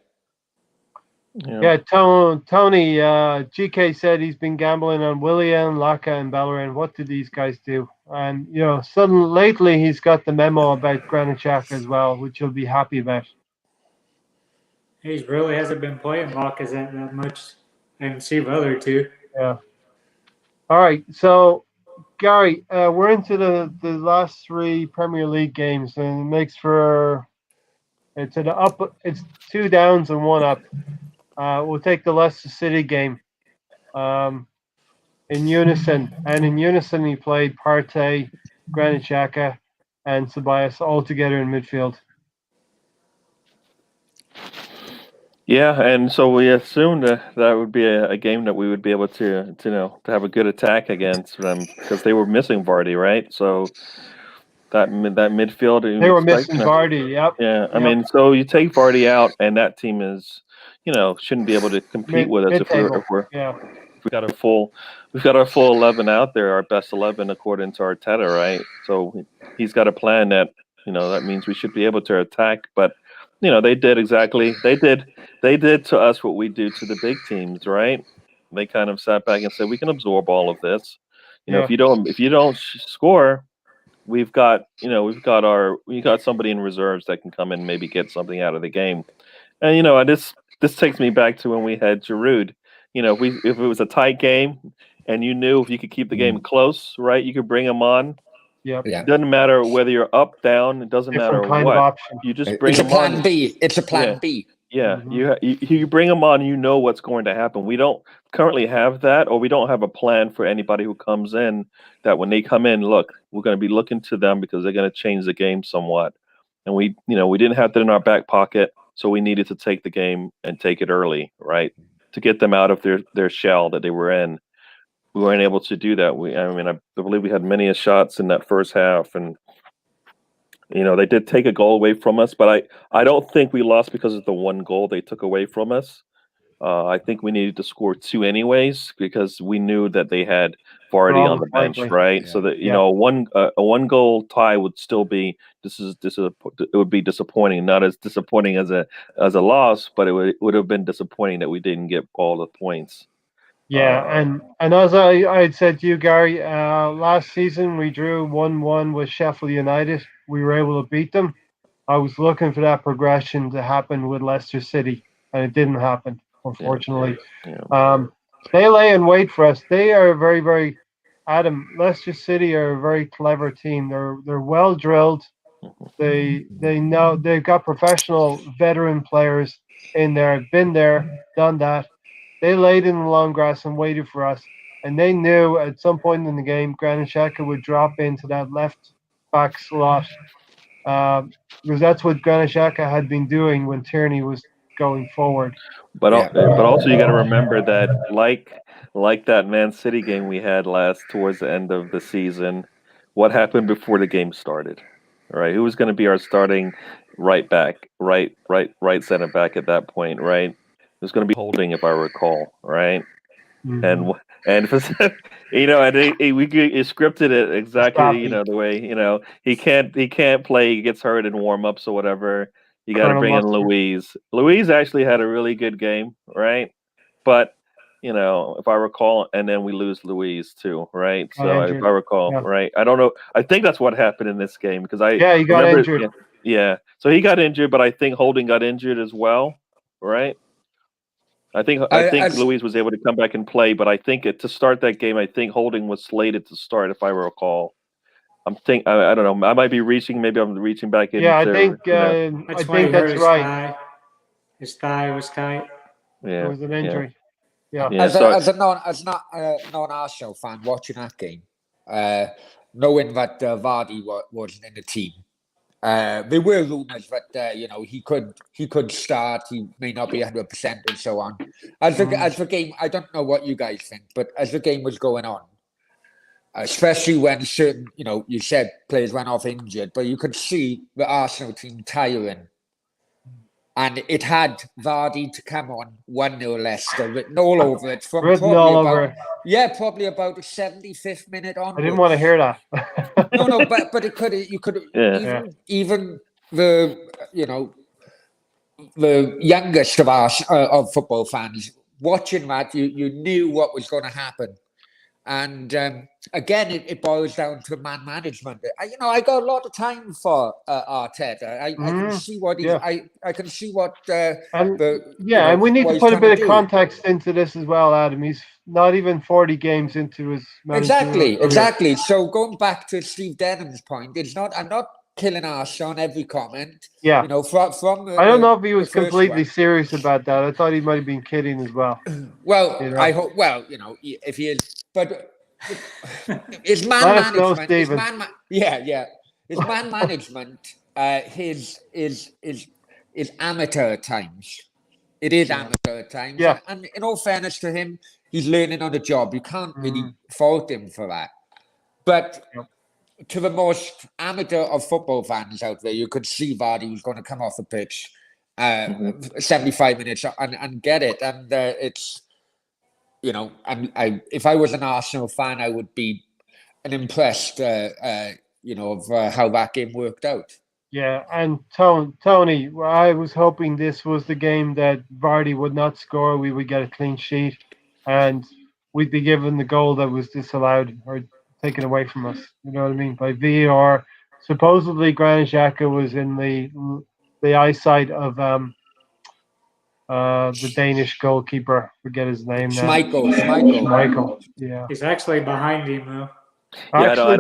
[SPEAKER 1] Yeah, Tony, GK said he's been gambling on Willian, Laka, and Bellerin. What do these guys do? And, suddenly, lately, he's got the memo about Granit Xhaka as well, which he'll be happy about.
[SPEAKER 4] He really hasn't been playing Lacazette that much. I can see the other two.
[SPEAKER 1] Yeah. All right, so, Gary, we're into the last three Premier League games, and it makes for it's 2 downs and 1 up. We'll take the Leicester City game in unison, and in unison he played Partey, Granit Xhaka, and Ceballos all together in midfield.
[SPEAKER 2] Yeah, and so we assumed that would be a game that we would be able to have a good attack against them because they were missing Vardy, right? So that midfield
[SPEAKER 1] They were missing Vardy. Yep.
[SPEAKER 2] Yeah, I
[SPEAKER 1] Yep.
[SPEAKER 2] mean, so you take Vardy out, and that team is, shouldn't be able to compete with us if we're
[SPEAKER 1] yeah.
[SPEAKER 2] we've got our full 11 out there, our best 11 according to Arteta, right? So he's got a plan that that means we should be able to attack, but they did to us what we do to the big teams, right? They kind of sat back and said we can absorb all of this. If you don't score, we've got somebody in reserves that can come in and maybe get something out of the game. And this takes me back to when we had Giroud. If it was a tight game and you knew if you could keep the game close, right, you could bring him on.
[SPEAKER 1] Yep.
[SPEAKER 5] Yeah.
[SPEAKER 2] It doesn't matter whether you're up, down. It doesn't
[SPEAKER 1] Different
[SPEAKER 2] matter
[SPEAKER 1] kind
[SPEAKER 2] what.
[SPEAKER 1] of option.
[SPEAKER 2] You just bring
[SPEAKER 5] It's a
[SPEAKER 2] him
[SPEAKER 5] plan
[SPEAKER 2] on.
[SPEAKER 5] B. It's a plan B.
[SPEAKER 2] Yeah,
[SPEAKER 1] Mhm.
[SPEAKER 2] you bring them on. You know what's going to happen. We don't currently have that, or we don't have a plan for anybody who comes in. That when they come in, look, we're going to be looking to them because they're going to change the game somewhat. And we didn't have that in our back pocket, so we needed to take the game and take it early, right, to get them out of their shell that they were in. We weren't able to do that. I believe we had many shots in that first half, and they did take a goal away from us, but I don't think we lost because of the one goal they took away from us. I think we needed to score 2 anyways because we knew that they had Vardy on the bench, right?
[SPEAKER 5] Yeah.
[SPEAKER 2] So that a 1-goal tie would still be it would be disappointing, not as disappointing as a loss, but it would have been disappointing that we didn't get all the points.
[SPEAKER 1] Yeah, and as I had said to you, Gary, last season we drew 1-1 with Sheffield United. We were able to beat them. I was looking for that progression to happen with Leicester City, and it didn't happen, unfortunately.
[SPEAKER 2] Yeah.
[SPEAKER 1] They lay in wait for us. They are very, very Adam. Leicester City are a very clever team. They're well drilled. They know they've got professional veteran players in there. Been there, done that. They laid in the long grass and waited for us. And they knew at some point in the game, Granit Xhaka would drop into that left back slot. Because that's what Granit Xhaka had been doing when Tierney was going forward.
[SPEAKER 2] But also you got to remember that like that Man City game we had towards the end of the season, what happened before the game started? All right, who was going to be our starting right back, right center back at that point, right? It was going to be Holding, if I recall, right?
[SPEAKER 1] Mm-hmm.
[SPEAKER 2] And for, we scripted it exactly, the way he can't play, he gets hurt in warm-ups or whatever. You got to bring in Luiz. Luiz actually had a really good game, right? But if I recall, and then we lose Luiz too, right? So if I recall, right, I don't know. I think that's what happened in this game because
[SPEAKER 1] he got injured.
[SPEAKER 2] Yeah, so he got injured, but I think Holding got injured as well, right? I think Luiz was able to come back and play, but I think to start that game, I think Holding was slated to start, if I recall. I don't know. I might be reaching. Maybe I'm reaching back in.
[SPEAKER 1] Yeah, I think that's right.
[SPEAKER 4] His thigh was tight.
[SPEAKER 2] Yeah,
[SPEAKER 1] it was an injury. Yeah.
[SPEAKER 5] As a non-Arsenal fan watching that game, knowing that Vardy wasn't in the team, There were rumours that he could start. He may not be 100% and so on. As the game, I don't know what you guys think, but as the game was going on, especially when certain, you said players went off injured, but you could see the Arsenal team tiring. And it had Vardy to come on 1-0 Leicester written all over it from
[SPEAKER 1] Written all over.
[SPEAKER 5] probably about the 75th minute on.
[SPEAKER 1] I didn't want to hear that.
[SPEAKER 5] No, but you could even the the youngest of us of football fans watching that, you knew what was going to happen. And again, it boils down to man management. I got a lot of time for Arteta. I can see what he's. I can see what.
[SPEAKER 1] And we need to put a bit of context into this as well, Adam. He's not even 40 games into his
[SPEAKER 5] exactly. So going back to Steve Denham's point, I'm not killing Arsenal on every comment.
[SPEAKER 1] Yeah.
[SPEAKER 5] From
[SPEAKER 1] I don't know if he was completely serious about that. I thought he might have been kidding as well.
[SPEAKER 5] Well, I hope. Well, if he is. But his man management, his man management, his amateur at times. It is amateur at times.
[SPEAKER 1] Yeah.
[SPEAKER 5] And in all fairness to him, he's learning on the job. You can't really fault him for that. But to the most amateur of football fans out there, you could see Vardy was going to come off the pitch 75 minutes and get it. And it's. If I was an Arsenal fan, I would be impressed, of how that game worked out.
[SPEAKER 1] Yeah, and Tony, I was hoping this was the game that Vardy would not score. We would get a clean sheet, and we'd be given the goal that was disallowed or taken away from us. You know what I mean? By VAR. Supposedly, Granit Xhaka was in the eyesight of the Danish goalkeeper, forget his name now. Schmeichel. Yeah.
[SPEAKER 4] He's actually behind him though.
[SPEAKER 2] I don't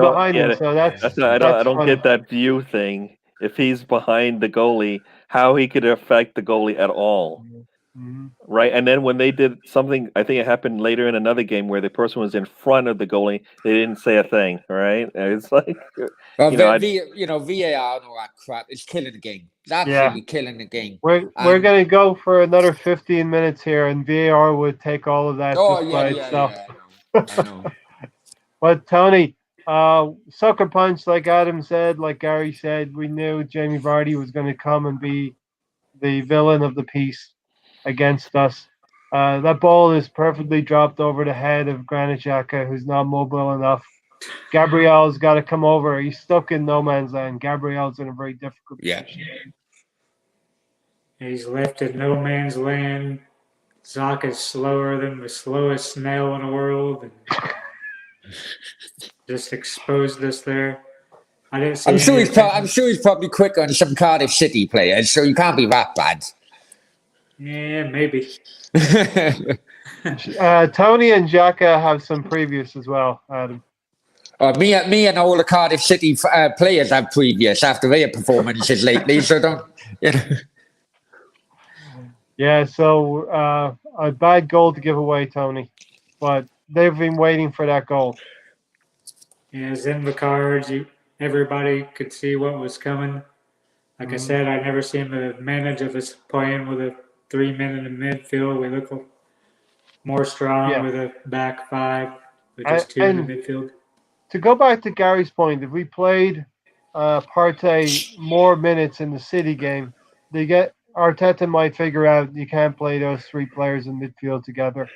[SPEAKER 1] funny.
[SPEAKER 2] get that view thing. If he's behind the goalie, how he could affect the goalie at all. Right? And then when they did something, I think it happened later in another game where the person was in front of the goalie, they didn't say a thing, right? And it's like
[SPEAKER 5] VAR and all that crap is killing the game. It's absolutely killing the game.
[SPEAKER 1] We're going to go for another 15 minutes here, and VAR would take all of that by itself.
[SPEAKER 5] I know.
[SPEAKER 1] But Tony, sucker punch, like Adam said, like Gary said, we knew Jamie Vardy was going to come and be the villain of the piece against us. That ball is perfectly dropped over the head of Granit Xhaka, who's not mobile enough. Gabriel's got to come over. He's stuck in no man's land. Gabriel's in a very difficult position.
[SPEAKER 4] He's left in no man's land. Zoc is slower than the slowest snail in the world. And just exposed us there. I didn't see.
[SPEAKER 5] I'm sure he's probably quicker than some Cardiff City players, so you can't be that bad.
[SPEAKER 4] Yeah, maybe.
[SPEAKER 1] Tony and Xhaka have some previous as well, Adam.
[SPEAKER 5] Me and all the Cardiff City players have previous after their performances lately, so don't.
[SPEAKER 1] Yeah, so a bad goal to give away, Tony, but they've been waiting for that goal.
[SPEAKER 4] Yeah, it's in the cards. Everybody could see what was coming. Like I said, I never seen the advantage of us playing with a 3 men in the midfield. We look more strong with a back five, with just two in the midfield.
[SPEAKER 1] To go back to Gary's point, if we played Partey more minutes in the City game, Arteta might figure out you can't play those three players in midfield together.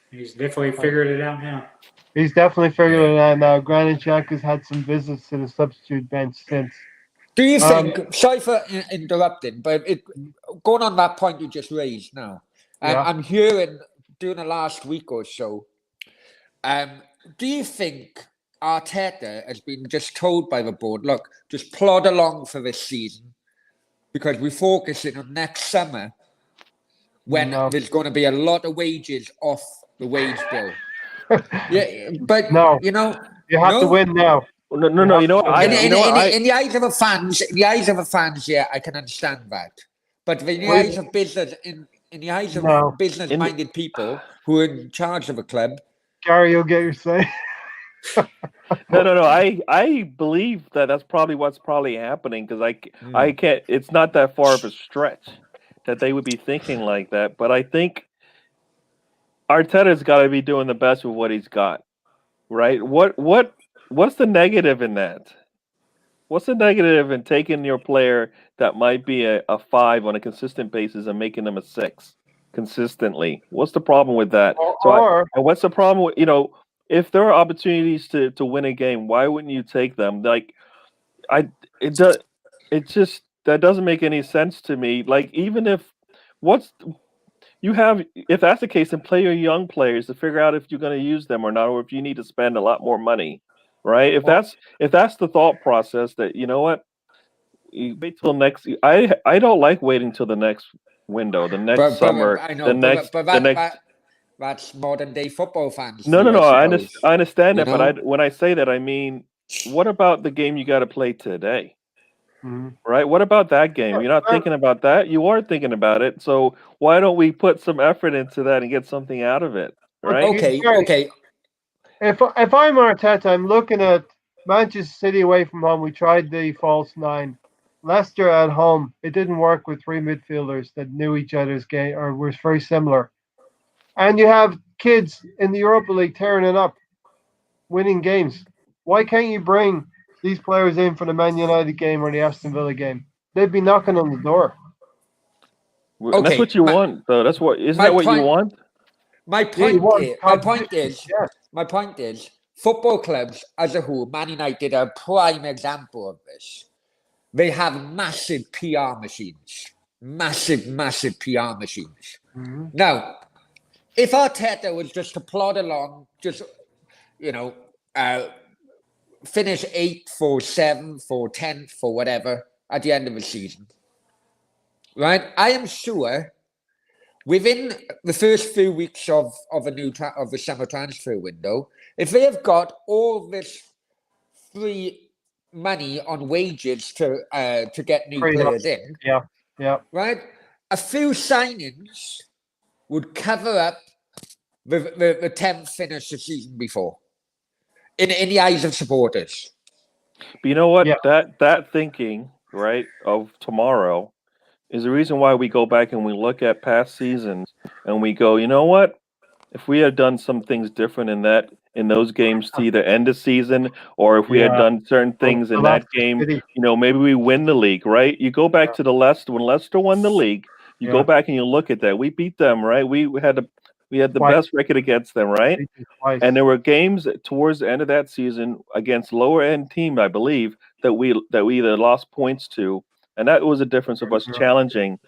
[SPEAKER 4] He's definitely figured it out now.
[SPEAKER 1] He's definitely figured it out now. Granit Xhaka's had some visits to the substitute bench since.
[SPEAKER 5] Do you think, sorry for interrupting, but going on that point you just raised now, I'm hearing during the last week or so, do you think Arteta has been just told by the board, look, just plod along for this season because we're focusing on next summer when there's going to be a lot of wages off the wage bill? Yeah, but
[SPEAKER 1] you have to win now.
[SPEAKER 2] No. In
[SPEAKER 5] the eyes of the fans, yeah, I can understand that. But in the eyes of business, in the eyes of business-minded people who are in charge of a club,
[SPEAKER 1] Gary, you'll get your say.
[SPEAKER 2] No. I believe that that's probably what's probably happening because I can't. It's not that far of a stretch that they would be thinking like that. But I think Arteta's got to be doing the best with what he's got, right? What's the negative in that? What's the negative in taking your player that might be a 5 on a consistent basis and making them a 6 consistently? What's the problem with that? And what's the problem with, if there are opportunities to win a game, why wouldn't you take them? Like it does, it just that doesn't make any sense to me. Like even what's if that's the case, then play your young players to figure out if you're going to use them or not, or if you need to spend a lot more money, right? If that's the thought process, that you know what, you wait till next. I don't like waiting till the next window, the next summer,
[SPEAKER 5] I know, that's modern day football fans.
[SPEAKER 2] No. I understand that,
[SPEAKER 5] know?
[SPEAKER 2] but when I say that, I mean, what about the game you got to play today? Right? What about that game? You're not thinking about that. You are thinking about it. So why don't we put some effort into that and get something out of it? Right?
[SPEAKER 5] Okay.
[SPEAKER 1] If I'm Arteta, I'm looking at Manchester City away from home. We tried the false 9. Leicester at home. It didn't work with 3 midfielders that knew each other's game or was very similar. And you have kids in the Europa League tearing it up, winning games. Why can't you bring these players in for the Man United game or the Aston Villa game? They'd be knocking on the door.
[SPEAKER 2] Okay, that's what you want, though. Isn't that what you want?
[SPEAKER 5] My point is, football clubs as a whole, Man United are a prime example of this. They have massive PR machines. Massive PR machines. Now, if Arteta was just to plod along, just, finish 8th or 7th or 10th or whatever at the end of the season, right? I am sure within the first few weeks of the summer transfer window, if they have got all this free money on wages to get new players in, right? A few signings would cover up the 10th finish the season before, in the eyes of supporters.
[SPEAKER 2] But you know what? That thinking, right, of tomorrow is the reason why we go back and we look at past seasons and we go, you know what? If we had done some things different in those games to either end the season, or if we had done certain things in that game, maybe we win the league, right? You go back to when Leicester won the league, you go back and you look at that. We beat them, right? We had the best record against them, right? And there were games towards the end of that season against lower end team, I believe, that we either lost points to, and that was a difference of us challenging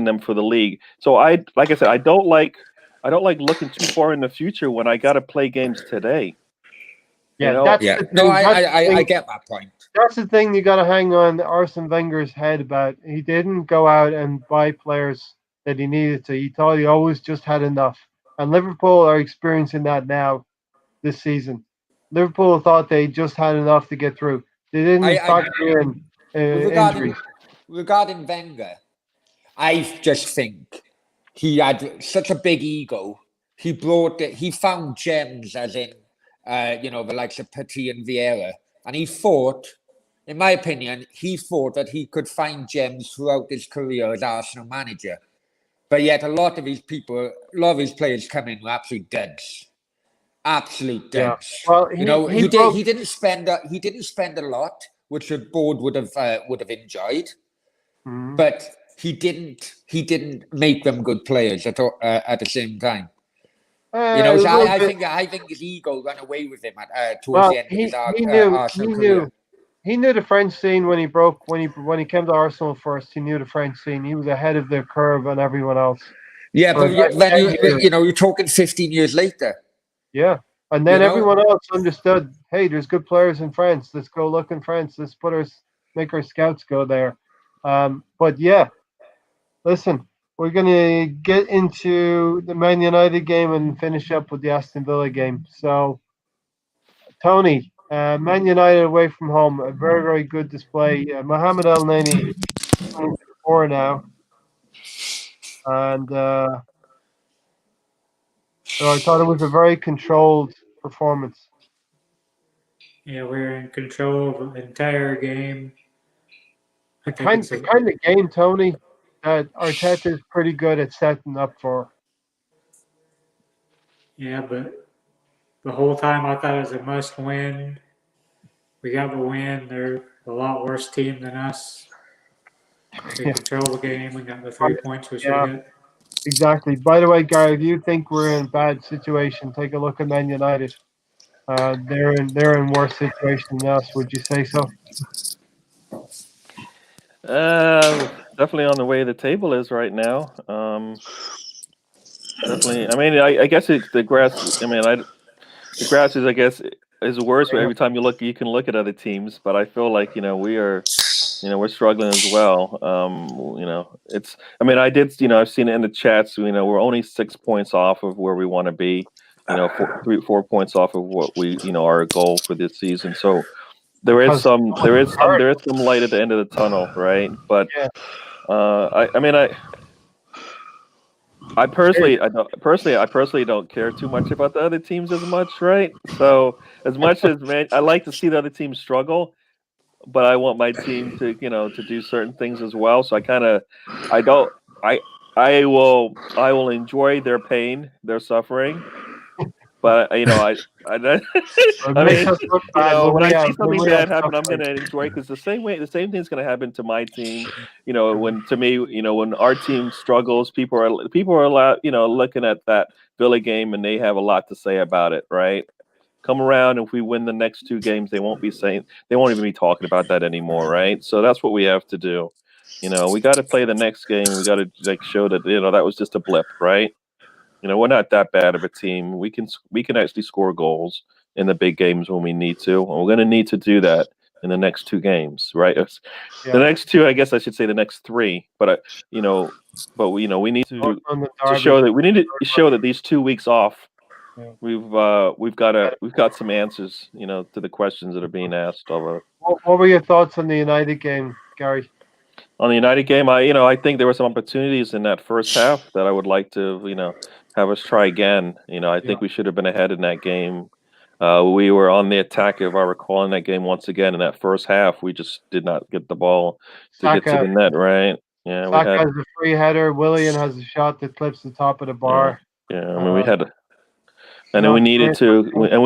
[SPEAKER 2] them for the league. So like I said, I don't like looking too far in the future when I got to play games today.
[SPEAKER 5] I get that point.
[SPEAKER 1] That's the thing you got to hang on Arsene Wenger's head about. He didn't go out and buy players that he needed to. He thought he always just had enough. And Liverpool are experiencing that now this season. Liverpool thought they just had enough to get through. They didn't factor in injuries.
[SPEAKER 5] Regarding Wenger, I just think he had such a big ego. He found gems, as in, the likes of Petit and Vieira. And he thought, in my opinion, that he could find gems throughout his career as Arsenal manager. But yet a lot of his players come in were absolute duds. Absolute duds.
[SPEAKER 1] Yeah. Well,
[SPEAKER 5] he didn't spend a lot, which the board would have enjoyed. But he didn't make them good players at the same time. I think his ego ran away with him towards the end of his Arsenal career.
[SPEAKER 1] He knew the French scene when he came to Arsenal first. He knew the French scene. He was ahead of the curve on everyone else.
[SPEAKER 5] Yeah, but then you're talking 15 years later.
[SPEAKER 1] Yeah, and then everyone else understood. Hey, there's good players in France. Let's go look in France. Let's make our scouts go there. But yeah, listen, we're gonna get into the Man United game and finish up with the Aston Villa game. So, Tony. Man United away from home, a very, very good display. Mohamed El Neni, 4 now. And so I thought it was a very controlled performance.
[SPEAKER 4] Yeah, we're in control of the entire game. I
[SPEAKER 1] The
[SPEAKER 4] think
[SPEAKER 1] kind,
[SPEAKER 4] it's
[SPEAKER 1] the kind of game, Tony, that Arteta is pretty good at setting up for.
[SPEAKER 4] yeah, but the whole time I thought it was a must win. We got the win. They're a lot worse team than us. We
[SPEAKER 1] Yeah,
[SPEAKER 4] control the game. We got the 3 points we should
[SPEAKER 1] yeah,
[SPEAKER 4] have got.
[SPEAKER 1] exactly. By the way, Gary, if you think we're in a bad situation, take a look at Man United. They're in worse situation than us. Would you say so?
[SPEAKER 2] Definitely on the way the table is right now. Definitely. I mean, I guess it's the grass. I mean, the grass is, I guess, is worse. But
[SPEAKER 1] Yeah.
[SPEAKER 2] every time you can look at other teams. But I feel like we're struggling as well. It's. I mean, I've seen it in the chats. We're only 6 points off of where we want to be. 4 points off of what our goal for this season. So there is
[SPEAKER 1] Because
[SPEAKER 2] some light at the end of the tunnel, right? But
[SPEAKER 1] yeah,
[SPEAKER 2] I personally don't care too much about the other teams as much, right? So as much as, man, I like to see the other teams struggle, but I want my team to do certain things as well. So I don't I will enjoy their pain, their suffering, but I
[SPEAKER 1] it
[SPEAKER 2] I
[SPEAKER 1] makes
[SPEAKER 2] mean,
[SPEAKER 1] us look bad when
[SPEAKER 2] when
[SPEAKER 1] we
[SPEAKER 2] I
[SPEAKER 1] have
[SPEAKER 2] see something
[SPEAKER 1] when we have
[SPEAKER 2] bad happen, I'm
[SPEAKER 1] suffering.
[SPEAKER 2] gonna enjoy, because the same thing's gonna happen to my team. When our team struggles, people are looking at that Villa game, and they have a lot to say about it, right? Come around, if we win the next 2 games, they won't even be talking about that anymore, right? So that's what we have to do. We got to play the next game. We got to show that that was just a blip, right? We're not that bad of a team. We can actually score goals in the big games when we need to, and we're going to need to do that in the next 2 games, right? The next 2, I guess I should say the next 3, but we need
[SPEAKER 1] North London
[SPEAKER 2] to
[SPEAKER 1] Derby.
[SPEAKER 2] show that these 2 weeks off,
[SPEAKER 1] Yeah.
[SPEAKER 2] we've got some answers, to the questions that are being asked of us.
[SPEAKER 1] What were your thoughts on the United game, Gary?
[SPEAKER 2] On the United game, I think there were some opportunities in that first half that I would like to, have us try again. I think we should have been ahead in that game. We were on the attack, if I recall, in that game once again. In that first half, we just did not get the ball to get to
[SPEAKER 1] Saka,
[SPEAKER 2] the net, right? Yeah, we
[SPEAKER 1] Saka
[SPEAKER 2] had.
[SPEAKER 1] has a free header. Willian has a shot that clips the top of the bar.
[SPEAKER 2] Yeah. I mean, we had. And
[SPEAKER 1] you
[SPEAKER 2] then
[SPEAKER 1] know,
[SPEAKER 2] we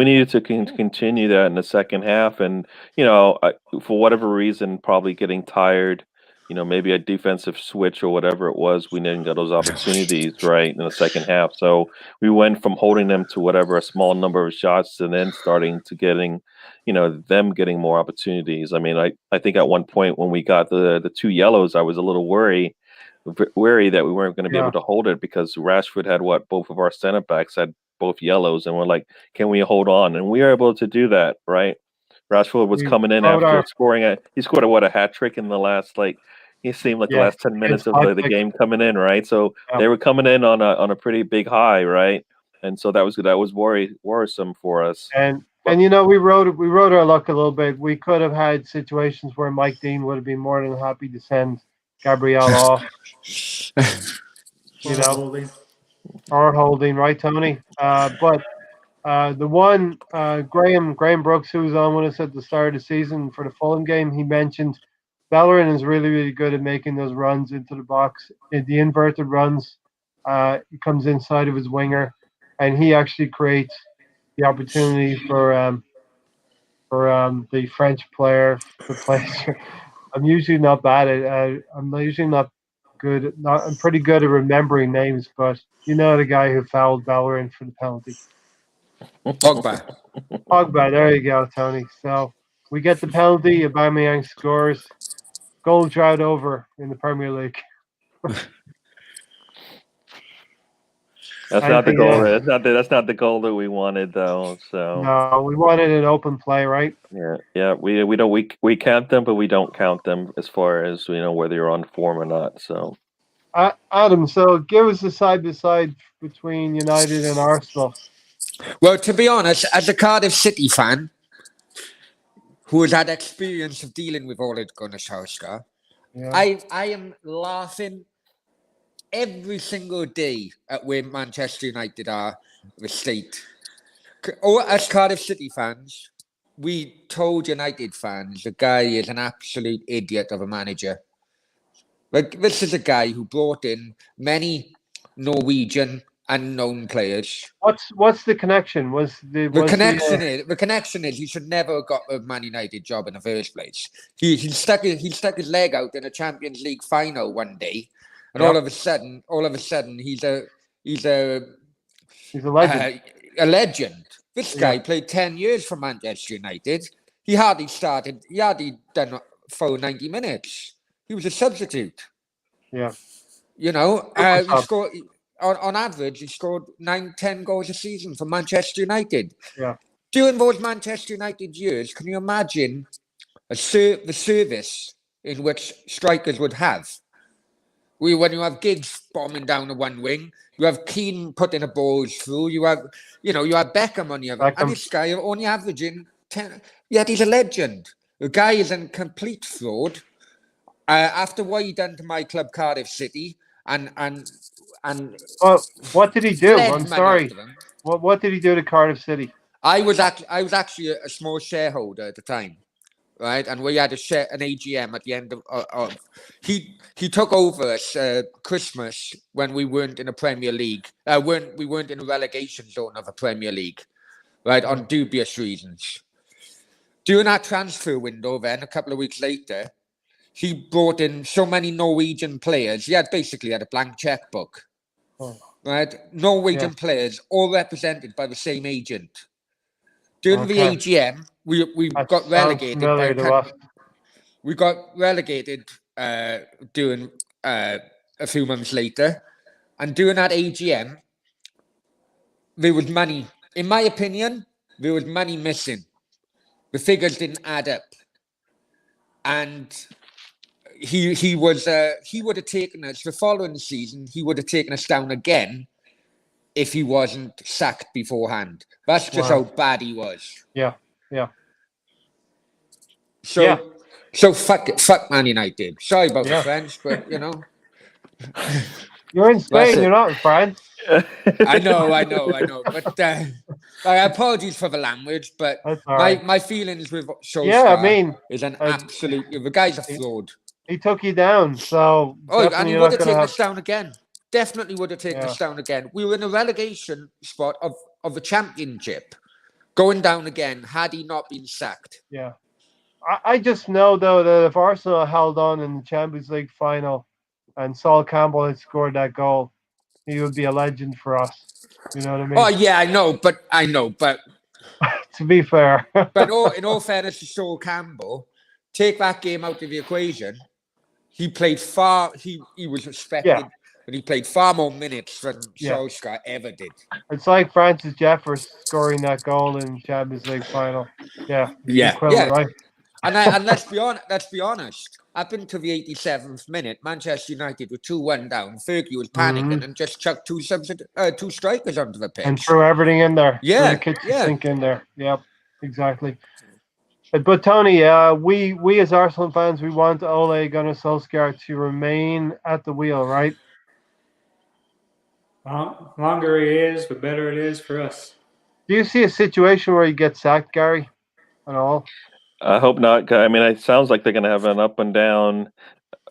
[SPEAKER 2] needed to continue that in the second half. And for whatever reason, probably getting tired, maybe a defensive switch or whatever it was, we didn't get those opportunities right in the second half. So we went from holding them to whatever a small number of shots, and then starting to getting, them getting more opportunities. I mean, I think at one point when we got the 2 yellows, I was a little wary that we weren't going to be able to hold it, because Rashford had both of our center backs had both yellows, and we're like, can we hold on? And we were able to do that, right? Rashford was coming in after scoring he scored a hat trick in the last, he seemed like the last 10 minutes of the game coming in, right? So they were coming in on a pretty big high, right? And so that was worrisome for us.
[SPEAKER 1] And we rode our luck a little bit. We could have had situations where Mike Dean would have been more than happy to send Gabriel off. Or holding, right, Tony? But the one Graham Brooks, who was on with us at the start of the season for the Fulham game, he mentioned Bellerin is really, really good at making those runs into the box. In the inverted runs, he comes inside of his winger, and he actually creates the opportunity for the French player to play. I'm usually not bad at. I'm usually not good. I'm pretty good at remembering names, but the guy who fouled Bellerin for the penalty. Pogba. There you go, Tony. So we get the penalty. Aubameyang scores. Goal drought over in the Premier League.
[SPEAKER 2] That's not the goal. That's not the goal that we wanted, though. So
[SPEAKER 1] no, we wanted an open play, right?
[SPEAKER 2] Yeah. We count them, but we don't count them as far as whether you're on form or not. So,
[SPEAKER 1] Adam, so give us a side by side between United and Arsenal.
[SPEAKER 5] Well, to be honest, as a Cardiff City fan who has had experience of dealing with Ole Gunnar Solskjaer, I am laughing every single day at where Manchester United are the state. Or as Cardiff City fans, we told United fans the guy is an absolute idiot of a manager. Like, this is a guy who brought in many Norwegian unknown players.
[SPEAKER 1] What's the connection?
[SPEAKER 5] The connection is he should never have got a Man United job in the first place. He stuck his leg out in a Champions League final one day, and all of a sudden he's a
[SPEAKER 1] legend.
[SPEAKER 5] A legend. This guy played 10 years for Manchester United. He hardly done full 90 minutes. He was a substitute.
[SPEAKER 1] Yeah.
[SPEAKER 5] You know, he scored on average. He scored 9-10 goals a season for Manchester United.
[SPEAKER 1] Yeah.
[SPEAKER 5] During those Manchester United years, can you imagine the service in which strikers would have? When you have Giggs bombing down the one wing, you have Keane putting the balls through. You have Beckham on the other, and this guy only averaging 10. Yet he's a legend. The guy is a complete fraud. After what he done to my club, Cardiff City, and
[SPEAKER 1] well, what did he do? I'm sorry. What did he do to Cardiff City?
[SPEAKER 5] I was actually a small shareholder at the time, right? And we had an AGM at the end of he took over us Christmas when we weren't in the Premier League. We weren't in the relegation zone of a Premier League, right? On dubious reasons. During that transfer window, then a couple of weeks later, he brought in so many Norwegian players. He basically had a blank checkbook, right? Norwegian players, all represented by the same agent. During the AGM, we got relegated. We got relegated during a few months later, and during that AGM, there was money. In my opinion, there was money missing. The figures didn't add up, and he would have taken us the following season. He would have taken us down again if he wasn't sacked beforehand. That's just how bad he was.
[SPEAKER 1] Yeah.
[SPEAKER 5] So fuck Man United. Sorry about the French, but you know.
[SPEAKER 1] You're in Spain. You're not in France.
[SPEAKER 5] I know. But apologies for the language, but my feelings with Solskjaer is an absolute. The guy's a fraud.
[SPEAKER 1] He took you down, so
[SPEAKER 5] and he would have taken us down again. Definitely would have taken us down again. We were in a relegation spot of the championship, going down again had he not been sacked.
[SPEAKER 1] Yeah, I just know though that if Arsenal held on in the Champions League final, and Sol Campbell had scored that goal, he would be a legend for us. You know what I mean?
[SPEAKER 5] Oh yeah, I know, but
[SPEAKER 1] to be fair,
[SPEAKER 5] but in all fairness to Sol Campbell, take that game out of the equation. He played far. He was respected, but he played far more minutes than Solskjaer ever did.
[SPEAKER 1] It's like Francis Jeffers scoring that goal in Champions League final. Yeah. Right?
[SPEAKER 5] And let's be honest. Up until the 87th minute, Manchester United were 2-1 down. Fergie was panicking and just chucked two strikers onto the pitch
[SPEAKER 1] and threw everything in there.
[SPEAKER 5] Yeah,
[SPEAKER 1] the kitchen sink in there. Yep, exactly. But Tony, we as Arsenal fans, we want Ole Gunnar Solskjaer to remain at the wheel, right?
[SPEAKER 4] Longer he is, the better it is for us.
[SPEAKER 1] Do you see a situation where he gets sacked, Gary, at all?
[SPEAKER 2] I hope not. I mean, it sounds like they're going to have an up and down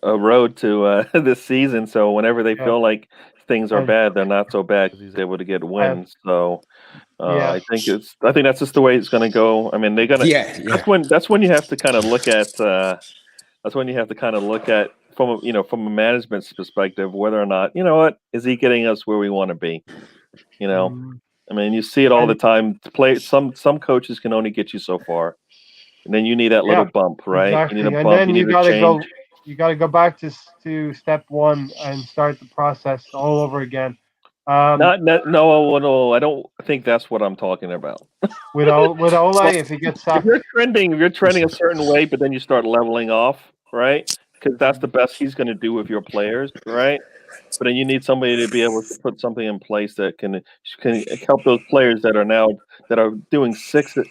[SPEAKER 2] road to this season. So whenever they feel like things are bad, they're not so bad because he's able to get wins. So I think that's just the way it's going to go. I mean, they're going to. That's when you have to kind of look at. That's when you have to kind of look at from a management's perspective whether or not is he getting us where we want to be. I mean, you see it all the time. Some coaches can only get you so far. And then you need that little bump, right?
[SPEAKER 1] Exactly.
[SPEAKER 2] You need a
[SPEAKER 1] bump. Then you got to go. You got to go back to step one and start the process all over again.
[SPEAKER 2] No, I don't think that's what I'm talking about.
[SPEAKER 1] with Ole, if he gets sacked,
[SPEAKER 2] if you're trending a certain way, but then you start leveling off, right? Because that's the best he's going to do with your players, right? But then you need somebody to be able to put something in place that can help those players that are doing sixes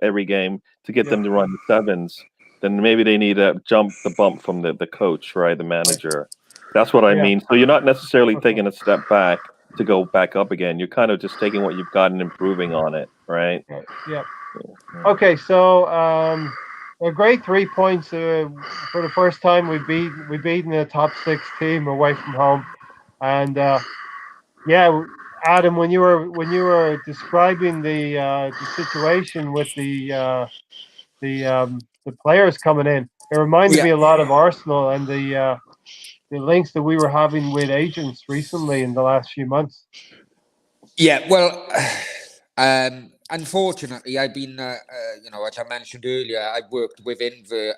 [SPEAKER 2] every game to get them to run the sevens. Then maybe they need to the bump from the coach, right? The manager. That's what I mean. So you're not necessarily taking a step back to go back up again. You're kind of just taking what you've got and improving on it, right?
[SPEAKER 1] Okay, so a great 3 points for the first time we beaten a top 6 team away from home, and yeah, Adam, when you were describing the situation with the players coming in, it reminded me a lot of Arsenal and the links that we were having with agents recently in the last few months.
[SPEAKER 5] Yeah, well, unfortunately, I've been, as I mentioned earlier, I've worked within the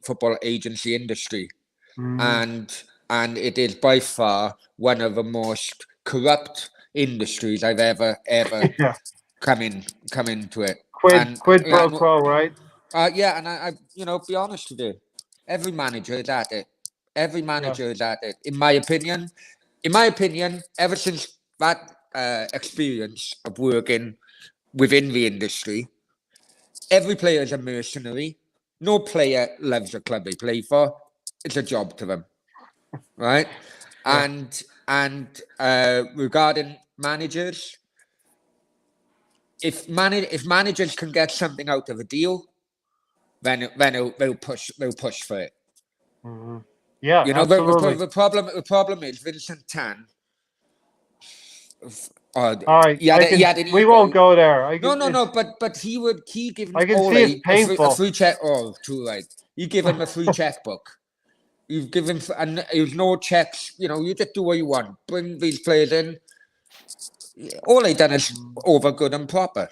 [SPEAKER 5] football agency industry, and it is by far one of the most corrupt industries I've ever
[SPEAKER 1] Yeah,
[SPEAKER 5] come into it.
[SPEAKER 1] quid pro quo, right?
[SPEAKER 5] Yeah, and I be honest with you, every manager is at it. Every manager is at it. In my opinion, ever since that experience of working within the industry, every player is a mercenary. No player loves the club they play for. It's a job to them, right?
[SPEAKER 1] Yeah.
[SPEAKER 5] And regarding managers, if managers can get something out of a deal, then they'll push for it.
[SPEAKER 1] Mm-hmm. Yeah,
[SPEAKER 5] You know,
[SPEAKER 1] absolutely.
[SPEAKER 5] the problem is Vincent Tan.
[SPEAKER 1] All right,
[SPEAKER 5] He had an
[SPEAKER 1] we
[SPEAKER 5] ego.
[SPEAKER 1] won't go there.
[SPEAKER 5] No, but he given
[SPEAKER 1] I can see it's painful.
[SPEAKER 5] a free check. Oh, too right. You give him a free checkbook. You've given, and there's no checks. You know, you just do what you want. Bring these players in. All they done is over good and proper.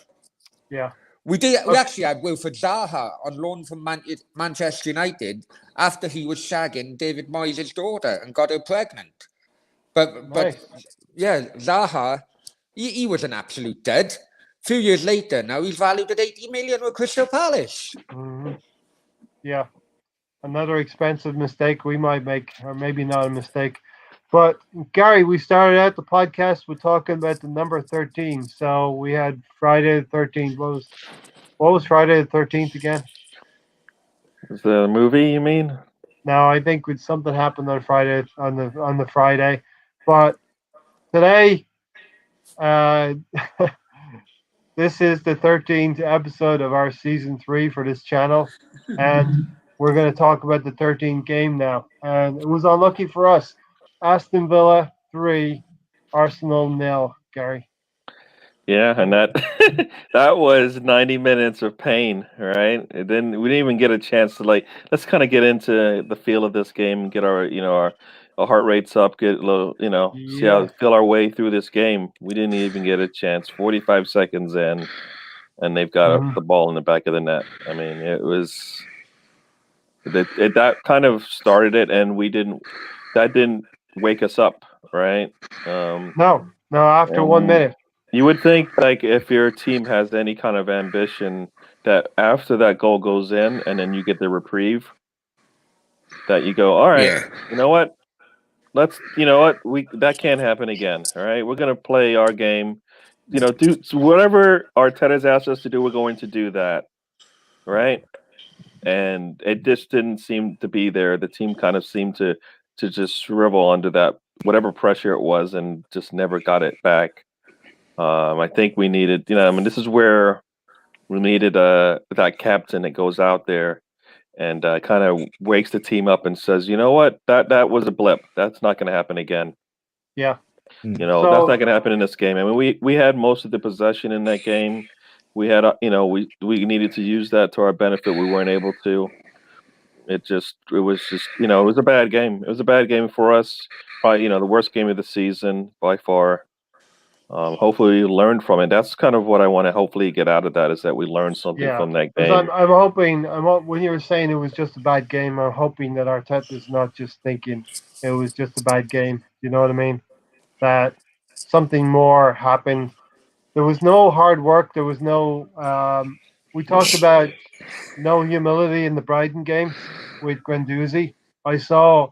[SPEAKER 1] Yeah.
[SPEAKER 5] We actually had Wilfred Zaha on loan from Manchester United after he was shagging David Moyes' daughter and got her pregnant. But yeah, Zaha, he was an absolute dud. A few years later, now he's valued at 80 million with Crystal Palace.
[SPEAKER 1] Mm-hmm. Yeah, another expensive mistake we might make, or maybe not a mistake. But Gary, we started out the podcast with talking about the number 13. So we had Friday the 13th. What was Friday the 13th again?
[SPEAKER 2] Is the movie, you mean?
[SPEAKER 1] No, I think something happened on Friday on the Friday, but today, this is the 13th episode of our season 3 for this channel, and we're going to talk about the 13th game now. And it was unlucky for us. Aston Villa 3, Arsenal 0. Gary.
[SPEAKER 2] Yeah, and that that was 90 minutes of pain, right? And then we didn't even get a chance to let's kind of get into the feel of this game and get our heart rates up, get a little, see how feel our way through this game. We didn't even get a chance. 45 seconds in, and they've got the ball in the back of the net. I mean, it was that kind of started it, and that didn't wake us up, right?
[SPEAKER 1] No, after 1 minute.
[SPEAKER 2] You would think, if your team has any kind of ambition, that after that goal goes in and then you get the reprieve, that you go, all right, you know what? That can't happen again. All right, we're gonna play our game. Do whatever Arteta's asked us to do. We're going to do that, right? And it just didn't seem to be there. The team kind of seemed to just shrivel under that whatever pressure it was, and just never got it back. I think we needed, this is where we needed that captain that goes out there and kind of wakes the team up and says, you know what, that was a blip. That's not going to happen again.
[SPEAKER 1] Yeah.
[SPEAKER 2] That's not going to happen in this game. I mean, we had most of the possession in that game. We had, we needed to use that to our benefit. We weren't able to. It was a bad game. It was a bad game for us. Probably, the worst game of the season by far. Hopefully we learned from it. That's kind of what I want to hopefully get out of that, is that we learned something from that game.
[SPEAKER 1] I'm hoping, when you were saying it was just a bad game, I'm hoping that Arteta's not just thinking it was just a bad game. You know what I mean? That something more happened. There was no hard work. There was no. We talked about no humility in the Brighton game with Guendouzi. I saw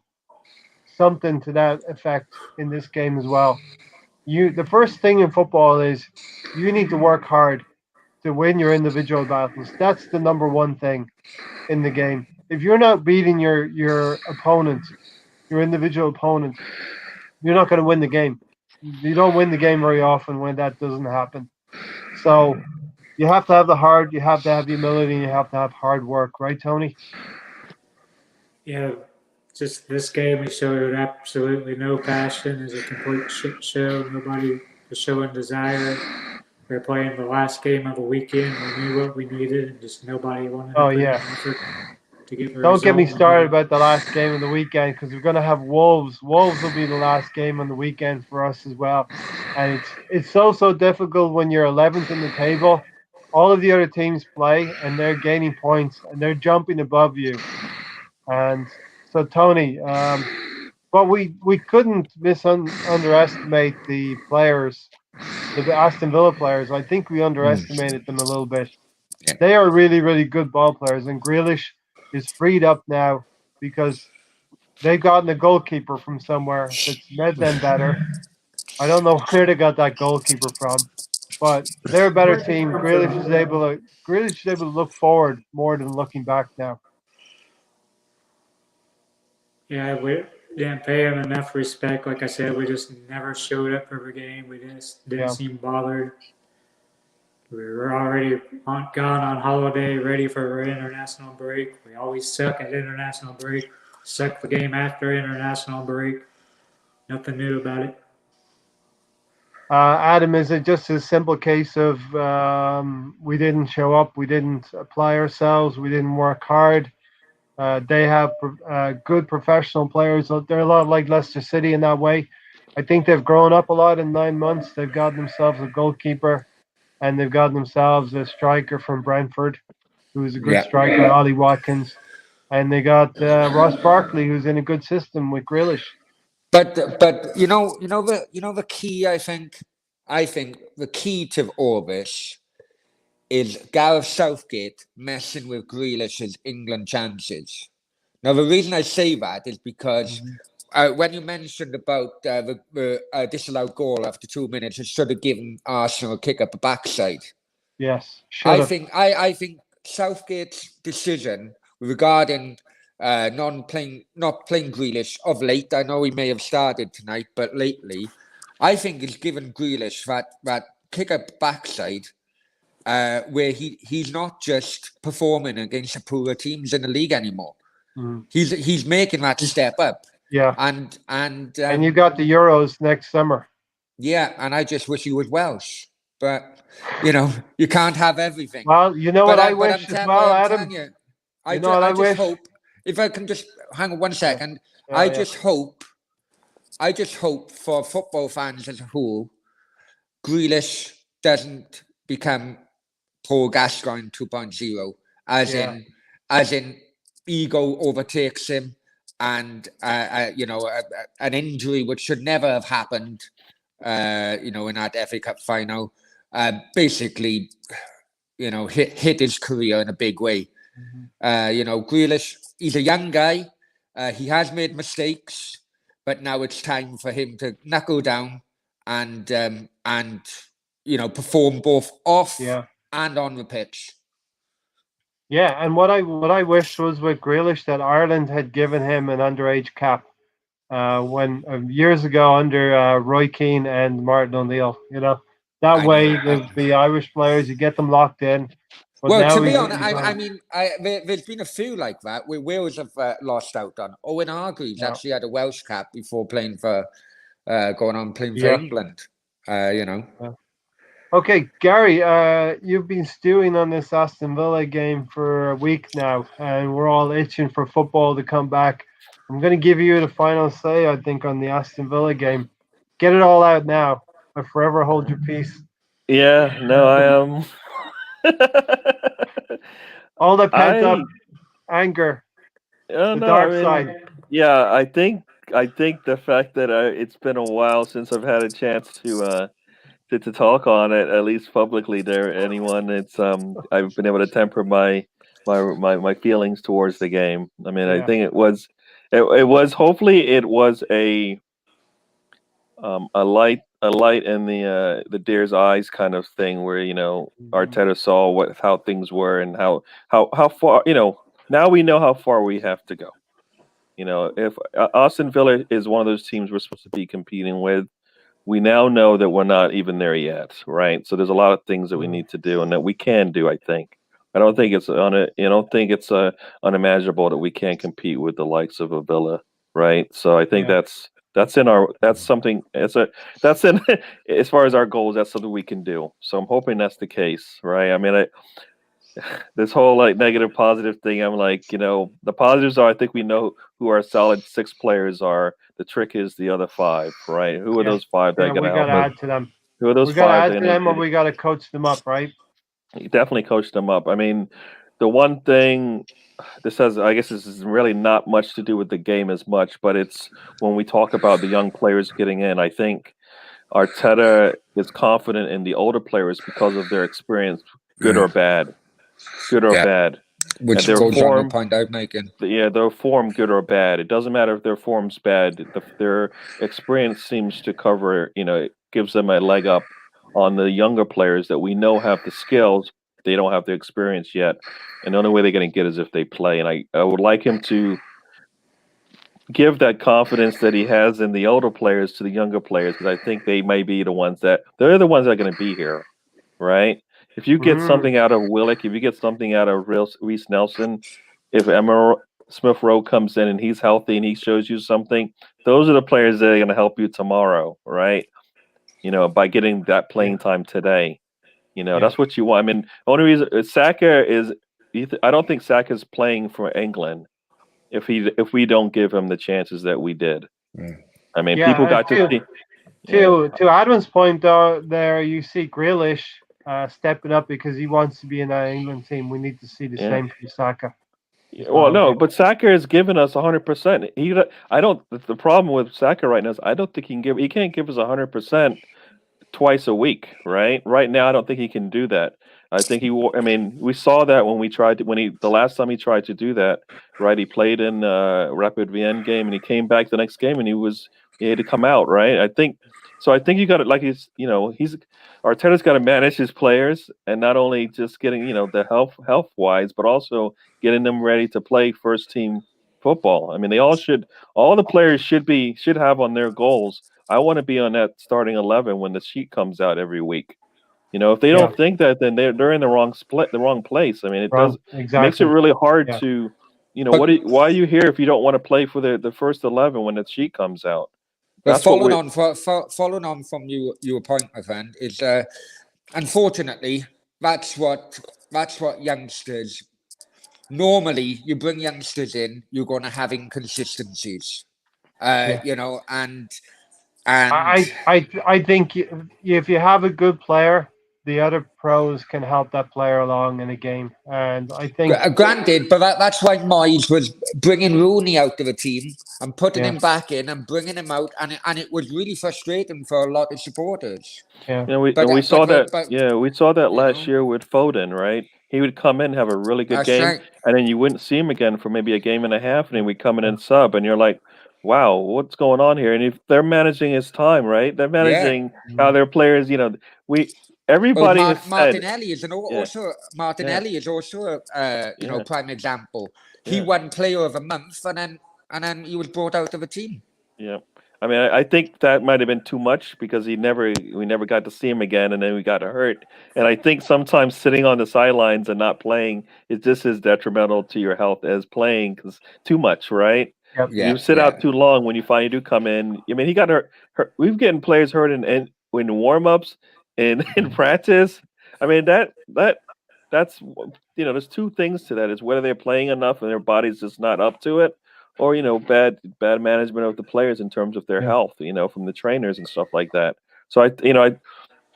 [SPEAKER 1] something to that effect in this game as well. The first thing in football is you need to work hard to win your individual battles. That's the number one thing in the game. If you're not beating your opponent, your individual opponent, you're not going to win the game. You don't win the game very often when that doesn't happen. So you have to have the heart, you have to have the humility, and you have to have hard work, right, Tony?
[SPEAKER 4] Yeah, just this game, we showed absolutely no passion. It's a complete shit show. Nobody was showing desire. We were playing the last game of the weekend. We knew what we needed, and just nobody wanted to
[SPEAKER 1] Oh
[SPEAKER 4] put in
[SPEAKER 1] yeah.
[SPEAKER 4] effort to get the
[SPEAKER 1] Don't get me
[SPEAKER 4] result we
[SPEAKER 1] started
[SPEAKER 4] needed.
[SPEAKER 1] about the last game of the weekend because we're going to have Wolves. Wolves will be the last game on the weekend for us as well, and it's so difficult when you're 11th in the table. All of the other teams play, and they're gaining points, and they're jumping above you. And so, Tony, but we couldn't underestimate the players, the Aston Villa players. I think we underestimated them a little bit.
[SPEAKER 5] Yeah.
[SPEAKER 1] They are really good ball players, and Grealish is freed up now because they've gotten a goalkeeper from somewhere that's made them better. I don't know where they got that goalkeeper from, but they're a better team. Grealish is able to look forward more than looking back now.
[SPEAKER 4] Yeah, we didn't pay him enough respect. Like I said, we just never showed up for the game. We just didn't
[SPEAKER 1] Yeah.
[SPEAKER 4] seem bothered. We were already gone on holiday, ready for our international break. We always suck at international break. Suck the game after international break. Nothing new about it.
[SPEAKER 1] Adam, is it just a simple case of we didn't show up, we didn't apply ourselves, we didn't work hard? They have good professional players. They're a lot like Leicester City in that way. I think they've grown up a lot in 9 months. They've got themselves a goalkeeper, and they've got themselves a striker from Brentford, who's a good
[SPEAKER 5] Yeah.
[SPEAKER 1] striker, Ollie Watkins, and they got Ross Barkley, who's in a good system with Grealish.
[SPEAKER 5] But you know the key. I think the key to all this is Gareth Southgate messing with Grealish's England chances. Now, the reason I say that is because when you mentioned about the disallowed goal after 2 minutes, it should have given Arsenal a kick up the backside.
[SPEAKER 1] Yes, should
[SPEAKER 5] I
[SPEAKER 1] have.
[SPEAKER 5] think Southgate's decision regarding not playing Grealish of late. I know he may have started tonight, but lately, I think he's given Grealish that kick up the backside. Where he's not just performing against the poorer teams in the league anymore. He's making that step up.
[SPEAKER 1] Yeah.
[SPEAKER 5] And
[SPEAKER 1] you got the Euros next summer.
[SPEAKER 5] Yeah, and I just wish he was Welsh. But you can't have everything.
[SPEAKER 1] Well, you know what I wish as well, Adam?
[SPEAKER 5] I just hope, if I can just hang on 1 second, I just hope for football fans as a whole, Grealish doesn't become Paul Gascoigne 2.0, as in ego overtakes him, and an injury which should never have happened, in that FA Cup final, basically, hit his career in a big way. Grealish, he's a young guy. He has made mistakes, but now it's time for him to knuckle down and perform both off and on the pitch.
[SPEAKER 1] Yeah, and what I wished was with Grealish that Ireland had given him an underage cap when years ago under Roy Keane and Martin O'Neill. That way the Irish players, you get them locked in. But
[SPEAKER 5] well, to be honest, there's been a few like that where Wales have lost out on. Owen Hargreaves actually had a Welsh cap before playing for England.
[SPEAKER 1] Yeah. Okay, Gary, you've been stewing on this Aston Villa game for a week now, and we're all itching for football to come back. I'm going to give you the final say, I think, on the Aston Villa game. Get it all out now, or forever hold your peace.
[SPEAKER 2] Yeah, no, I am.
[SPEAKER 1] All the pent up anger, the dark side.
[SPEAKER 2] Yeah, I think the fact that it's been a while since I've had a chance to talk on it, at least publicly, to anyone. It's I've been able to temper my feelings towards the game. I mean, I think it was hopefully it was a light in the deer's eyes kind of thing, where Arteta saw how things were and how far, now we know how far we have to go. If Aston Villa is one of those teams we're supposed to be competing with we now know that we're not even there yet, right? So there's a lot of things that we need to do and that we can do. I think. I don't think it's unimaginable that we can't compete with the likes of a Villa, right? So I think
[SPEAKER 1] Yeah.
[SPEAKER 2] that's something. That's in as far as our goals. That's something we can do. So I'm hoping that's the case, right? I mean, this whole like negative positive thing, I'm like, the positives are I think we know who our solid 6 players are. The trick is the other 5, right? Who are
[SPEAKER 1] Yeah.
[SPEAKER 2] those 5 that are
[SPEAKER 1] Yeah,
[SPEAKER 2] going
[SPEAKER 1] we
[SPEAKER 2] to
[SPEAKER 1] got
[SPEAKER 2] help
[SPEAKER 1] to
[SPEAKER 2] us?
[SPEAKER 1] add to them.
[SPEAKER 2] Who are those
[SPEAKER 1] We got to
[SPEAKER 2] 5
[SPEAKER 1] add
[SPEAKER 2] that are
[SPEAKER 1] to
[SPEAKER 2] going
[SPEAKER 1] them, or
[SPEAKER 2] to
[SPEAKER 1] we got to coach them up, right?
[SPEAKER 2] definitely coach them up? I mean, the one thing I guess this is really not much to do with the game as much, but it's when we talk about the young players getting in. I think Arteta is confident in the older players because of their experience, good or bad, good or
[SPEAKER 5] Yeah.
[SPEAKER 2] bad, and
[SPEAKER 5] Which
[SPEAKER 2] their
[SPEAKER 5] goes on the
[SPEAKER 2] form.
[SPEAKER 5] point I'm making.
[SPEAKER 2] Yeah, their form, good or bad. It doesn't matter if their form's bad. Their experience seems to cover. It gives them a leg up on the younger players that we know have the skills. They don't have the experience yet, and the only way they're going to get is if they play. And I would like him to give that confidence that he has in the older players to the younger players because I think they may be the ones that they're the ones that are going to be here, right? If you get something out of Willock, if you get something out of Reece Nelson, if Emma Smith Rowe comes in and he's healthy and he shows you something, those are the players that are going to help you tomorrow, right? By getting that playing time today. That's what you want. I mean, the only reason Saka is, I don't think Saka's playing for England if we don't give him the chances that we did. I mean, people got to see.
[SPEAKER 1] To Adam's point, though, there you see Grealish stepping up because he wants to be in that England team. We need to see the same from Saka.
[SPEAKER 2] Well, no, but Saka has given us 100%. I don't. The problem with Saka right now is I don't think he can't give us 100% twice a week, right? Right now, I don't think he can do that. I think I mean, we saw that the last time he tried to do that, right? He played in Rapid Vienna game and he came back the next game and he had to come out, right? I think you got to Arteta's got to manage his players and not only just getting the health wise, but also getting them ready to play first team football. I mean, all the players should have on their goals. I want to be on that starting 11 when the sheet comes out every week. If they don't think that, then they're in the wrong place. I mean, it makes it really hard to, why are you here if you don't want to play for the first 11 when the sheet comes out?
[SPEAKER 5] But following on from your point, my friend, is unfortunately that's what youngsters. Normally, you bring youngsters in, you're going to have inconsistencies, and
[SPEAKER 1] I think if you have a good player, the other pros can help that player along in a game, and I think
[SPEAKER 5] granted, but that's why Moyes was bringing Rooney out of the team and putting him back in and bringing him out, and it was really frustrating for a lot of supporters.
[SPEAKER 2] We saw that last year with Foden, right? He would come in, have a really good game,
[SPEAKER 5] right.
[SPEAKER 2] and then you wouldn't see him again for maybe a game and a half, and then we'd come in and sub, and you're like, wow, what's going on here? And if they're managing his time, right? They're managing how their players, everybody has said.
[SPEAKER 5] Martinelli is also a prime example. He won Player of the Month, and then he was brought out of the team.
[SPEAKER 2] Yeah. I mean, I think that might have been too much because we never got to see him again, and then we got hurt. And I think sometimes sitting on the sidelines and not playing is just as detrimental to your health as playing because too much, right?
[SPEAKER 1] Yep.
[SPEAKER 2] You sit out too long when you finally do come in. I mean, he got hurt. We've getting players hurt in warm-ups and in practice. I mean, that's there's two things to that: is whether they're playing enough and their body's just not up to it, or bad management of the players in terms of their health, from the trainers and stuff like that. So I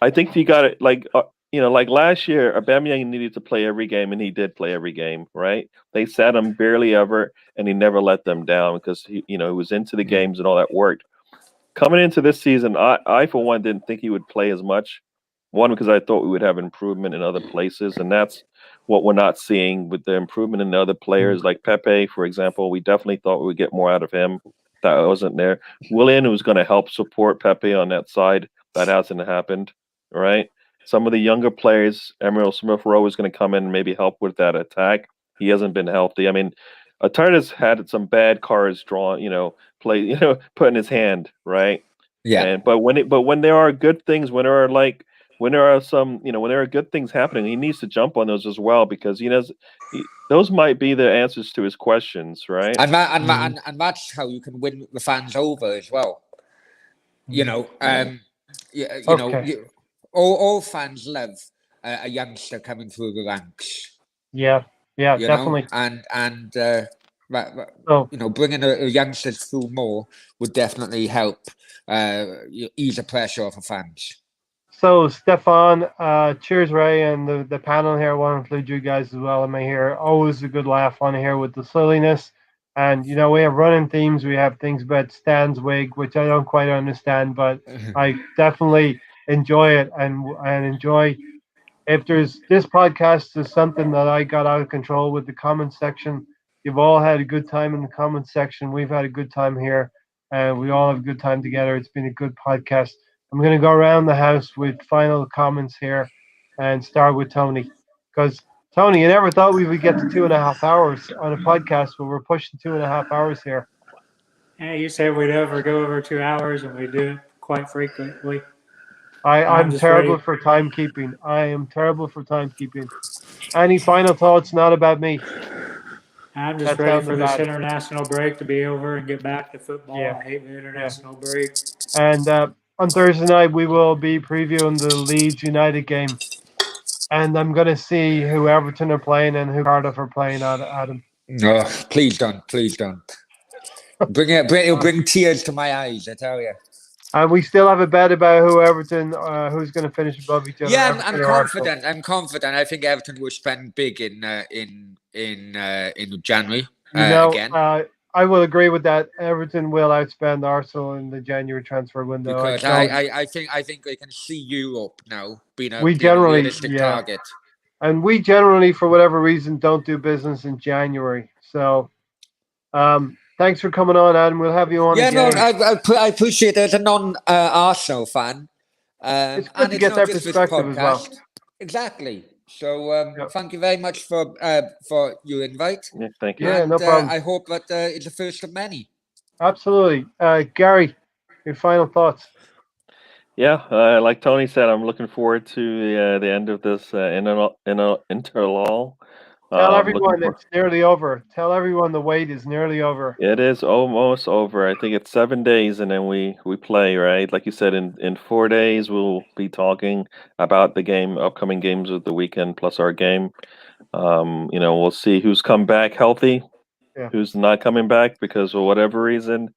[SPEAKER 2] think you got it like last year, Aubameyang needed to play every game, and he did play every game, right? They sat him barely ever, and he never let them down because he was into the games and all that worked. Coming into this season, I for one didn't think he would play as much. One, because I thought we would have improvement in other places, and that's what we're not seeing with the improvement in the other players. Like Pepe, for example, we definitely thought we would get more out of him. That wasn't there. Willian, who's going to help support Pepe on that side, that hasn't happened, right? Some of the younger players, Emil Smith-Rowe is going to come in and maybe help with that attack. He hasn't been healthy. I mean, Arteta's had some bad cards drawn, put in his hand, right?
[SPEAKER 5] Yeah.
[SPEAKER 2] And when there are good things, when there are some, when there are good things happening, he needs to jump on those as well, because those might be the answers to his questions, right?
[SPEAKER 5] And that's how you can win the fans over as well. You know, all fans love a youngster coming through the ranks.
[SPEAKER 1] Yeah, definitely.
[SPEAKER 5] Bringing a youngsters through more would definitely help ease the pressure off of fans.
[SPEAKER 1] So, Stefan, cheers, Ray, and the panel here. I want to include you guys as well. Am I here? Always a good laugh on here with the silliness. And, we have running themes. We have things about Stan's wig, which I don't quite understand, but I definitely enjoy it and enjoy. If this podcast is something that I got out of control with the comment section, you've all had a good time in the comment section. We've had a good time here, and we all have a good time together. It's been a good podcast. I'm going to go around the house with final comments here and start with Tony. Because, Tony, you never thought we would get to 2.5 hours on a podcast, but we're pushing 2.5 hours here.
[SPEAKER 4] Yeah, you said we'd ever go over 2 hours, and we do it quite frequently.
[SPEAKER 1] I'm terrible for timekeeping. I am terrible for timekeeping. Any final thoughts? Not about me.
[SPEAKER 4] I'm just ready for this international break to be over and get back to football.
[SPEAKER 1] Yeah.
[SPEAKER 4] I hate the international break.
[SPEAKER 1] And on Thursday night, we will be previewing the Leeds United game. And I'm going to see who Everton are playing and who Cardiff are playing, Adam.
[SPEAKER 5] No, please don't. Please don't. It'll bring tears to my eyes, I tell you.
[SPEAKER 1] And we still have a bet about who Everton, who's going to finish above each other.
[SPEAKER 5] Yeah, I'm confident. I'm confident. I think Everton will spend big in January again.
[SPEAKER 1] I will agree with that. Everton will outspend Arsenal in the January transfer window.
[SPEAKER 5] Because I think they can see Europe now being a realistic target.
[SPEAKER 1] And we generally, for whatever reason, don't do business in January. So, thanks for coming on, Adam. We'll have you on again.
[SPEAKER 5] I appreciate it as a non-Arsenal fan.
[SPEAKER 1] It's good to get their perspective as well.
[SPEAKER 5] Exactly. So thank you very much for your invite.
[SPEAKER 2] Yeah, thank you.
[SPEAKER 1] Yeah, no problem.
[SPEAKER 5] I hope that it's the first of many.
[SPEAKER 1] Absolutely. Gary, your final thoughts?
[SPEAKER 2] Yeah, like Tony said, I'm looking forward to the end of this interlull.
[SPEAKER 1] Tell everyone it's nearly over. Tell everyone the wait is nearly over.
[SPEAKER 2] It is almost over. I think it's 7 days, and then we play, right? Like you said, in 4 days we'll be talking about the upcoming games of the weekend plus our game. We'll see who's come back healthy, who's not coming back because of whatever reason.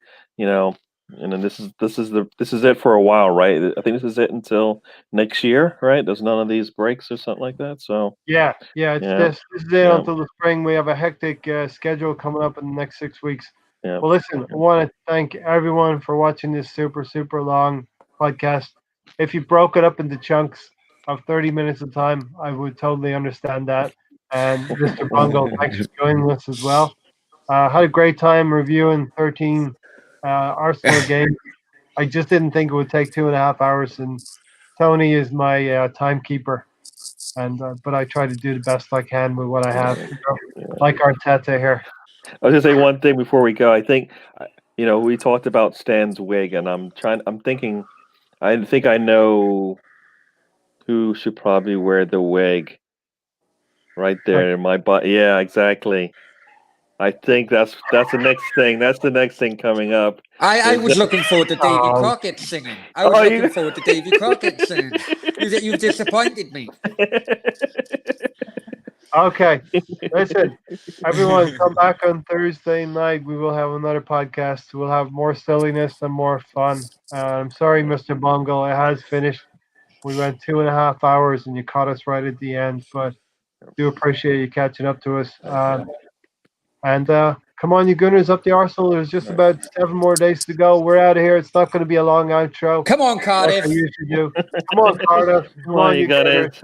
[SPEAKER 2] And then this is it for a while, right? I think this is it until next year, right? There's none of these breaks or something like that. So
[SPEAKER 1] this is it until the spring. We have a hectic schedule coming up in the next 6 weeks.
[SPEAKER 2] Yeah.
[SPEAKER 1] Well, listen, I want to thank everyone for watching this super, super long podcast. If you broke it up into chunks of 30 minutes of time, I would totally understand that. And Mr. Bungle, thanks for joining us as well. Had a great time reviewing 13 Arsenal game. I just didn't think it would take 2.5 hours, and Tony is my timekeeper, and but I try to do the best I can with what I have, like Arteta here.
[SPEAKER 2] I was gonna say one thing before we go. I think we talked about Stan's wig, and I think I know who should probably wear the wig right there in my butt. Yeah, exactly. I think that's the next thing. That's the next thing coming up.
[SPEAKER 5] I was looking forward to Davy Crockett singing. I was looking forward to Davy Crockett singing. You disappointed me.
[SPEAKER 1] Okay, listen, everyone, come back on Thursday night. We will have another podcast. We'll have more silliness and more fun. I'm sorry, Mr. Bungle, it has finished. We went 2.5 hours, and you caught us right at the end. But do appreciate you catching up to us. And come on, you Gunners, up the Arsenal. There's just about 7 more days to go. We're out of here. It's not going to be a long outro.
[SPEAKER 5] Come on, Cardiff.
[SPEAKER 1] Like I usually do. Come on, Cardiff. Come on, you Gunners.